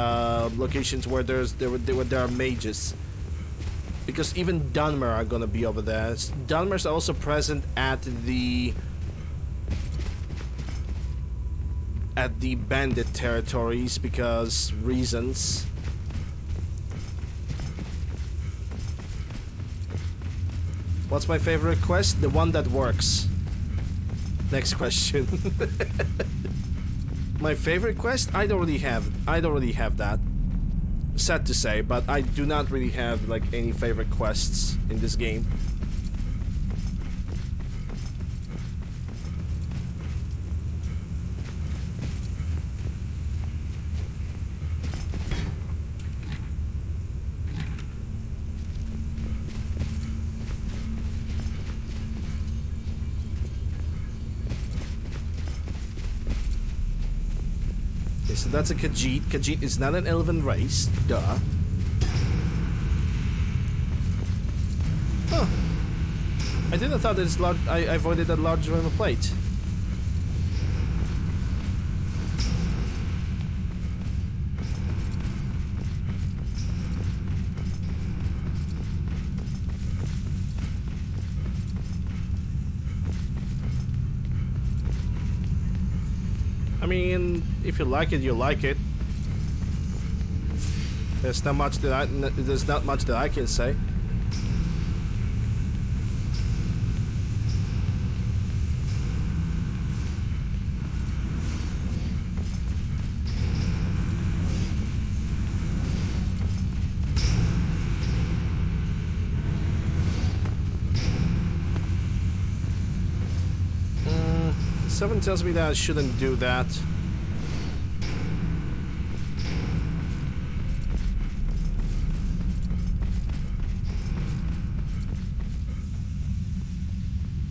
locations where there are mages. Because even Dunmer are gonna be over there. Dunmer's also present at the bandit territories because reasons. What's my favorite quest? The one that works. Next question. My favorite quest? I don't really have that. Sad to say, but I do not really have like any favorite quests in this game. So that's a Khajiit. Khajiit is not an elven race. Duh. Huh. I didn't thought it's large. I avoided that large armor plate. I mean, if you like it, you like it. There's not much that I can say. Someone tells me that I shouldn't do that.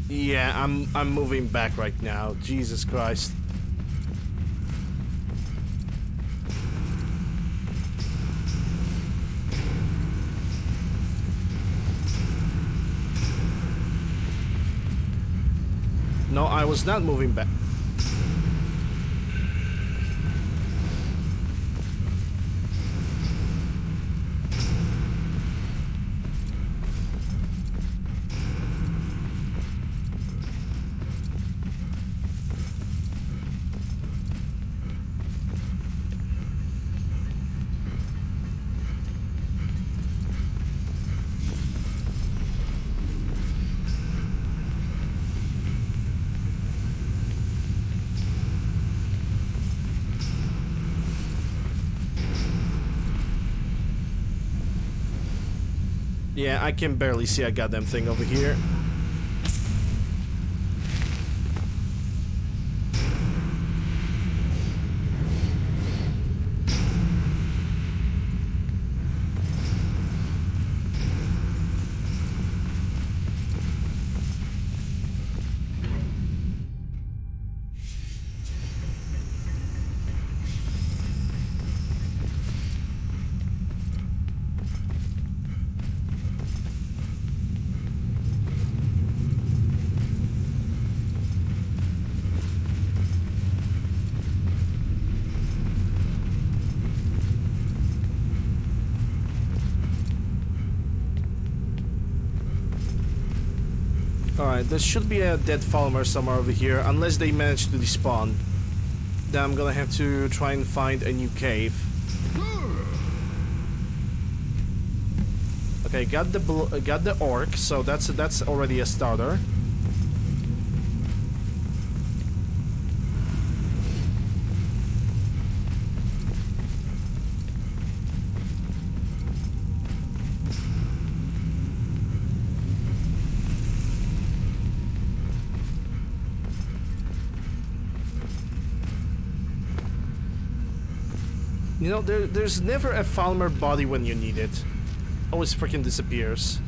Yeah, I'm moving back right now. Jesus Christ. No, I was not moving back. Yeah, I can barely see a goddamn thing over here. Alright, there should be a dead farmer somewhere over here, unless they manage to despawn. Then I'm gonna have to try and find a new cave. Okay, got the orc, so that's already a starter. You know, there's never a Falmer body when you need it. Always freaking disappears.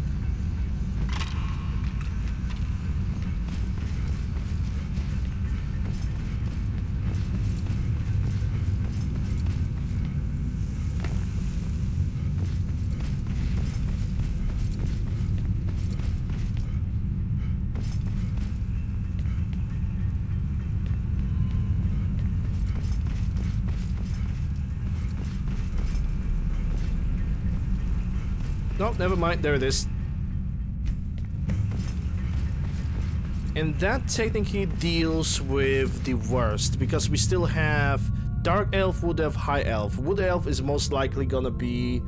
No, never mind. There it is. And that technically deals with the worst, because we still have Dark Elf, Wood Elf, High Elf. Wood Elf is most likely gonna be...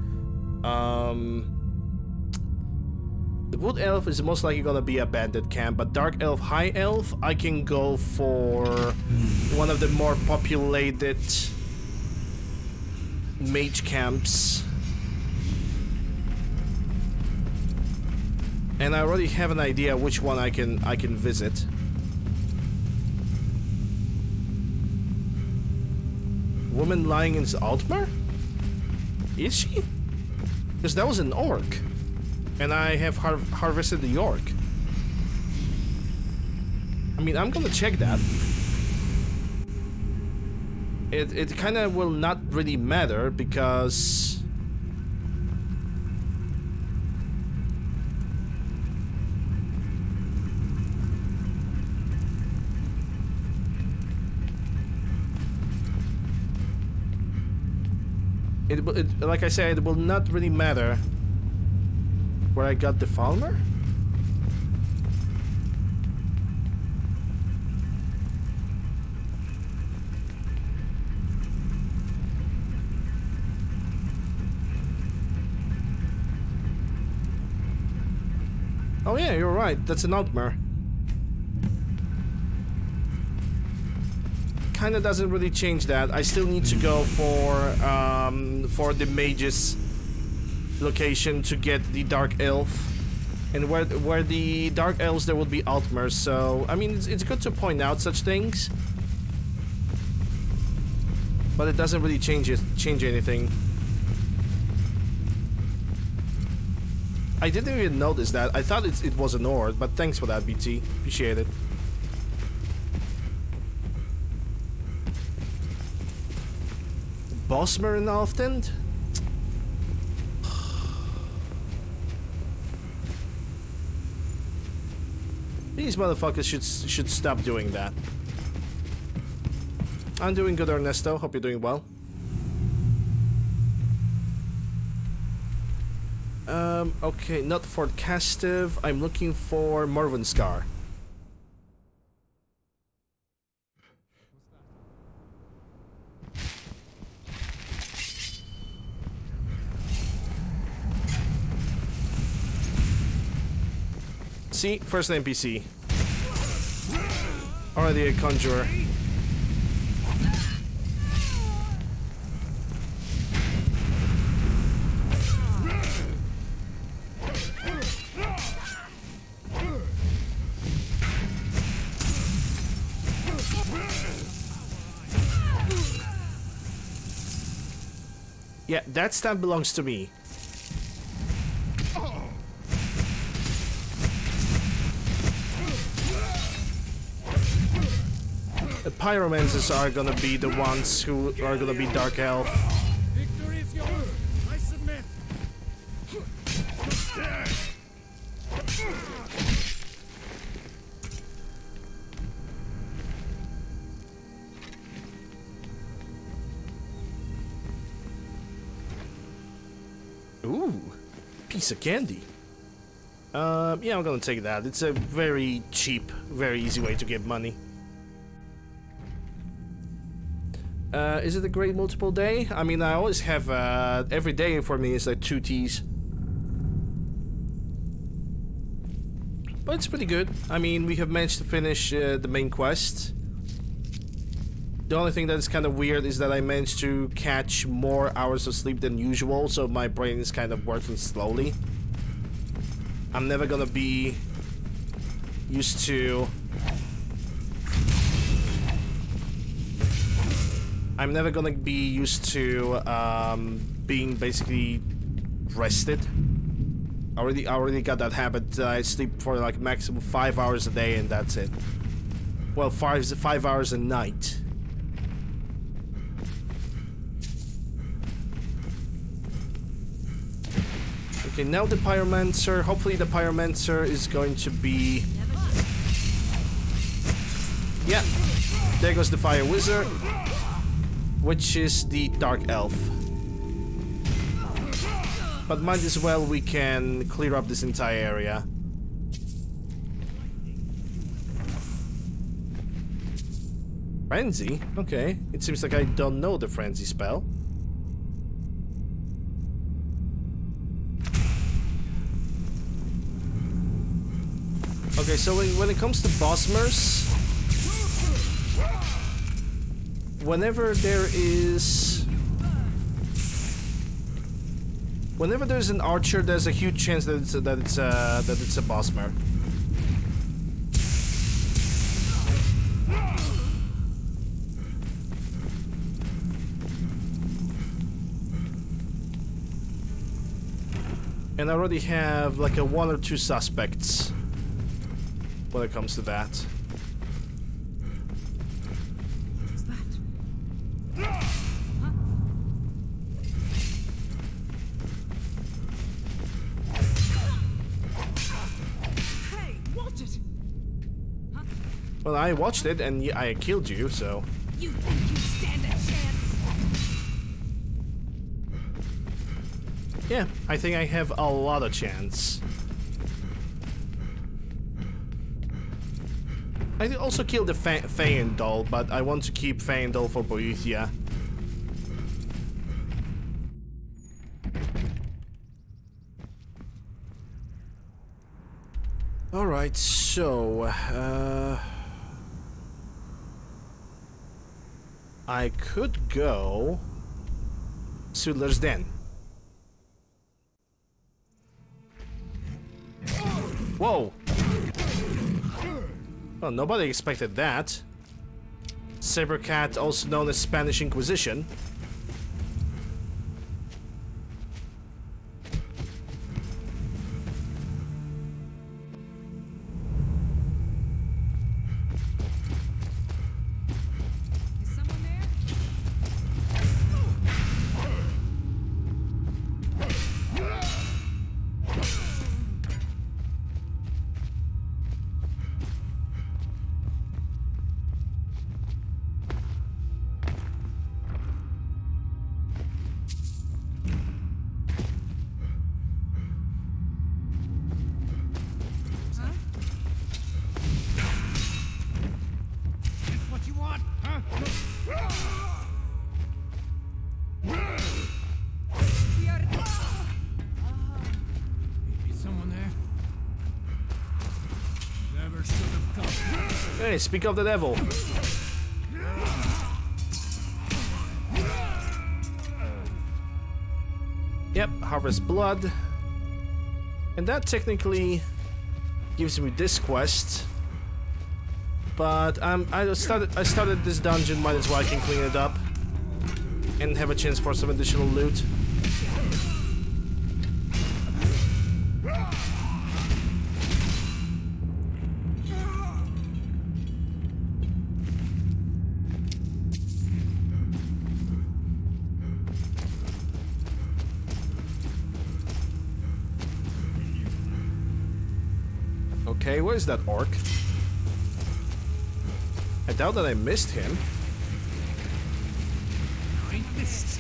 the Wood Elf is most likely gonna be a bandit camp, but Dark Elf, High Elf, I can go for one of the more populated mage camps. And I already have an idea which one I can visit. Woman lying in Altmer? Is she? Because that was an orc. And I have harvested the orc. I mean, I'm gonna check that. It kind of will not really matter because... like I said, it will not really matter where I got the Falmer. Oh yeah, you're right. That's an Altmer. Kinda doesn't really change that. I still need to go for the mage's location to get the Dark Elf, and where the Dark Elves there would be Altmers. So I mean, it's good to point out such things, but it doesn't really change anything. I didn't even notice that. I thought it was an Ord, but thanks for that, BT. Appreciate it. Bosmer in often? These motherfuckers should stop doing that. I'm doing good, Ernesto. Hope you're doing well. Okay, not Fort Castive. I'm looking for Morvenskar. See, first NPC. Already a conjurer. Yeah, that stamp belongs to me. The pyromancers are gonna be the ones who are gonna be Dark Elf. Victory is yours. I submit. Ooh, piece of candy. Yeah, I'm gonna take that. It's a very cheap, very easy way to get money. Is it a great multiple day? I mean, I always have, every day for me is like 2 teas. But it's pretty good. I mean, we have managed to finish the main quest. The only thing that is kind of weird is that I managed to catch more hours of sleep than usual, so my brain is kind of working slowly. I'm never gonna be used to... I'm never gonna be used to being basically rested. I already got that habit. I sleep for like maximum 5 hours a day and that's it. Well, 5 hours a night. Okay, now the Pyromancer. Hopefully the Pyromancer is going to be... Yeah, there goes the Fire Wizard, which is the Dark Elf. But might as well we can clear up this entire area. Frenzy? Okay. It seems like I don't know the frenzy spell. Okay, so when it comes to Bosmers, whenever there's an archer, there's a huge chance that it's a Bosmer. And I already have like a 1 or 2 suspects when it comes to that. What's that? Hey, watch it! Well, I watched it and I killed you, so. You think you stand a chance? Yeah, I think I have a lot of chance. I did also kill the Feyendal, but I want to keep Feyendal for Boethia. Alright, so... I could go... Sudler's Den. Whoa! Well, nobody expected that. Sabercat, also known as Spanish Inquisition. Is someone there? What you want, huh? Maybe someone there. Never should have come. Hey, speak of the devil. Yep, harvest blood. And that technically gives me this quest. But I started this dungeon, might as well I can clean it up and have a chance for some additional loot. Okay, where's that orc? I doubt that I missed him. I missed.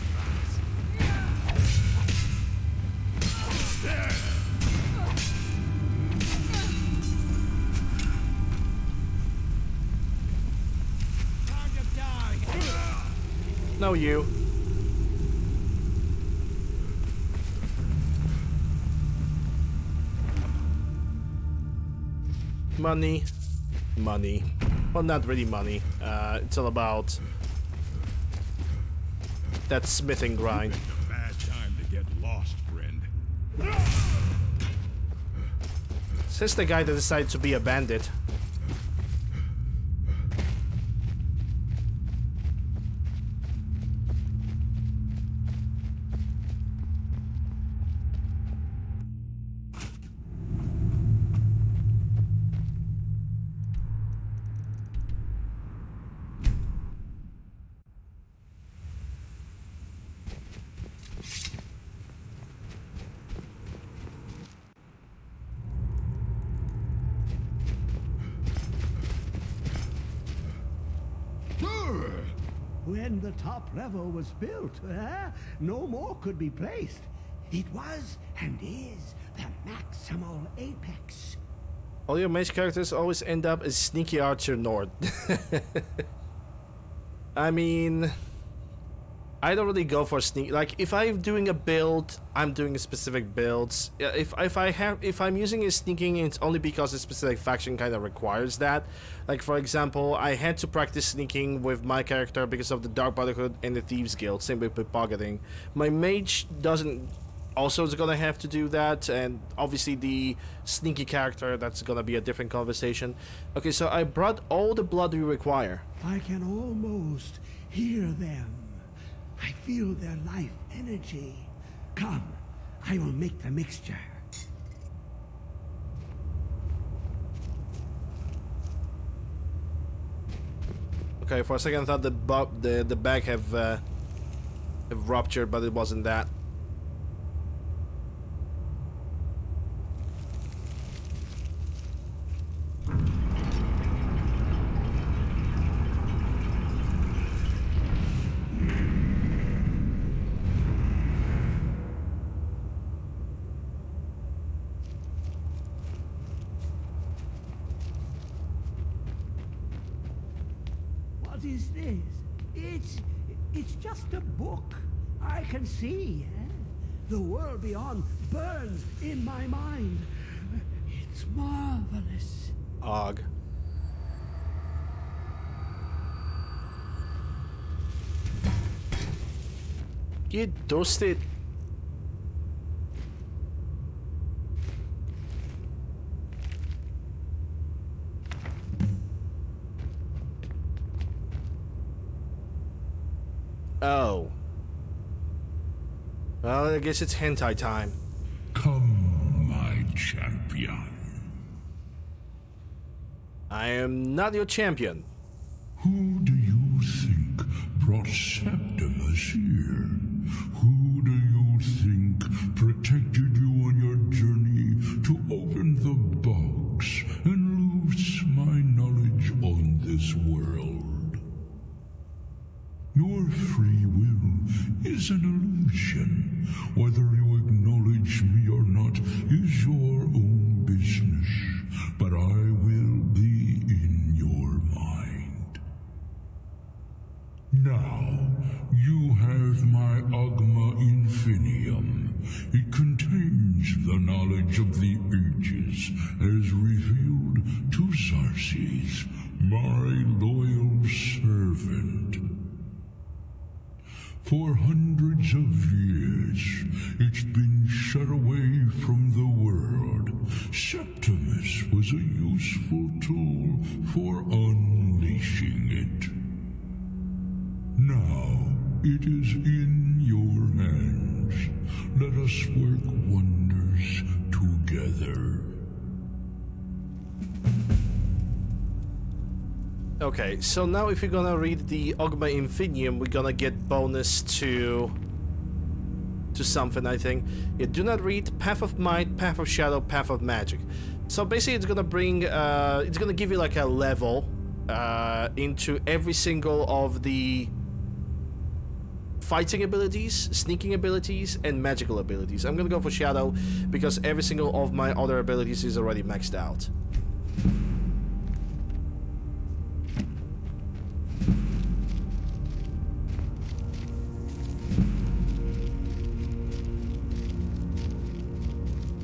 Time to die. No, you. Money. Money. Well, not really money. It's all about that smithing grind. A bad time to get lost, friend. Says the guy that decided to be a bandit. When the top level was built, no more could be placed. It was and is the maximal apex. All your mage characters always end up as Sneaky Archer Nord. I mean, I don't really go for sneak. Like, if I'm doing a build, I'm doing specific builds. If I'm using a sneaking, it's only because a specific faction kind of requires that. Like, for example, I had to practice sneaking with my character because of the Dark Brotherhood and the Thieves Guild. Same with pickpocketing. My mage doesn't. Also, is gonna have to do that, and obviously the sneaky character, that's gonna be a different conversation. Okay, so I brought all the blood we require. I can almost hear them. I feel their life energy. Come, I will make the mixture. Okay, for a second I thought the bag have ruptured, but it wasn't that. What is this? It's just a book. I can see. The world beyond burns in my mind. It's marvelous. Og. Get dusted. Oh. Well, I guess it's hentai time. Come, my champion. I am not your champion. Who do you think brought Septimus here? Who do you think protected you on your journey to open the box and loose my knowledge on this world? Your free will is an illusion. Whether you acknowledge me or not is your own business, but I will be in your mind. Now, you have my Ogma Infinium. It contains the knowledge of the ages as revealed to Xarxes, my loyal servant. For hundreds of years, it's been shut away from the world. Septimus was a useful tool for unleashing it. Now, it is in your hands. Let us work wonders together. Okay, so now if you're gonna read the Ogma Infinium, we're gonna get bonus to something, I think. Yeah, do not read Path of Might, Path of Shadow, Path of Magic. So basically it's gonna bring, it's gonna give you like a level into every single of the fighting abilities, sneaking abilities, and magical abilities. I'm gonna go for Shadow because every single of my other abilities is already maxed out.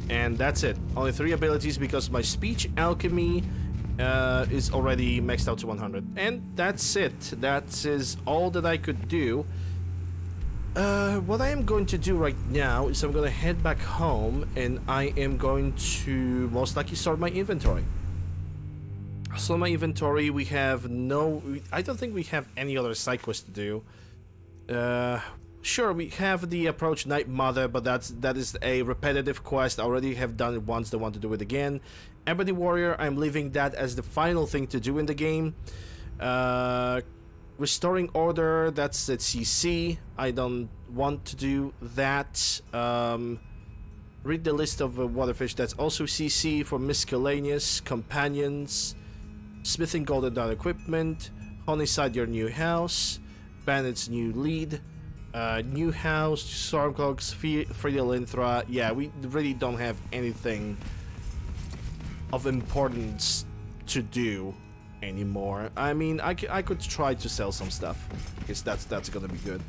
And that's it. Only 3 abilities because my speech alchemy is already maxed out to 100. And that's it. That is all that I could do. What I am going to do right now is I'm going to head back home and I am going to most likely sort my inventory. So my inventory, we have no... I don't think we have any other side quests to do. Sure, we have the Approach Night Mother, but that is a repetitive quest. I already have done it once, don't want to do it again. Ebony Warrior, I'm leaving that as the final thing to do in the game. Restoring Order, that's at CC. I don't want to do that. Read the list of Waterfish, that's also CC. For Miscellaneous, Companions, Smithing Golden Dot Equipment, Honeyside Your New House, Bandit's New Lead, New house, storm cloaks, free Linthra. Yeah, we really don't have anything of importance to do anymore. I mean, I could try to sell some stuff, because that's gonna be good.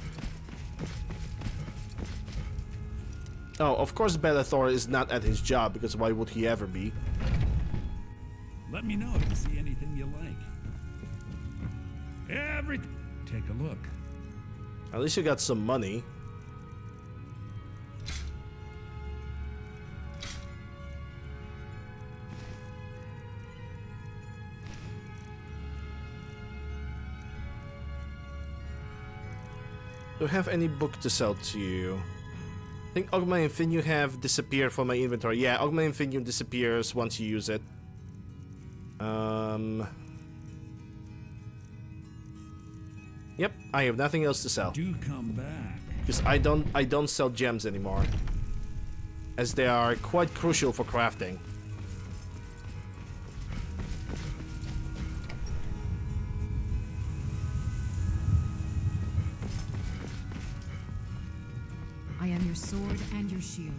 Oh, of course Bellathor is not at his job, because why would he ever be? Let me know if you see anything you like. Everything. Take a look. At least you got some money. Do I have any book to sell to you? I think Augmented Infinium have disappeared from my inventory. Yeah, Augmented Infinium disappears once you use it. Yep, I have nothing else to sell. Do come back. Because I don't sell gems anymore, as they are quite crucial for crafting. I am your sword and your shield.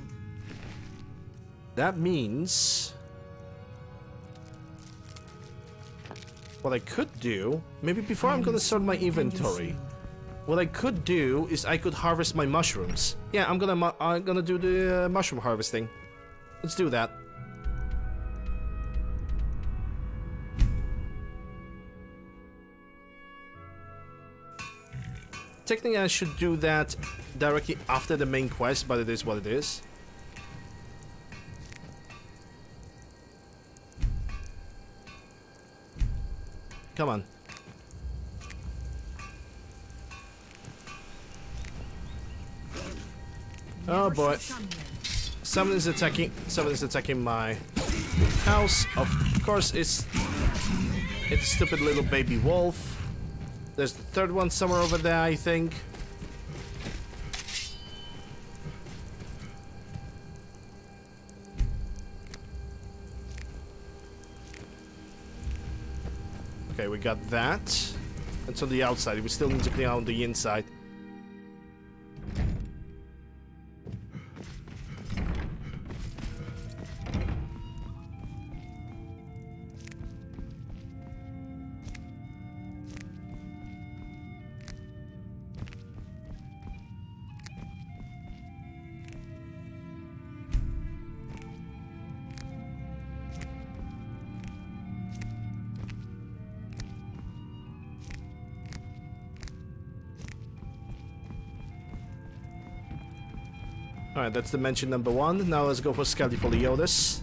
That means what I could do, maybe before I'm gonna sort my inventory, what I could do is I could harvest my mushrooms. Yeah, I'm gonna do the mushroom harvesting. Let's do that. Technically, I should do that directly after the main quest, but it is what it is. Come on. Oh boy. Someone is attacking my house. Of course it's a stupid little baby wolf. There's the third one somewhere over there, I think. Okay, we got that. It's on the outside. We still need to clean out the inside. Alright, that's dimension number 1. Now let's go for Scalifoliotis.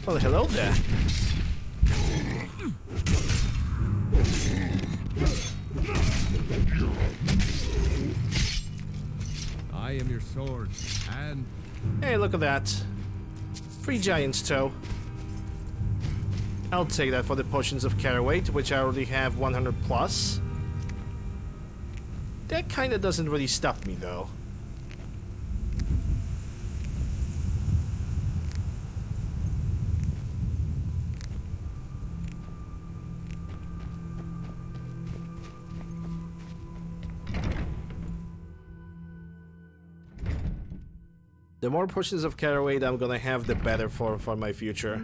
Well, hello there. I am your sword, and... Hey, look at that. Free Giant's Toe. I'll take that for the Potions of Caraway, which I already have 100 plus. That kinda doesn't really stop me, though. The more Potions of Caraway I'm gonna have, the better for my future.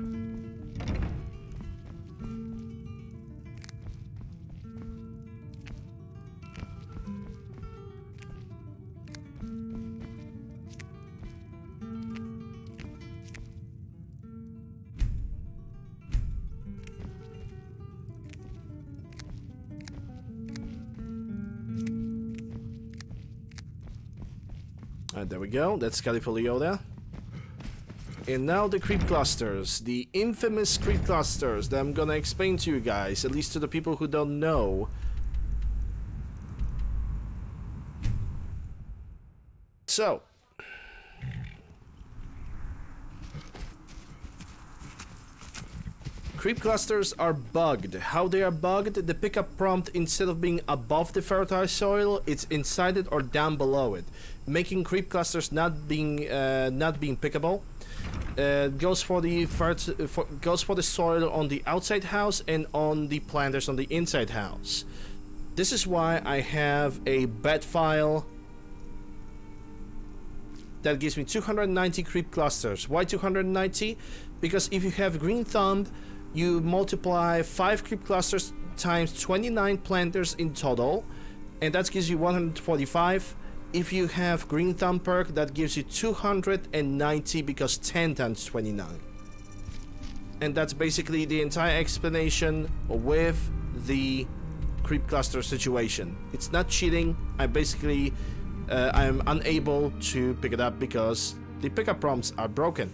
Alright, there we go. That's Scalifolio. And now the creep clusters. The infamous creep clusters that I'm gonna explain to you guys, at least to the people who don't know. So. Creep clusters are bugged. How they are bugged? The pickup prompt, instead of being above the fertile soil, it's inside it or down below it, making creep clusters not being pickable. Goes for the soil on the outside house and on the planters on the inside house. This is why I have a bed file that gives me 290 creep clusters. Why 290? Because if you have green thumb, you multiply 5 creep clusters times 29 planters in total, and that gives you 145. If you have green thumb perk, that gives you 290 because 10 times 29. And that's basically the entire explanation with the creep cluster situation. It's not cheating. I'm unable to pick it up because the pickup prompts are broken.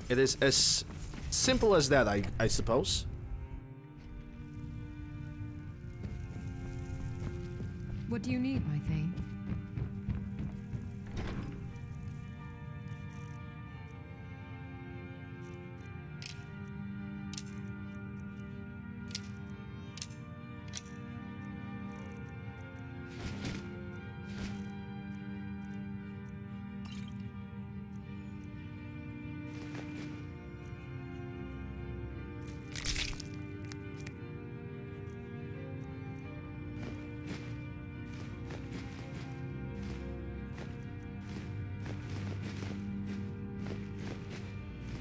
It is as simple as that, I suppose. What do you need, my Thane?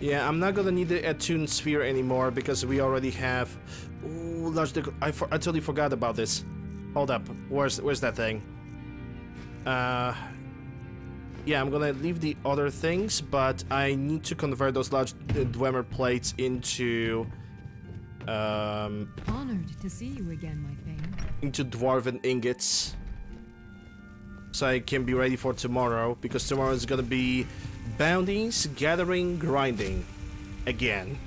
Yeah, I'm not gonna need the attuned sphere anymore because we already have. Ooh, large. I totally forgot about this. Hold up, where's that thing? Yeah, I'm gonna leave the other things, but I need to convert those large Dwemer plates into. Honored to see you again, my Thane. Into dwarven ingots, so I can be ready for tomorrow, because tomorrow is gonna be bounties, gathering, grinding again.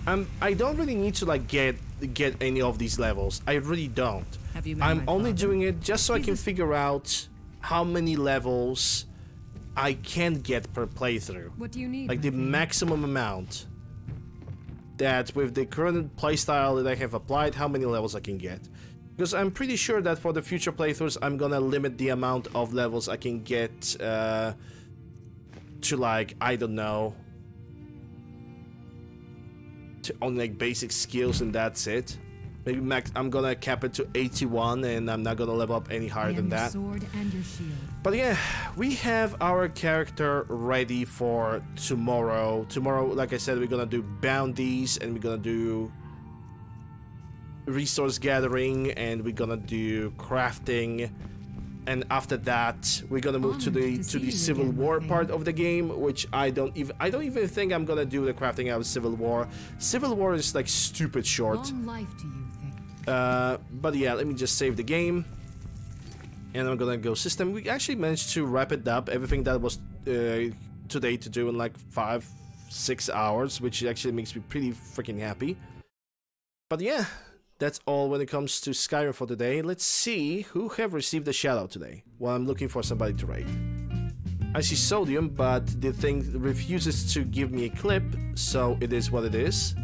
I don't really need to like get any of these levels. I really don't. I'm only doing it just so I can figure out how many levels I can get per playthrough. What do you need? Like the maximum amount that with the current playstyle that I have applied, how many levels I can get. Because I'm pretty sure that for the future playthroughs, I'm gonna limit the amount of levels I can get to, like, I don't know, to only like basic skills, and that's it. Maybe max. I'm gonna cap it to 81, and I'm not gonna level up any higher than that. Sword and your shield. But yeah, we have our character ready for tomorrow. Tomorrow, like I said, we're gonna do bounties, and we're gonna do resource gathering, and we're gonna do crafting, and after that we're gonna move to the Civil War part of the game, which I don't even think I'm gonna do the crafting out of Civil War. Civil War is like stupid short. Long life to you, but yeah, let me just save the game, and I'm gonna go system. We actually managed to wrap it up, everything that was today to do in like 5-6 hours, which actually makes me pretty freaking happy. But yeah, that's all when it comes to Skyrim for today. Let's see who have received a shoutout today while I'm looking for somebody to raid. I see Sodium, but the thing refuses to give me a clip, so it is what it is.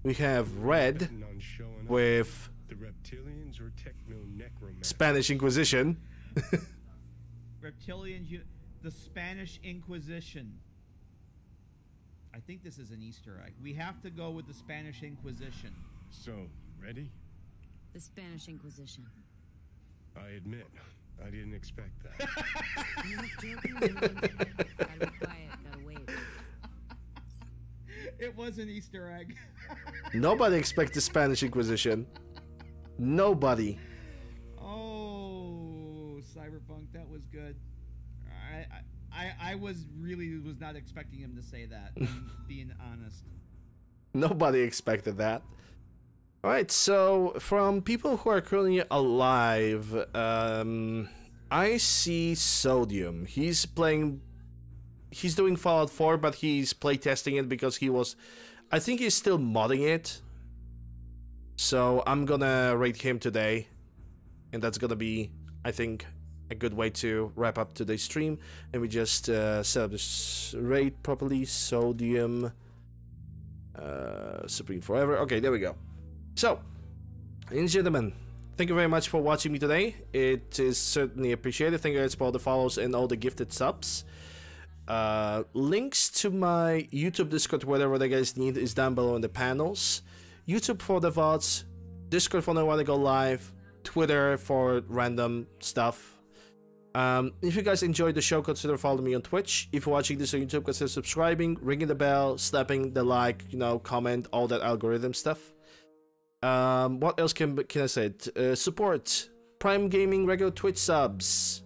We have Red with Spanish Inquisition. Reptilians, the Spanish Inquisition. I think this is an Easter egg. We have to go with the Spanish Inquisition. So, ready? The Spanish Inquisition. I admit, I didn't expect that. Gotta be quiet, gotta wait. It was an Easter egg. Nobody expects the Spanish Inquisition. Nobody. Oh, Cyberpunk, that was good. I was not expecting him to say that, being honest. Nobody expected that. Alright, so from people who are currently alive, I see Sodium. He's doing Fallout 4, but he's playtesting it because I think he's still modding it. So I'm gonna rate him today, and that's gonna be, I think, a good way to wrap up today's stream. And we just set up this rate properly. Sodium Supreme Forever. Okay, there we go. So, ladies and gentlemen, thank you very much for watching me today. It is certainly appreciated. Thank you guys for all the follows and all the gifted subs. Links to my YouTube, Discord, whatever you guys need is down below in the panels. YouTube for the VODs, Discord for when I want to go live, Twitter for random stuff. If you guys enjoyed the show, consider following me on Twitch. If you're watching this on YouTube, consider subscribing, ringing the bell, slapping the like, you know, comment, all that algorithm stuff. What else can I say? Support Prime Gaming regular Twitch subs.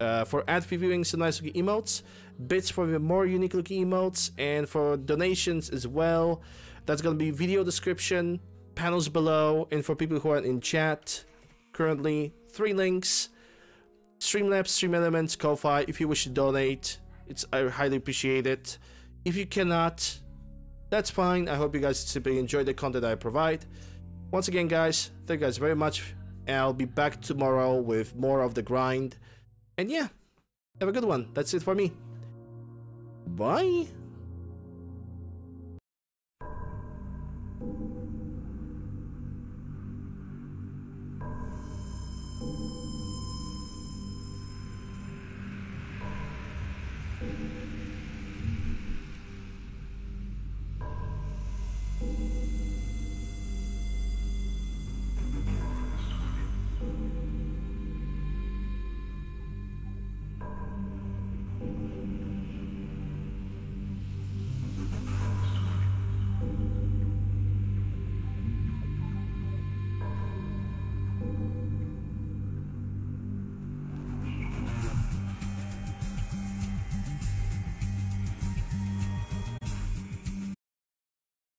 For ad-free viewing, some nice looking emotes, bits for the more unique looking emotes, and for donations as well. That's gonna be video description, panels below, and for people who are in chat currently, 3 links: Streamlabs, Stream Elements, Ko-Fi. If you wish to donate, I highly appreciate it. If you cannot, that's fine. I hope you guys simply enjoy the content I provide. Once again, guys, thank you guys very much, and I'll be back tomorrow with more of the grind. And yeah, have a good one. That's it for me. Bye.